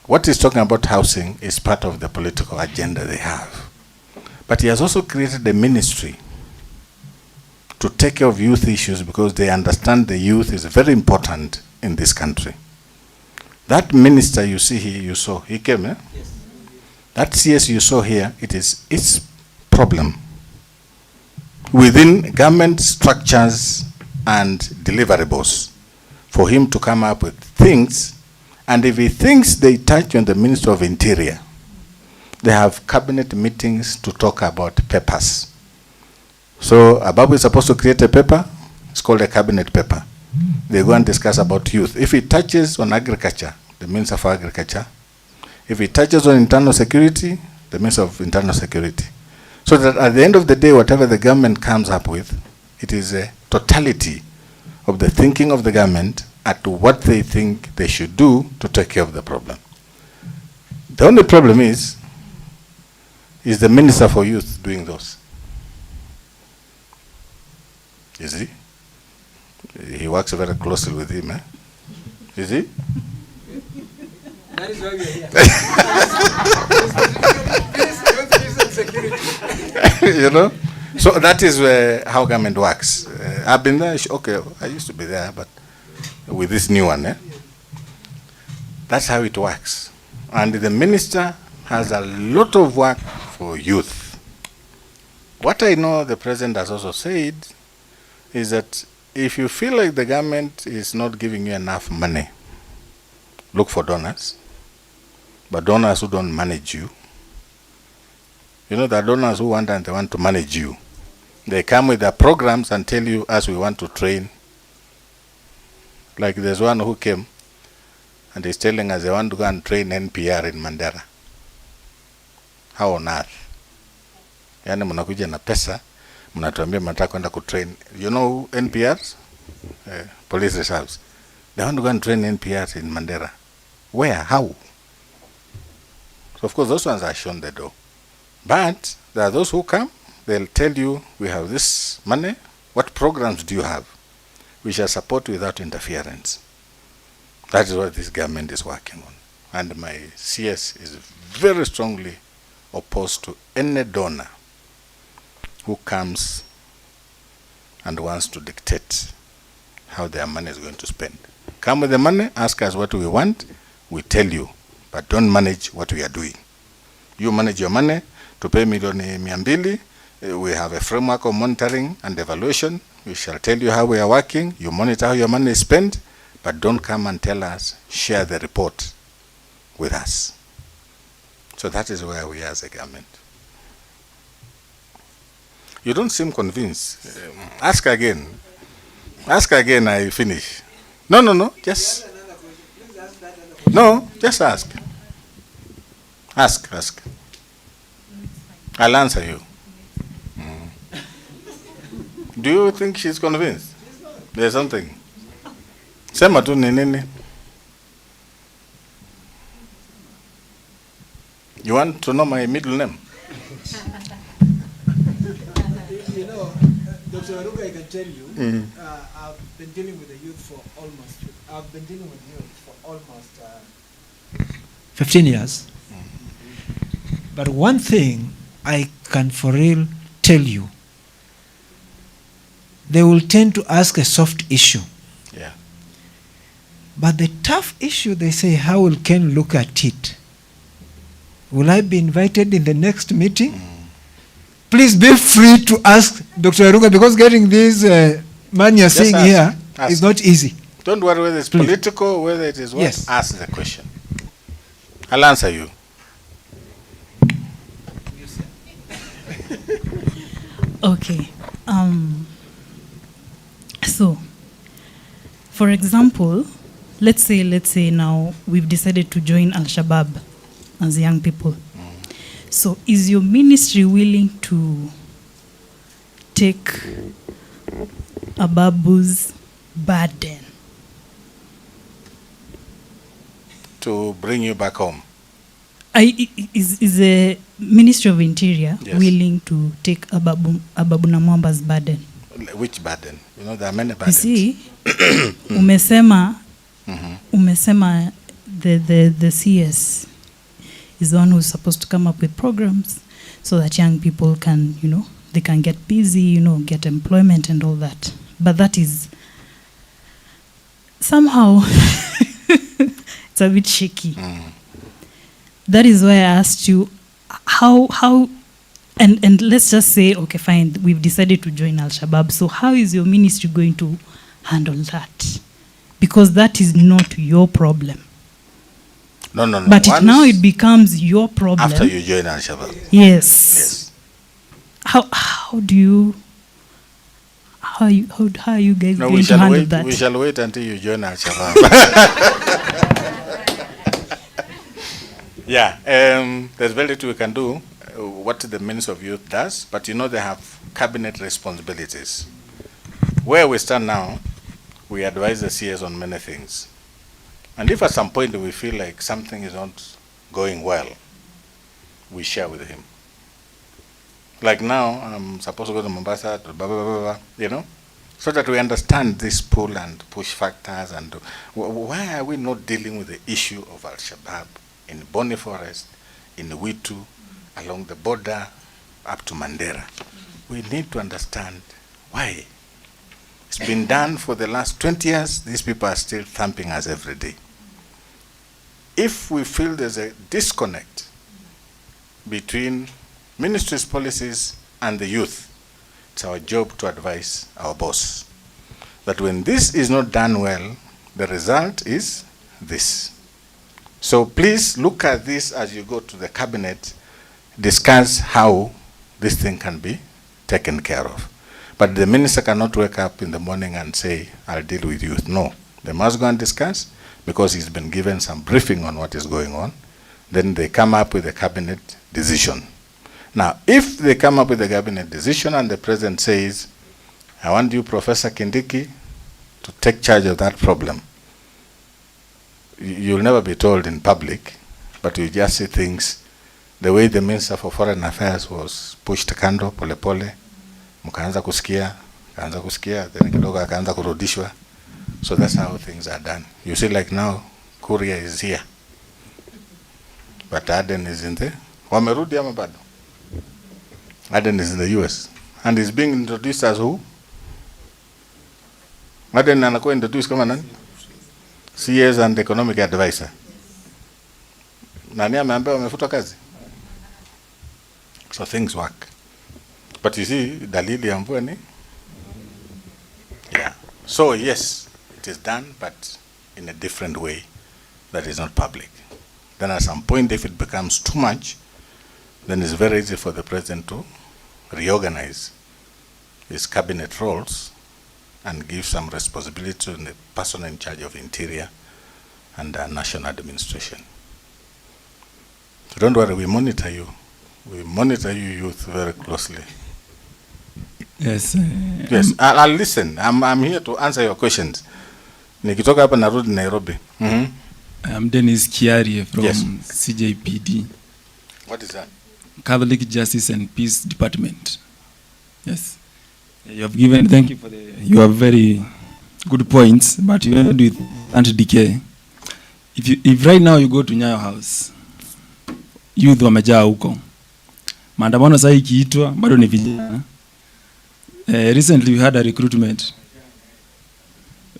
What he's talking about housing is part of the political agenda they have. But he has also created a ministry to take care of youth issues because they understand the youth is very important in this country. That minister you see here, you saw, he came, eh? Yes. That CS you saw here, it is its problem within government structures and deliverables for him to come up with things, and if he thinks they touch on the Minister of Interior, they have cabinet meetings to talk about papers. So Ababu is supposed to create a paper, it's called a cabinet paper. They go and discuss about youth. If it touches on agriculture, the Minister for Agriculture. If it touches on internal security, the Minister of Internal Security. So that at the end of the day, whatever the government comes up with, it is a totality of the thinking of the government at what they think they should do to take care of the problem. The only problem is the Minister for Youth doing those. You see? He works very closely with him, eh? You see? That is why we are here. You know? So that is how government works. I've been there, okay, I used to be there, but with this new one, eh? That's how it works. And the minister has a lot of work for youth. What I know the president has also said is that if you feel like the government is not giving you enough money, look for donors, but donors who don't manage you. You know, the donors who want and they want to manage you. They come with their programs and tell you, as we want to train. Like there's one who came and he's telling us they want to go and train NPR in Mandera. How on earth? Yani mnakuja na pesa, mnatuambia mnataka kwenda kutrain. You know NPRs? Police reserves. They want to go and train NPRs in Mandera. Where? How? So of course those ones are shown the door. But there are those who come, they'll tell you, we have this money, what programs do you have? We shall support without interference. That is what this government is working on. And my CS is very strongly opposed to any donor who comes and wants to dictate how their money is going to spend. Come with the money, ask us what we want, we tell you, but don't manage what we are doing. You manage your money to pay milioni 200. We have a framework of monitoring and evaluation. We shall tell you how we are working. You monitor how your money is spent, but don't come and tell us, share the report with us. So that is where we are as a government. You don't seem convinced. Ask again. Ask again, I finish. No, just... No, just ask. Ask. I'll answer you. Do you think she's convinced? There's something. Sema tu ni nini? You want to know my middle name? You know, Dr. Aruga, I can tell you, I've been dealing with the youth for almost 15 years. But one thing I can for real tell you, they will tend to ask a soft issue. Yeah. But the tough issue, they say, how will Ken look at it? Will I be invited in the next meeting? Please be free to ask Dr. Aruga, because getting this man you're seeing here is not easy. Don't worry whether it's political, whether it is what. Yes. Ask the question. I'll answer you. Okay. So, for example, let's say now we've decided to join Al-Shabaab as young people. So, is your ministry willing to take Ababu's burden? To bring you back home? Is the Ministry of Interior willing to take Ababu Namwamba's burden? Which burden? You know, there are many burdens. You see, umesema the CS is the one who's supposed to come up with programs so that young people can, they can get busy, get employment and all that. But that is somehow it's a bit shaky. That is why I asked you how and let's just say, okay, fine, we've decided to join Al-Shabaab. So how is your ministry going to handle that? because that is not your problem. No. But now it becomes your problem. After you join Al-Shabaab. Yes. How do you? How are you guys going to handle that? We shall wait until you join Al-Shabaab. Yeah, there's very little we can do. What the Minister of Youth does, but you know they have cabinet responsibilities. Where we stand now, we advise the CS on many things. And if at some point we feel like something is not going well, we share with him. Like now, I'm supposed to go to Mombasa, to blah, blah, blah, blah, you know, so that we understand this pull and push factors and why are we not dealing with the issue of Al-Shabaab in Boni Forest, in Witu, along the border up to Mandera. We need to understand why. It's been done for the last 20 years. These people are still thumping us every day. If we feel there's a disconnect between ministry's policies and the youth, it's our job to advise our boss that when this is not done well, the result is this. So please look at this as you go to the cabinet, discuss how this thing can be taken care of. But the minister cannot wake up in the morning and say, I'll deal with youth. No, they must go and discuss because he's been given some briefing on what is going on. Then they come up with a cabinet decision. Now, if they come up with a cabinet decision and the president says, I want you, Professor Kindiki, to take charge of that problem, you'll never be told in public, but you just see things the way the Minister for Foreign Affairs was pushed kando pole pole, mkaanza kusikia, then kidogo akaanza kurudishwa. So that's how things are done. You see, like now, Korea is here, but Aden is in the wamerudi ama bado? Aden is in the US and is being introduced as who? Aden anakuwa introduced kama nani? CS and economic advisor. Nani ameambiwa amefutwa kazi? So things work. But you see, dalili ya mvua ni? Yeah. So yes, it is done, but in a different way that is not public. Then at some point, if it becomes too much, then it's very easy for the president to reorganize his cabinet roles and give some responsibility to the person in charge of interior and national administration. So don't worry, we monitor you. We monitor you youth very closely. Yes. Yes, I'll listen. I'm here to answer your questions. Nikitoka hapa narudi Nairobi. I'm Dennis Kiari from Yes. CJPD. What is that? Catholic Justice and Peace Department. Yes. You have given, thank you for you have very good points, but you end with anti-decay. If right now you go to Nyayo House, youth wamejaa huko. Maandamano sasa ikiitwa bado ni vijana. Recently we had a recruitment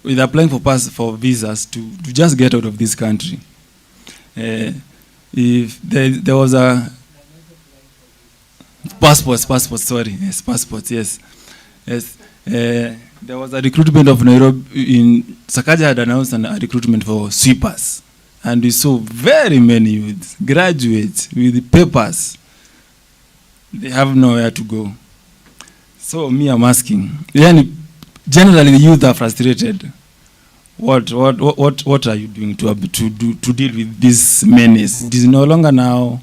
with applying for visas to just get out of this country. If there was a passports, sorry, yes, passports, yes. There was a recruitment of Nairobi in Sakaja had announced a recruitment for sweepers, and we saw very many youths, graduates with papers. They have nowhere to go. So me, I'm asking. Generally, the youth are frustrated. What are you doing to deal with this menace? It is no longer now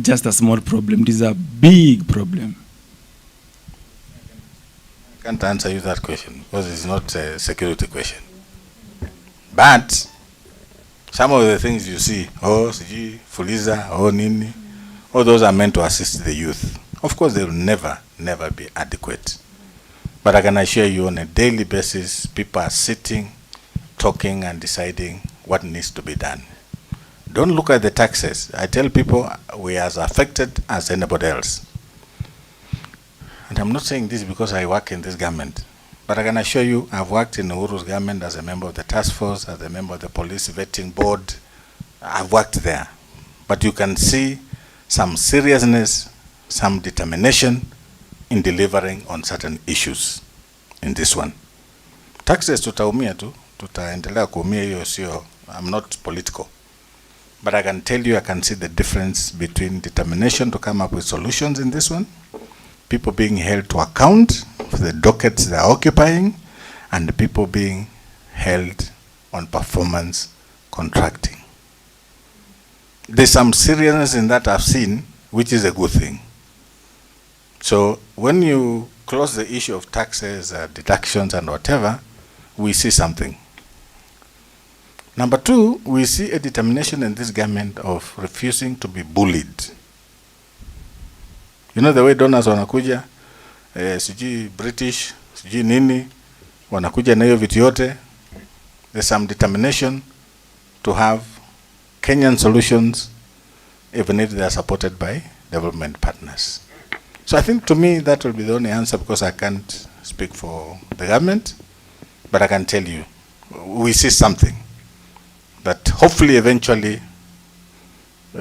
just a small problem. It is a big problem. I can't answer you that question because it's not a security question. But some of the things you see, siji fuliza, nini, all those are meant to assist the youth. Of course, they will never be adequate. But I can assure you, on a daily basis, people are sitting, talking, and deciding what needs to be done. Don't look at the taxes. I tell people we are as affected as anybody else. And I'm not saying this because I work in this government, but I can assure you I've worked in Uhuru's government as a member of the task force, as a member of the police vetting board. I've worked there. But you can see some seriousness, some determination in delivering on certain issues in this one. Taxes tutaumia tu, tutaendelea kuumia, hiyo sio, I'm not political. But I can tell you, I can see the difference between determination to come up with solutions in this one, people being held to account for the dockets they are occupying, and the people being held on performance contracting. There's some seriousness in that I've seen, which is a good thing. So when you close the issue of taxes, deductions and whatever, we see something. Number two, we see a determination in this government of refusing to be bullied. You know the way donors wanakuja, sijui British, sijui nini, wanakuja na hiyo vitu yote. There's some determination to have Kenyan solutions, even if they are supported by development partners. So I think to me that will be the only answer, because I can't speak for the government, but I can tell you, we see something that hopefully eventually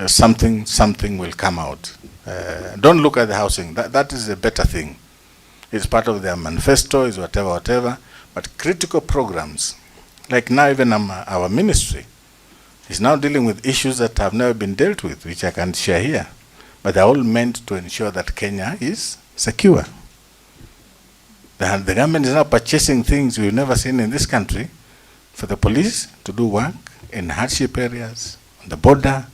something will come out. Don't look at the housing. That is a better thing. It's part of their manifesto, is whatever. But critical programs, like now even our ministry, is now dealing with issues that have never been dealt with, which I can share here. But they're all meant to ensure that Kenya is secure. The government is now purchasing things we've never seen in this country for the police to do work in hardship areas, on the border,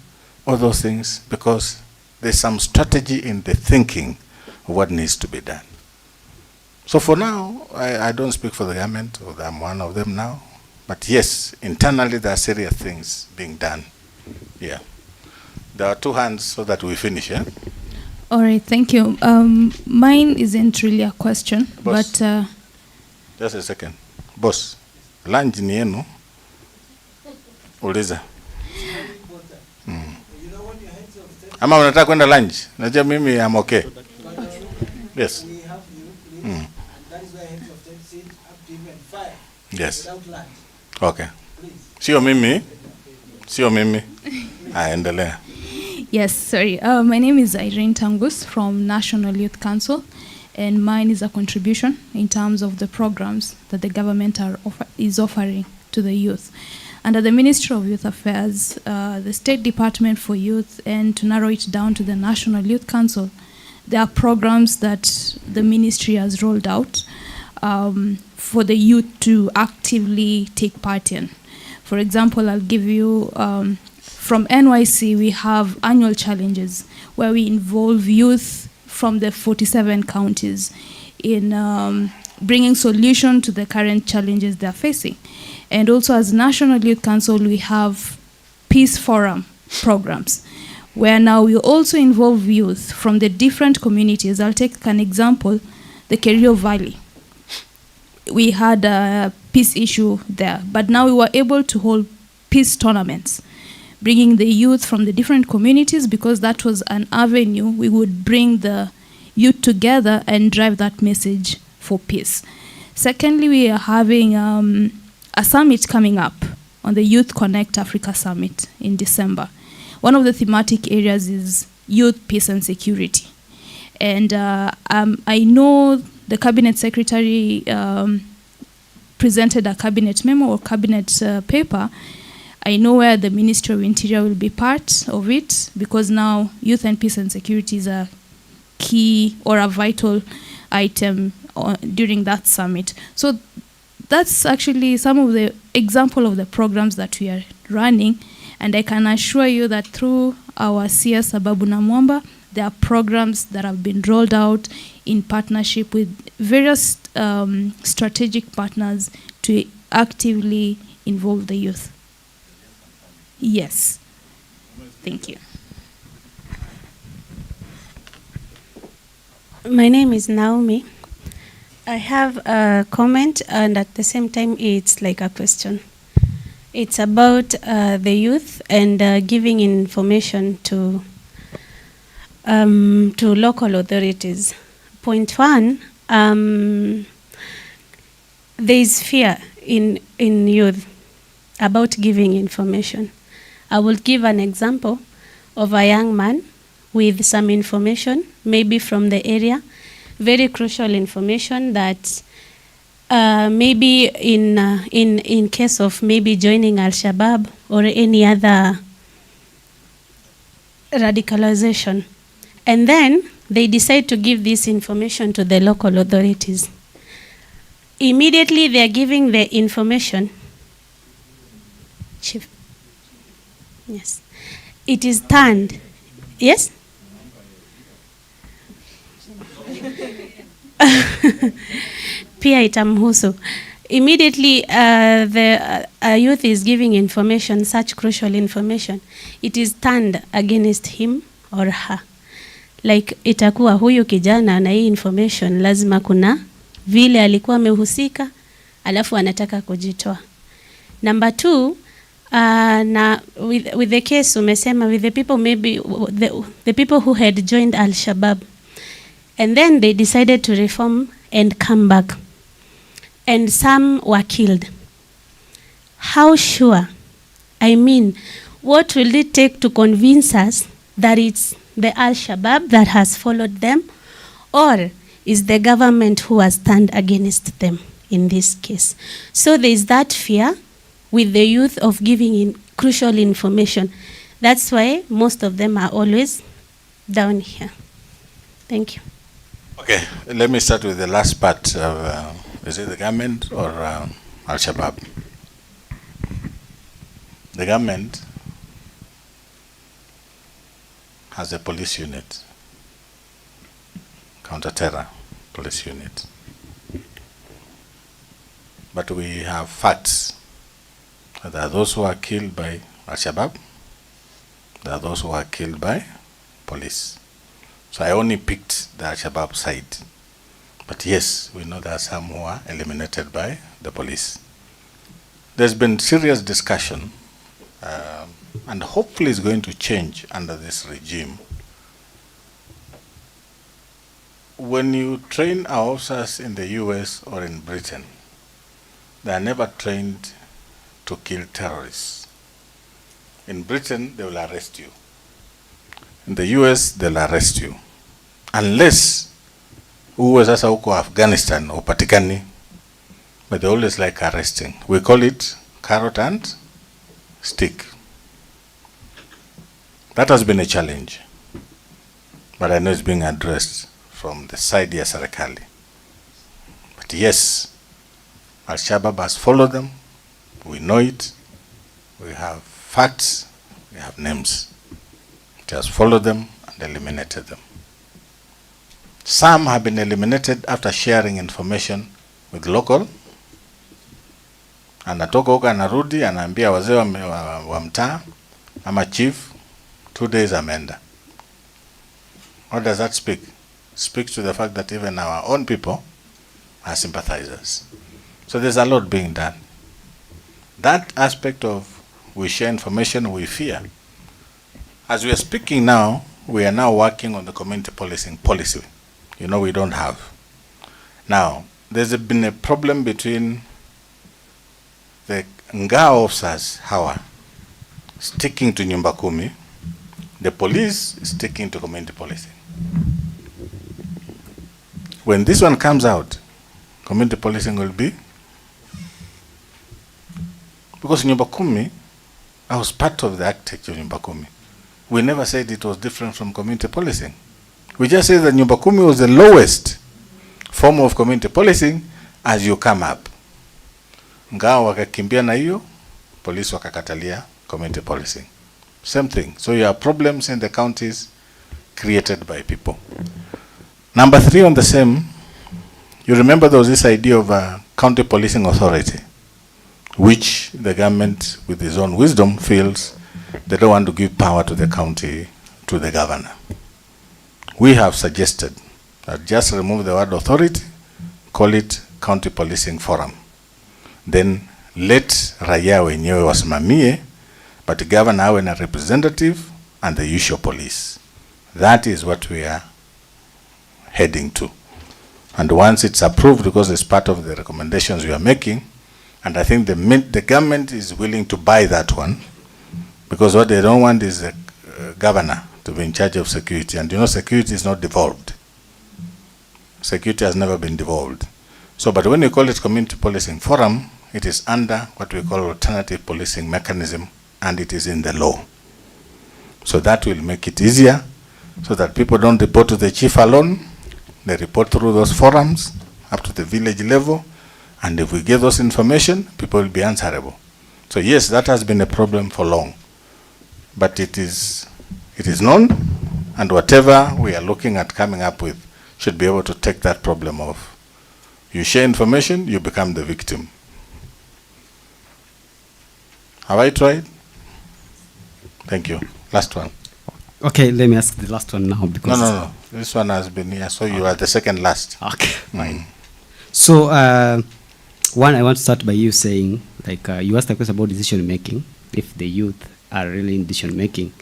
all those things, because there's some strategy in the thinking of what needs to be done. So for now, I don't speak for the government, or I'm one of them now. But yes, internally there are serious things being done. Yeah. There are two hands so that we finish, yeah? All right, thank you. Mine isn't really a question, Boss. but... Just a second. Boss, lunch ni yenu. Uliza. Ama unataka kwenda lunch? Najua mimi I'm okay. Yes. Yes. Okay. Sio mimi. Endelea. Yes, sorry. My name is Irene Tangus from National Youth Council, and mine is a contribution in terms of the programs that the government is offering to the youth. Under the Ministry of Youth Affairs, the State Department for Youth, and to narrow it down to the National Youth Council, there are programs that the ministry has rolled out for the youth to actively take part in. For example, I'll give you, from NYC, we have annual challenges where we involve youth from the 47 counties in bringing solution to the current challenges they're facing. And also as National Youth Council, we have Peace Forum programs, where now we also involve youth from the different communities. I'll take an example, the Kerio Valley. We had a peace issue there, but now we were able to hold peace tournaments, bringing the youth from the different communities, because that was an avenue we would bring the youth together and drive that message for peace. Secondly, we are having a summit coming up on the Youth Connect Africa Summit in December. One of the thematic areas is youth, peace and security. And I know the Cabinet Secretary presented a cabinet memo or cabinet paper. I know where the Ministry of Interior will be part of it, because now youth and peace and security is a key or a vital item during that summit. So that's actually some of the example of the programs that we are running, and I can assure you that through our CS Ababu Namwamba, there are programs that have been rolled out in partnership with various strategic partners to actively involve the youth. Yes. Thank you. My name is Naomi. I have a comment, and at the same time it's like a question. It's about the youth and giving information to local authorities. Point one, there is fear in youth about giving information. I will give an example of a young man with some information, maybe from the area, very crucial information that maybe in case of maybe joining Al-Shabaab or any other radicalization. And then they decide to give this information to the local authorities. Immediately they are giving the information. Chief. Yes. It is turned. Yes? Pia itamhusu. Immediately the youth is giving information, such crucial information, it is turned against him or her. Like itakuwa huyu kijana na hii information lazima kuna vile alikuwa amehusika alafu anataka kujitoa. Number 2, na with the case umesema with the people maybe the people who had joined Al-Shabaab and then they decided to reform and come back and some were killed. How sure? I mean, what will it take to convince us that it's the Al-Shabaab that has followed them, or is the government who has turned against them in this case? So there is that fear with the youth of giving crucial information. That's why most of them are always down here. Thank you. Okay, let me start with the last part of, is it the government or Al-Shabaab? The government has a police unit, counter-terror police unit. But we have facts. There are those who are killed by Al-Shabaab. There are those who are killed by police. So I only picked the Al-Shabaab side. But yes, we know there are some who are eliminated by the police. There's been serious discussion, and hopefully it's going to change under this regime. When you train our officers in the US or in Britain, they are never trained to kill terrorists. In Britain, they will arrest you. In the US, they'll arrest you. Unless uwe sasa huko Afghanistan upatikani, but they always like arresting. We call it carrot and stick. That has been a challenge, but I know it's being addressed from the side ya serikali. But yes, Al-Shabaab has followed them. We know it. We have facts. We have names. It has followed them and eliminated them. Some have been eliminated after sharing information with local. Anatoka huko anarudi anaambia wazee wa mtaa ama chief 2 days ameenda. What does that speak? Speaks to the fact that even our own people are sympathizers. So there's a lot being done. That aspect of we share information, we fear. As we are speaking now, we are now working on the community policing policy. You know, we don't have. Now, there's been a problem between the Ngao officers, Hawa, sticking to Nyumba Kumi, the police sticking to community policing. When this one comes out, community policing will be, because Nyumba Kumi, I was part of the architecture of Nyumba Kumi. We never said it was different from community policing. We just said that Nyumba Kumi was the lowest form of community policing as you come up. Ngao wakakimbia na hiyo, police wakakatalia community policing. Same thing. So you have problems in the counties created by people. Number 3 on the same, you remember there was this idea of a county policing authority, which the government, with its own wisdom, feels they don't want to give power to the county, to the governor. We have suggested that just remove the word authority, call it county policing forum. Then let raia wenyewe wasimamie, but the governor awe na representative and the usual police. That is what we are heading to. And once it's approved, because it's part of the recommendations we are making, and I think the government is willing to buy that one, because what they don't want is the governor to be in charge of security. And you know, security is not devolved. Security has never been devolved. So, but when you call it community policing forum, it is under what we call alternative policing mechanism, and it is in the law. So that will make it easier, so that people don't report to the chief alone. They report through those forums up to the village level, and if we get those information, people will be answerable. So yes, that has been a problem for long, but it is known, and whatever we are looking at coming up with should be able to take that problem off. You share information, you become the victim. Have I tried? Thank you. Last one. Okay, let me ask the last one now, because No. This one has been here, so you are the second last. Okay, fine. So, one, I want to start by you saying, like, you asked a question about decision making, if the youth are really in decision making.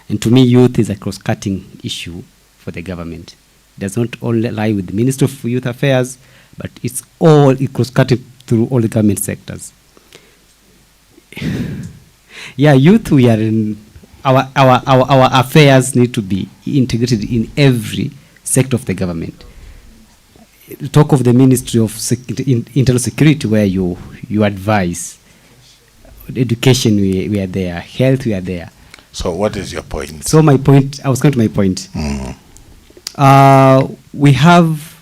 And to me, youth is a cross-cutting issue for the government. It does not only lie with the Ministry of Youth Affairs, but it's cross-cutting through all the government sectors. Yeah, youth, we are in, our affairs need to be integrated in every sector of the government. Talk of the Ministry of Internal Security, where you advise. Education, we are there. Health, we are there. So what is your point? So my point, I was going to my point. We have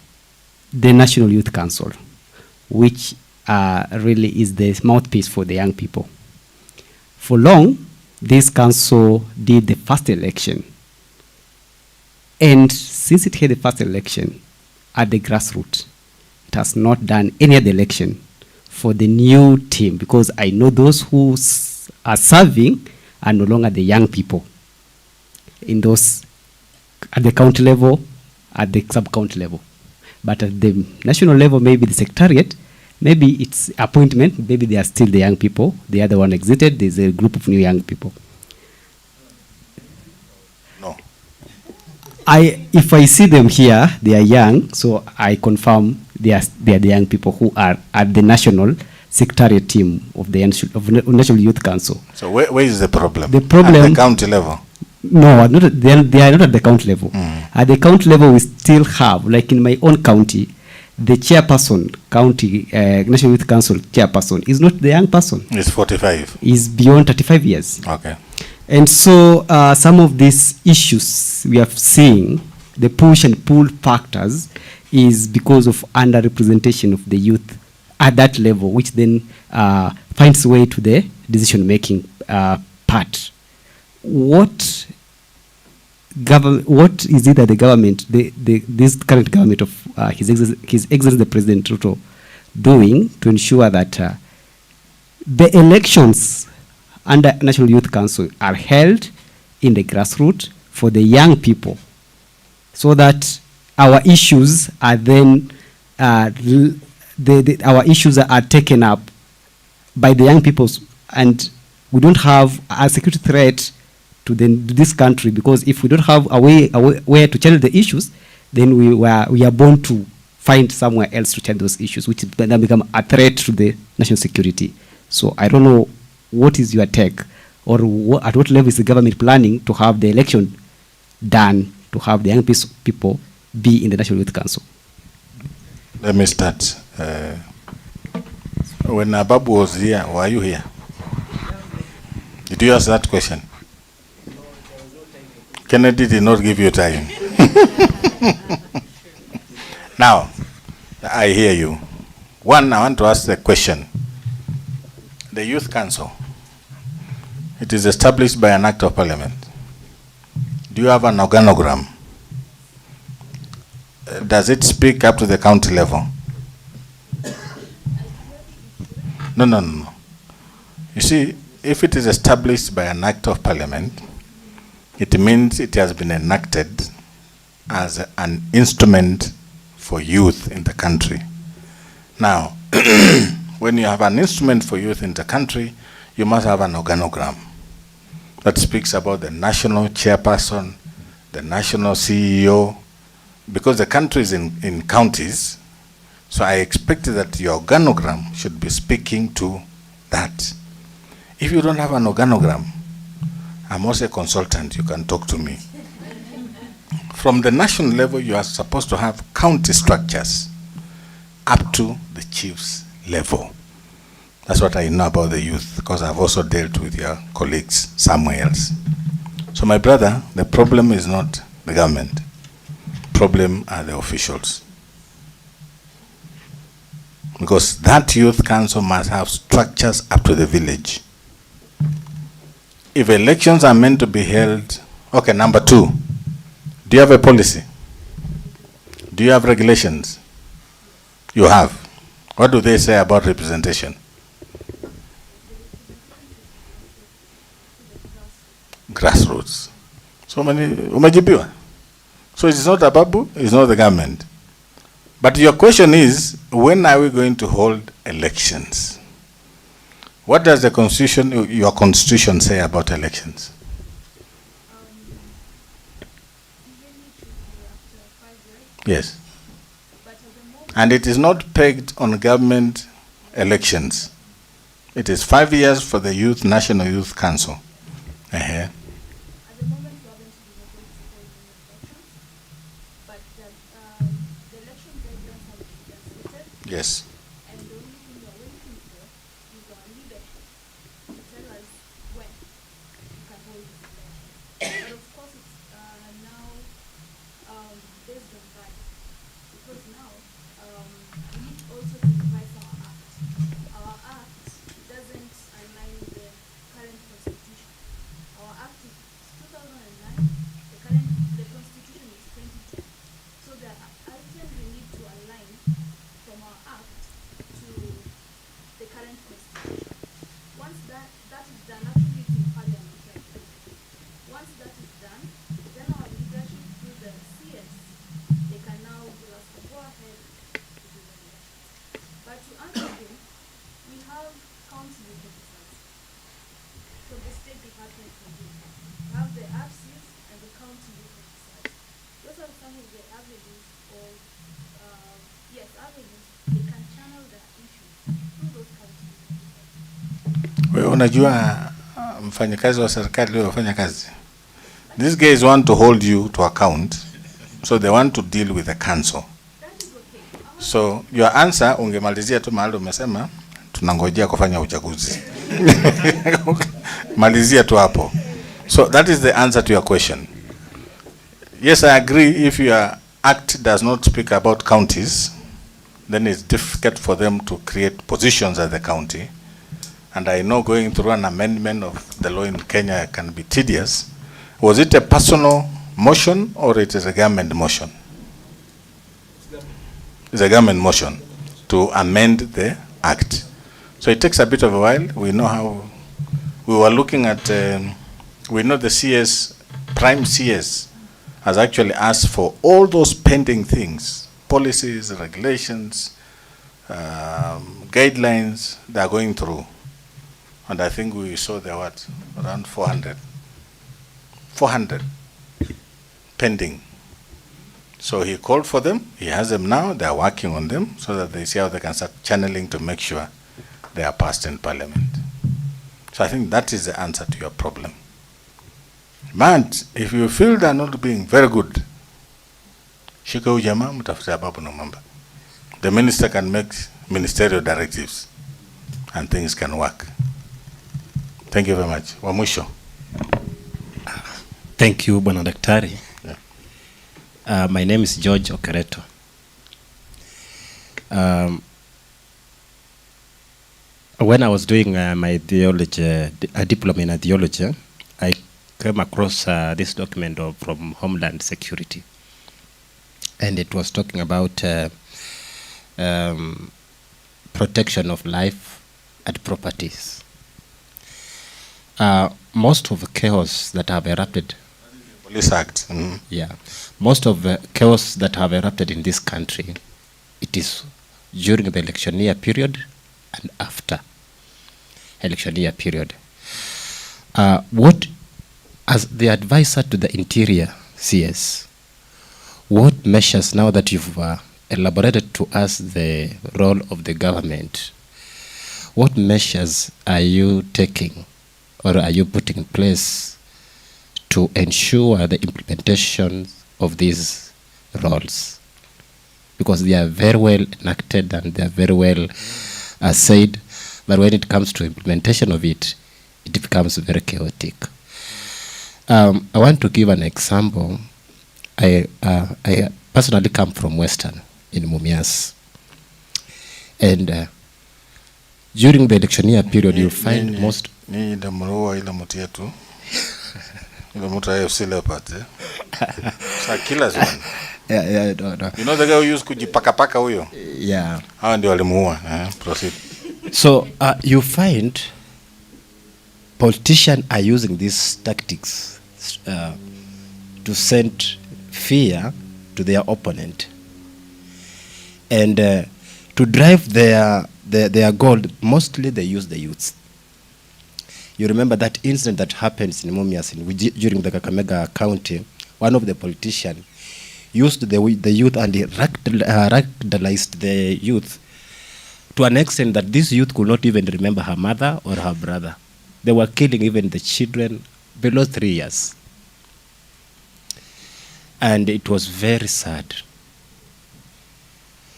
the National Youth Council, which really is the mouthpiece for the young people. For long, this council did the first election. And since it had the first election at the grassroots, it has not done any other election for the new team, because I know those who are serving are no longer the young people in those at the county level, at the sub-county level. But at the national level, maybe the secretariat, maybe it's appointment, maybe they are still the young people. The other one exited, there's a group of new young people. No. If I see them here, they are young, so I confirm they are the young people who are at the national secretariat team of the National Youth Council. So where is the problem? The problem at the county level? No, they are not at the county level. At the county level, we still have, like in my own county, the chairperson, county National Youth Council chairperson, is not the young person. It's 45. Is beyond 35 years. Okay. And so some of these issues we have seen, the push and pull factors, is because of underrepresentation of the youth at that level, which then finds way to the decision-making part. What is it that the government, this current government of His Excellency the President Ruto, doing to ensure that the elections under National Youth Council are held in the grassroots for the young people, so that our issues are then our issues are taken up by the young people, and we don't have a security threat to this country, because if we don't have a way where to channel the issues, then we are born to find somewhere else to channel those issues, which then become a threat to the national security. So I don't know, what is your take, or at what level is the government planning to have the election done to have the young people be in the National Youth Council? Let me start. When Ababu was here, were you here? Did you ask that question? Kennedy did not give you time. Now, I hear you. One, I want to ask the question. The Youth Council, it is established by an act of parliament. Do you have an organogram? Does it speak up to the county level? No. You see, if it is established by an act of parliament, it means it has been enacted as an instrument for youth in the country. Now, when you have an instrument for youth in the country, you must have an organogram that speaks about the national chairperson, the national CEO, because the country is in counties. So I expect that your organogram should be speaking to that. If you don't have an organogram, I'm also a consultant, you can talk to me. From the national level, you are supposed to have county structures. up to the chief's level. That's what I know about the youth, because I've also dealt with your colleagues somewhere else. So my brother, the problem is not the government. Problem are the officials. Because that youth council must have structures up to the village. If elections are meant to be held, okay, number 2, do you have a policy? Do you have regulations? You have. What do they say about representation? Grassroots. So many, umejibiwa. So it's not Ababu, it's not the government. But your question is, when are we going to hold elections? What does the constitution, your constitution, say about elections? Yes. And it is not pegged on government elections. It is 5 years for the youth, National Youth Council. Yes. Wewe unajua mfanyakazi wa serikali leo wafanya kazi. These guys want to hold you to account, so they want to deal with the council. So your answer ungemalizia tu mahali umesema tunangojea kufanya uchaguzi. Malizia tu hapo. So that is the answer to your question. Yes, I agree, if your act does not speak about counties, then it's difficult for them to create positions at the county. And I know going through an amendment of the law in Kenya can be tedious. Was it a personal motion or it is a government motion? It's a government motion to amend the act. So it takes a bit of a while. We know how, we were looking at, we know the CS, prime CS, has actually asked for all those pending things, policies, regulations, guidelines they are going through. And I think we saw there what, around 400 pending. So he called for them, he has them now, they are working on them so that they see how they can start channeling to make sure they are passed in parliament. So I think that is the answer to your problem. But if you feel they are not being very good, shika ujama mutafute Ababu na Mwamba. The minister can make ministerial directives and things can work. Thank you very much. Wa mwisho. Thank you, Bwana Daktari. Yeah. My name is George Okereto. When I was doing my theology, a diploma in theology, I came across this document from Homeland Security. And it was talking about protection of life and properties. Most of the chaos that have erupted, Police Act. Yeah, most of the chaos that have erupted in this country, it is during the election year period and after election year period. What, as the advisor to the Interior CS, what measures, now that you've elaborated to us the role of the government, what measures are you taking or are you putting in place to ensure the implementation of these roles? because they are very well enacted and they are very well said, but when it comes to implementation of it, it becomes very chaotic. I want to give an example. I personally come from Western in Mumias, and during the electioneer period, you find most. Ni the mroa ila mutietu. Ila muta AFC Leopards. Sa killers one. Yeah, no. You know the guy who used kujipaka huyo? Yeah. Hao ndio walimuua. Proceed. So you find politicians are using these tactics to send fear to their opponent, and to drive their goal. Mostly they use the youths. You remember that incident that happens in Mumias during the Kakamega County. One of the politicians used the youth and he radicalized the youth to an extent that this youth could not even remember her mother or her brother. They were killing even the children below 3 years. And it was very sad.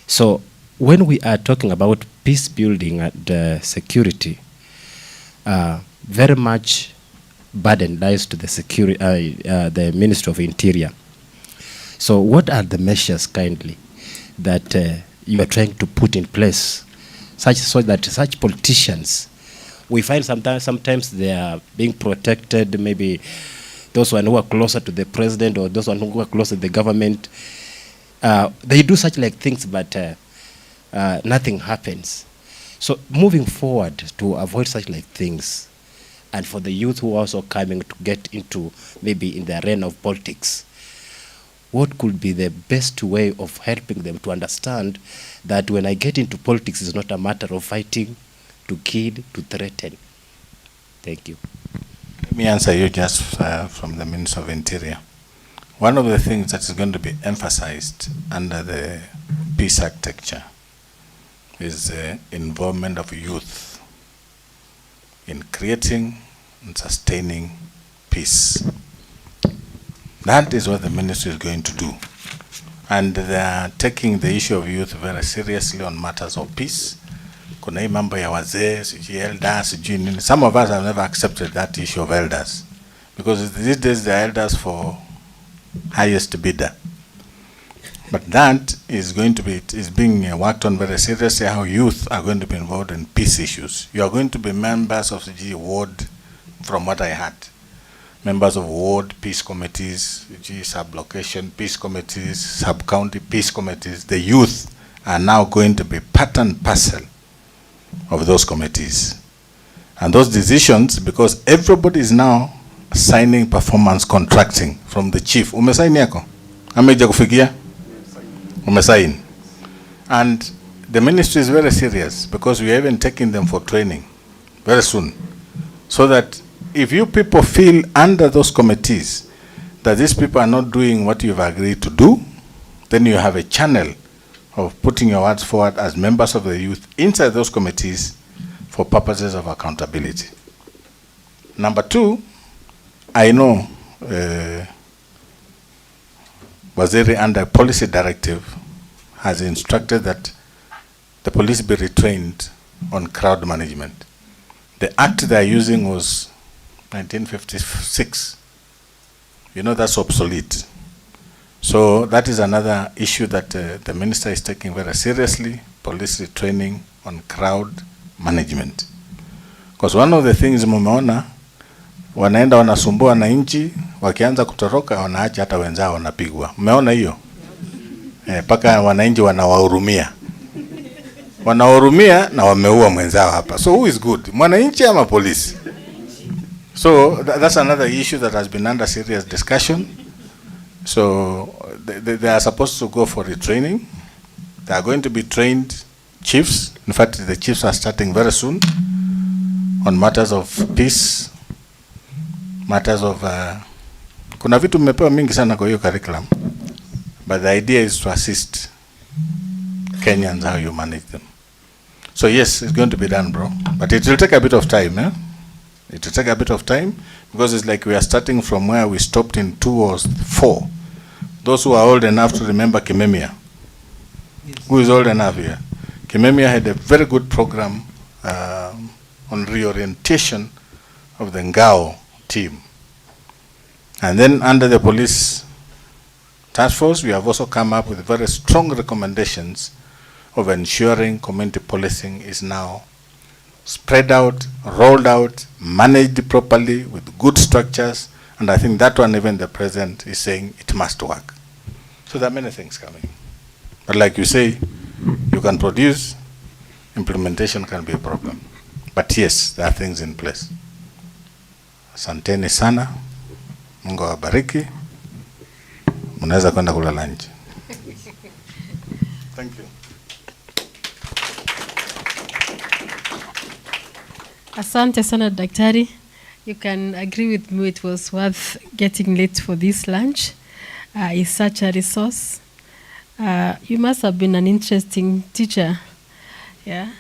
So when we are talking about peace building and security, very much burden lies to the the Ministry of Interior. So what are the measures kindly that you are trying to put in place so that such politicians, we find sometimes they are being protected, maybe those who are closer to the president or those who are closer to the government, they do such like things, but nothing happens. So moving forward to avoid such like things, and for the youth who are also coming to get into maybe in the arena of politics, what could be the best way of helping them to understand that when I get into politics, it's not a matter of fighting, to kill, to threaten? Thank you. Let me answer you just from the Minister of Interior. One of the things that is going to be emphasized under the peace architecture is the involvement of youth in creating and sustaining peace. That is what the ministry is going to do. And they are taking the issue of youth very seriously on matters of peace. Kuna hii mambo ya wazee, sijui elders, sijui nini. Some of us have never accepted that issue of elders, because these days the elders for highest bidder. But that is going to be, is being worked on very seriously, how youth are going to be involved in peace issues. You are going to be members of the ward, from what I heard. Members of ward peace committees, sub-location peace committees, sub-county peace committees. The youth are now going to be part and parcel of those committees. And those decisions, because everybody is now signing performance contracting from the chief. Umesaini yako? Ameja kufikia? Umesaini. And the ministry is very serious, because we are even taking them for training very soon. So that if you people feel under those committees that these people are not doing what you've agreed to do, then you have a channel of putting your words forward as members of the youth inside those committees for purposes of accountability. Number two, I know Waziri under policy directive has instructed that the police be retrained on crowd management. The act they are using was 1956. You know, that's obsolete. So that is another issue that the minister is taking very seriously, police training on crowd management. Because one of the things mumeona, wanaenda wanasumbua wananchi, wakianza kutoroka wanaacha hata wenzao wanapigwa. Mmeona hiyo? Paka wananchi wanawahurumia. Wanahurumia na wameua mwenzao hapa. So who is good? Mwananchi ama polisi? So that's another issue that has been under serious discussion. So they are supposed to go for retraining. They are going to be trained chiefs. In fact, the chiefs are starting very soon on matters of peace, matters of kuna vitu mmepewa mingi sana kwa hiyo curriculum, but the idea is to assist Kenyans how you manage them. So yes, it's going to be done, bro, but it will take a bit of time. It will take a bit of time, because it's like we are starting from where we stopped in 2004. Those who are old enough to remember Kimemia, who is old enough here. Kimemia had a very good program on reorientation of the Ngao team. And then under the police task force, we have also come up with very strong recommendations of ensuring community policing is now spread out, rolled out, managed properly with good structures, and I think that one even the president is saying it must work. So there are many things coming. But like you say, you can produce, implementation can be a problem. But yes, there are things in place. Asanteni sana, Mungu awabariki, mnaweza kwenda kula lunch. Thank you. Asante sana Daktari. You can agree with me it was worth getting late for this lunch. It's such a resource. You must have been an interesting teacher. Yeah.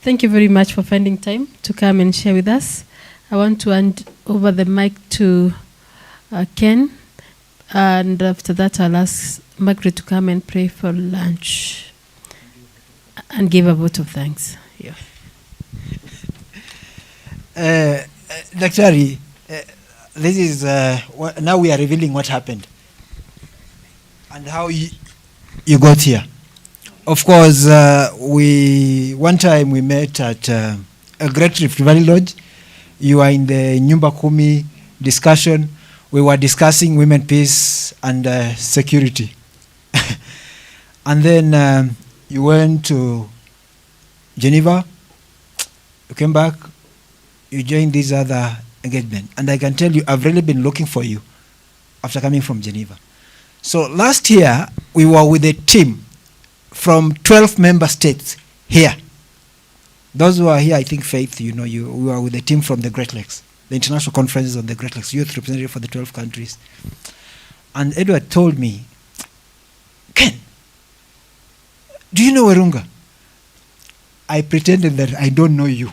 Thank you very much for finding time to come and share with us. I want to hand over the mic to Ken, and after that I'll ask Margaret to come and pray for lunch and give a vote of thanks. Yeah. Daktari, this is now we are revealing what happened and how you got here. Of course, one time we met at a Great Rift Valley Lodge. You were in the Nyumba Kumi discussion. We were discussing women, peace, and security. And then you went to Geneva. You came back. You joined this other engagement. And I can tell you, I've really been looking for you after coming from Geneva. So last year, we were with a team from 12 member states here. Those who are here, I think, Faith, we were with a team from the Great Lakes, the International Conferences on the Great Lakes, youth representative for the 12 countries. And Edward told me, Ken, do you know Werunga? I pretended that I don't know you.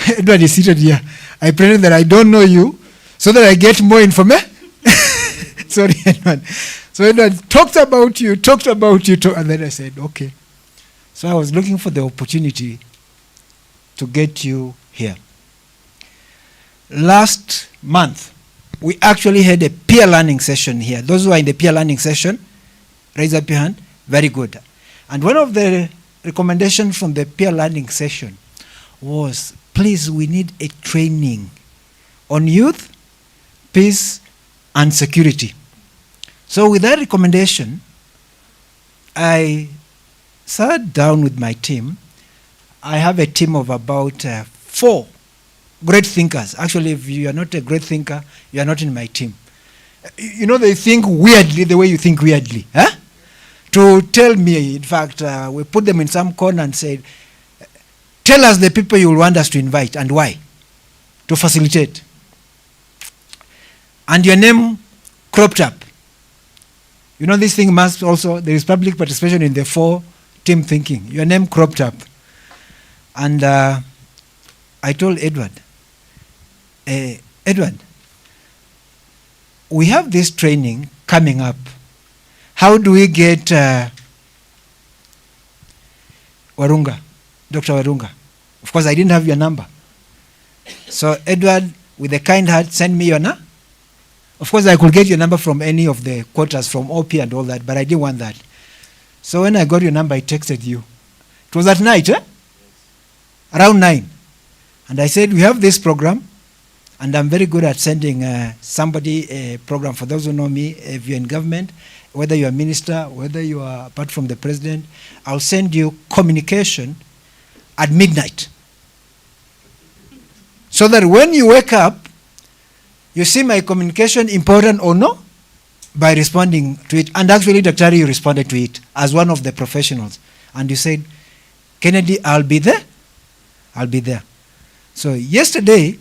Edward is seated here. I pretended that I don't know you so that I get more information. Sorry, Edward. So Edward talked about you, and then I said, okay. So I was looking for the opportunity to get you here. Last month, we actually had a peer learning session here. Those who are in the peer learning session, raise up your hand. Very good. And one of the recommendations from the peer learning session was, please, we need a training on youth, peace, and security. So with that recommendation, I sat down with my team. I have a team of about 4 great thinkers. Actually, if you are not a great thinker, you are not in my team. They think weirdly the way you think weirdly. Huh? To tell me, in fact, we put them in some corner and said, tell us the people you will want us to invite and why, to facilitate. And your name cropped up. This thing must also, there is public participation in the 4 team thinking. Your name cropped up. And I told Edward, Edward, we have this training coming up. How do we get Warunga, Dr. Warunga? Of course, I didn't have your number. So Edward, with a kind heart, sent me your number. Of course, I could get your number from any of the quarters, from OP and all that, but I didn't want that. So when I got your number, I texted you. It was at night, around 9. And I said, we have this program, and I'm very good at sending somebody a program. For those who know me, if you're in government, whether you're a minister, whether you are apart from the president, I'll send you communication at midnight. So that when you wake up, you see my communication important or no by responding to it. And actually, Dr. you responded to it as one of the professionals. And you said, Kennedy, I'll be there. I'll be there. So yesterday,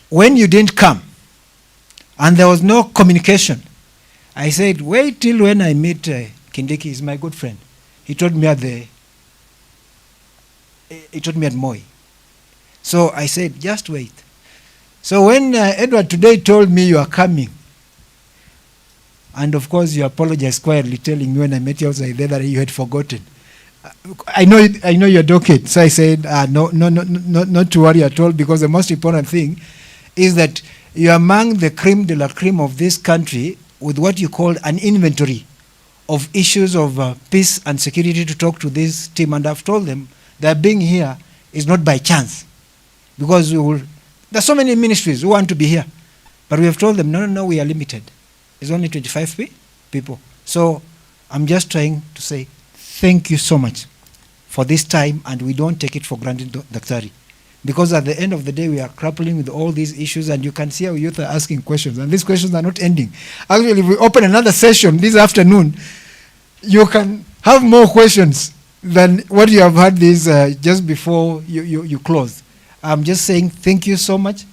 when you didn't come, and there was no communication, I said, wait till when I meet Kindiki, he's my good friend. He told me at Moi. So I said, just wait. So when Edward today told me you are coming, And of course, you apologized quietly, telling me when I met you outside there that you had forgotten. I know your docket, so I said, not to worry at all, because the most important thing is that you're among the creme de la creme of this country with what you call an inventory of issues of peace and security to talk to this team. And I've told them that being here is not by chance, because there's so many ministries who want to be here. But we have told them, no, we are limited. It's only 25 people. So I'm just trying to say thank you so much for this time, and we don't take it for granted, Daktari. Because at the end of the day, we are grappling with all these issues, and you can see our youth are asking questions, and these questions are not ending. Actually, if we open another session this afternoon, you can have more questions than what you have had this just before you close. I'm just saying thank you so much,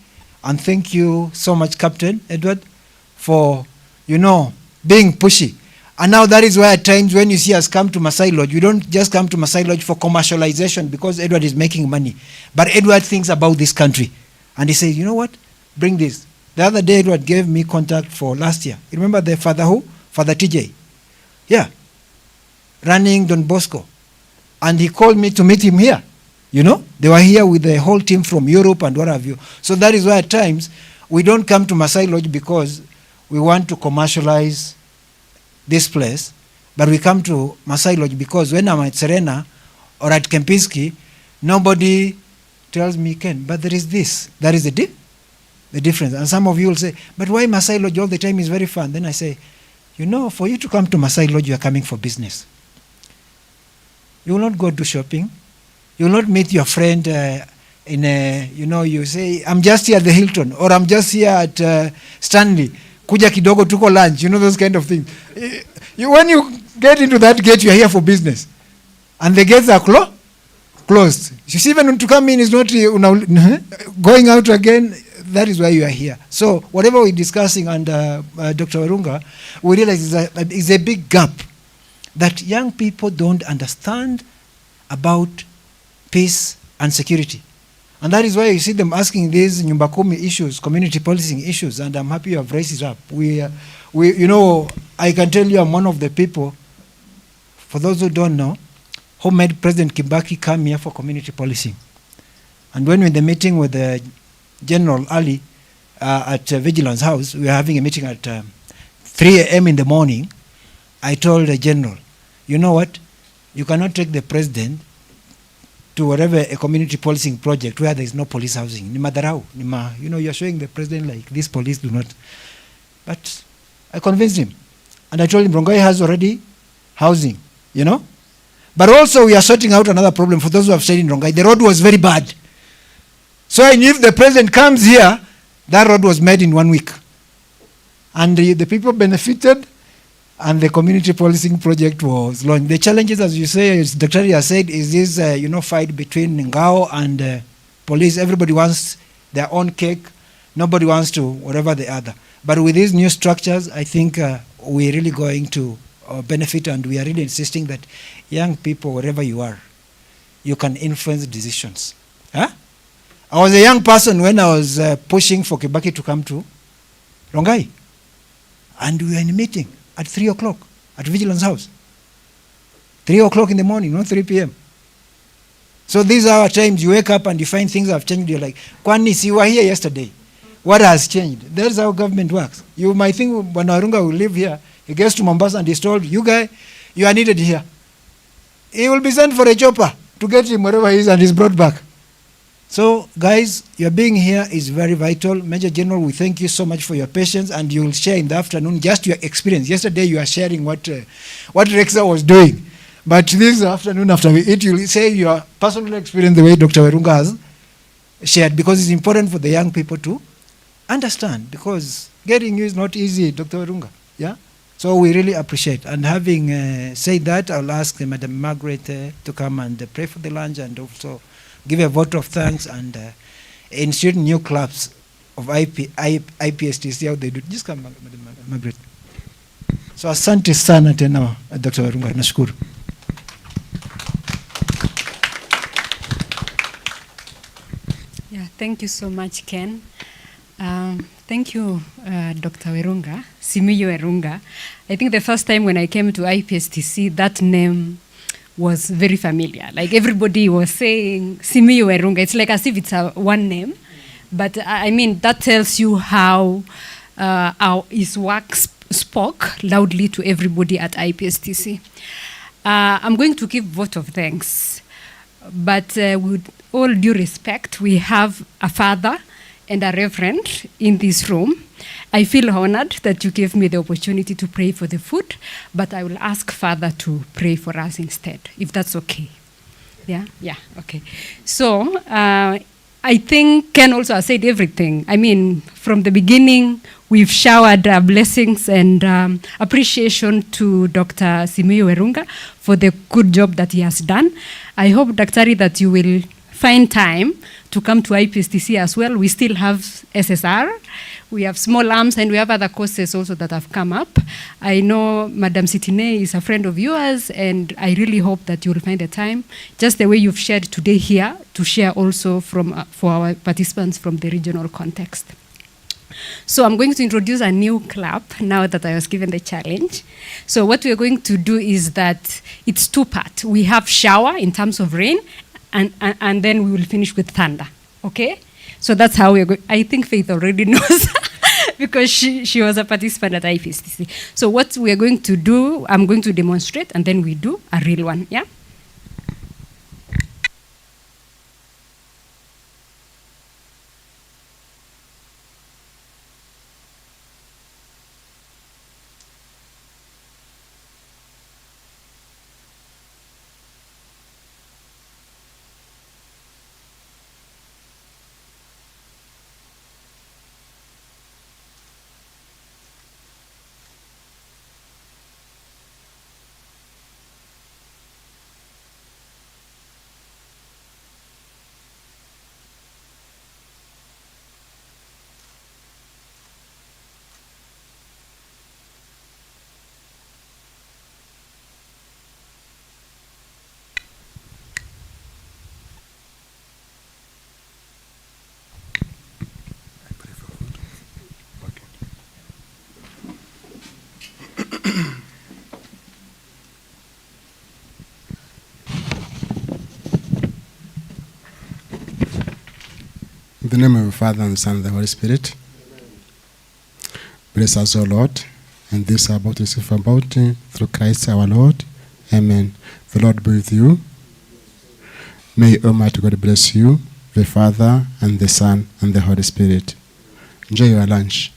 and thank you so much, Captain Edward, for, being pushy. And now that is why at times when you see us come to Maasai Lodge, we don't just come to Maasai Lodge for commercialization because Edward is making money. But Edward thinks about this country. And he says, you know what? Bring this. The other day, Edward gave me contact for last year. You remember the father who? Father TJ. Yeah. Running Don Bosco. And he called me to meet him here. They were here with the whole team from Europe and what have you. So that is why at times we don't come to Maasai Lodge because we want to commercialize this place, but we come to Maasai Lodge because when I'm at Serena or at Kempinski, nobody tells me, Ken, but there is this. That is the difference. And some of you will say, but why Maasai Lodge all the time is very fun? Then I say, for you to come to Maasai Lodge, you are coming for business. You will not go do shopping. You will not meet your friend you say, I'm just here at the Hilton, or I'm just here at Stanley. Kuja kidogo tuko lunch, those kind of things. When you get into that gate, you are here for business. And the gates are closed. You see, even to come in is not going out again. That is why you are here. So whatever we're discussing under Dr. Warunga, we realize is a big gap that young people don't understand about peace and security. And that is why you see them asking these Nyumba Kumi issues, community policing issues, and I'm happy you have raised it up. I can tell you I'm one of the people, for those who don't know, who made President Kibaki come here for community policing. And when we're in the meeting with General Ali at Vigilance House, we were having a meeting at 3 a.m. in the morning, I told the General, you know what, you cannot take the President to whatever a community policing project where there is no police housing. Ni madarau. You're showing the President like this police do not. But I convinced him. And I told him, Rongai has already housing, But also we are sorting out another problem for those who have stayed in Rongai. The road was very bad. So I knew if the President comes here, that road was made in 1 week. And the people benefited, and the community policing project was launched. The challenges, as you say, as Dr. has said, is this fight between Ngao and police. Everybody wants their own cake. Nobody wants to whatever the other. But with these new structures, I think we're really going to benefit, and we are really insisting that young people, wherever you are, you can influence decisions. Huh? I was a young person when I was pushing for Kibaki to come to Rongai. And we were in a meeting at 3 o'clock at Vigilance House. 3 o'clock in the morning, not 3 p.m. So these are our times. You wake up and you find things have changed. You're like, Kwani, you were here yesterday. What has changed? That's how government works. You might think when Arunga will live here, he gets to Mombasa and he's told, you guy, you are needed here. He will be sent for a chopper to get him wherever he is, and he's brought back. So, guys, your being here is very vital. Major General, we thank you so much for your patience, and you will share in the afternoon just your experience. Yesterday, you are sharing what Rexa was doing. But this afternoon, after we eat, you will say your personal experience the way Dr. Warunga has shared, because it's important for the young people to understand, because getting you is not easy, Dr. Warunga. Yeah? So we really appreciate. And having said that, I'll ask Madam Margaret to come and pray for the lunch, and also give a vote of thanks, and institute new clubs of IPST, see how they do. Just come, Madam Margaret. So asante sana tena, Dr. Warunga, nashukuru. Yeah, thank you so much, Ken. Thank you, Dr. Werunga, Simiyu Werunga. I think the first time when I came to IPSTC, that name was very familiar. Like everybody was saying Simiyu Werunga. It's like as if it's one name. But I mean, that tells you how his work spoke loudly to everybody at IPSTC. I'm going to give vote of thanks. But with all due respect, we have a father and a reverend in this room. I feel honored that you gave me the opportunity to pray for the food, but I will ask Father to pray for us instead, if that's okay. Yeah, okay. So I think Ken also has said everything. I mean, from the beginning, we've showered blessings and appreciation to Dr. Simiyu Werunga for the good job that he has done. I hope, Daktari, that you will find time to come to IPSTC as well. We still have SSR, we have small arms, and we have other courses also that have come up. I know Madam Sitine is a friend of yours, and I really hope that you will find the time, just the way you've shared today here, to share also from for our participants from the regional context. So I'm going to introduce a new club now that I was given the challenge. So what we're going to do is that it's two-part. We have shower in terms of rain, and then we will finish with thunder, okay? So that's how we're going. I think Faith already knows because she was a participant at IPSTC. So what we're going to do, I'm going to demonstrate, and then we do a real one, yeah? In the name of the Father, and the Son, and the Holy Spirit. Bless us, O Lord, and this about to receive about through Christ our Lord. Amen. The Lord be with you. May Almighty God bless you, the Father, and the Son, and the Holy Spirit. Enjoy your lunch.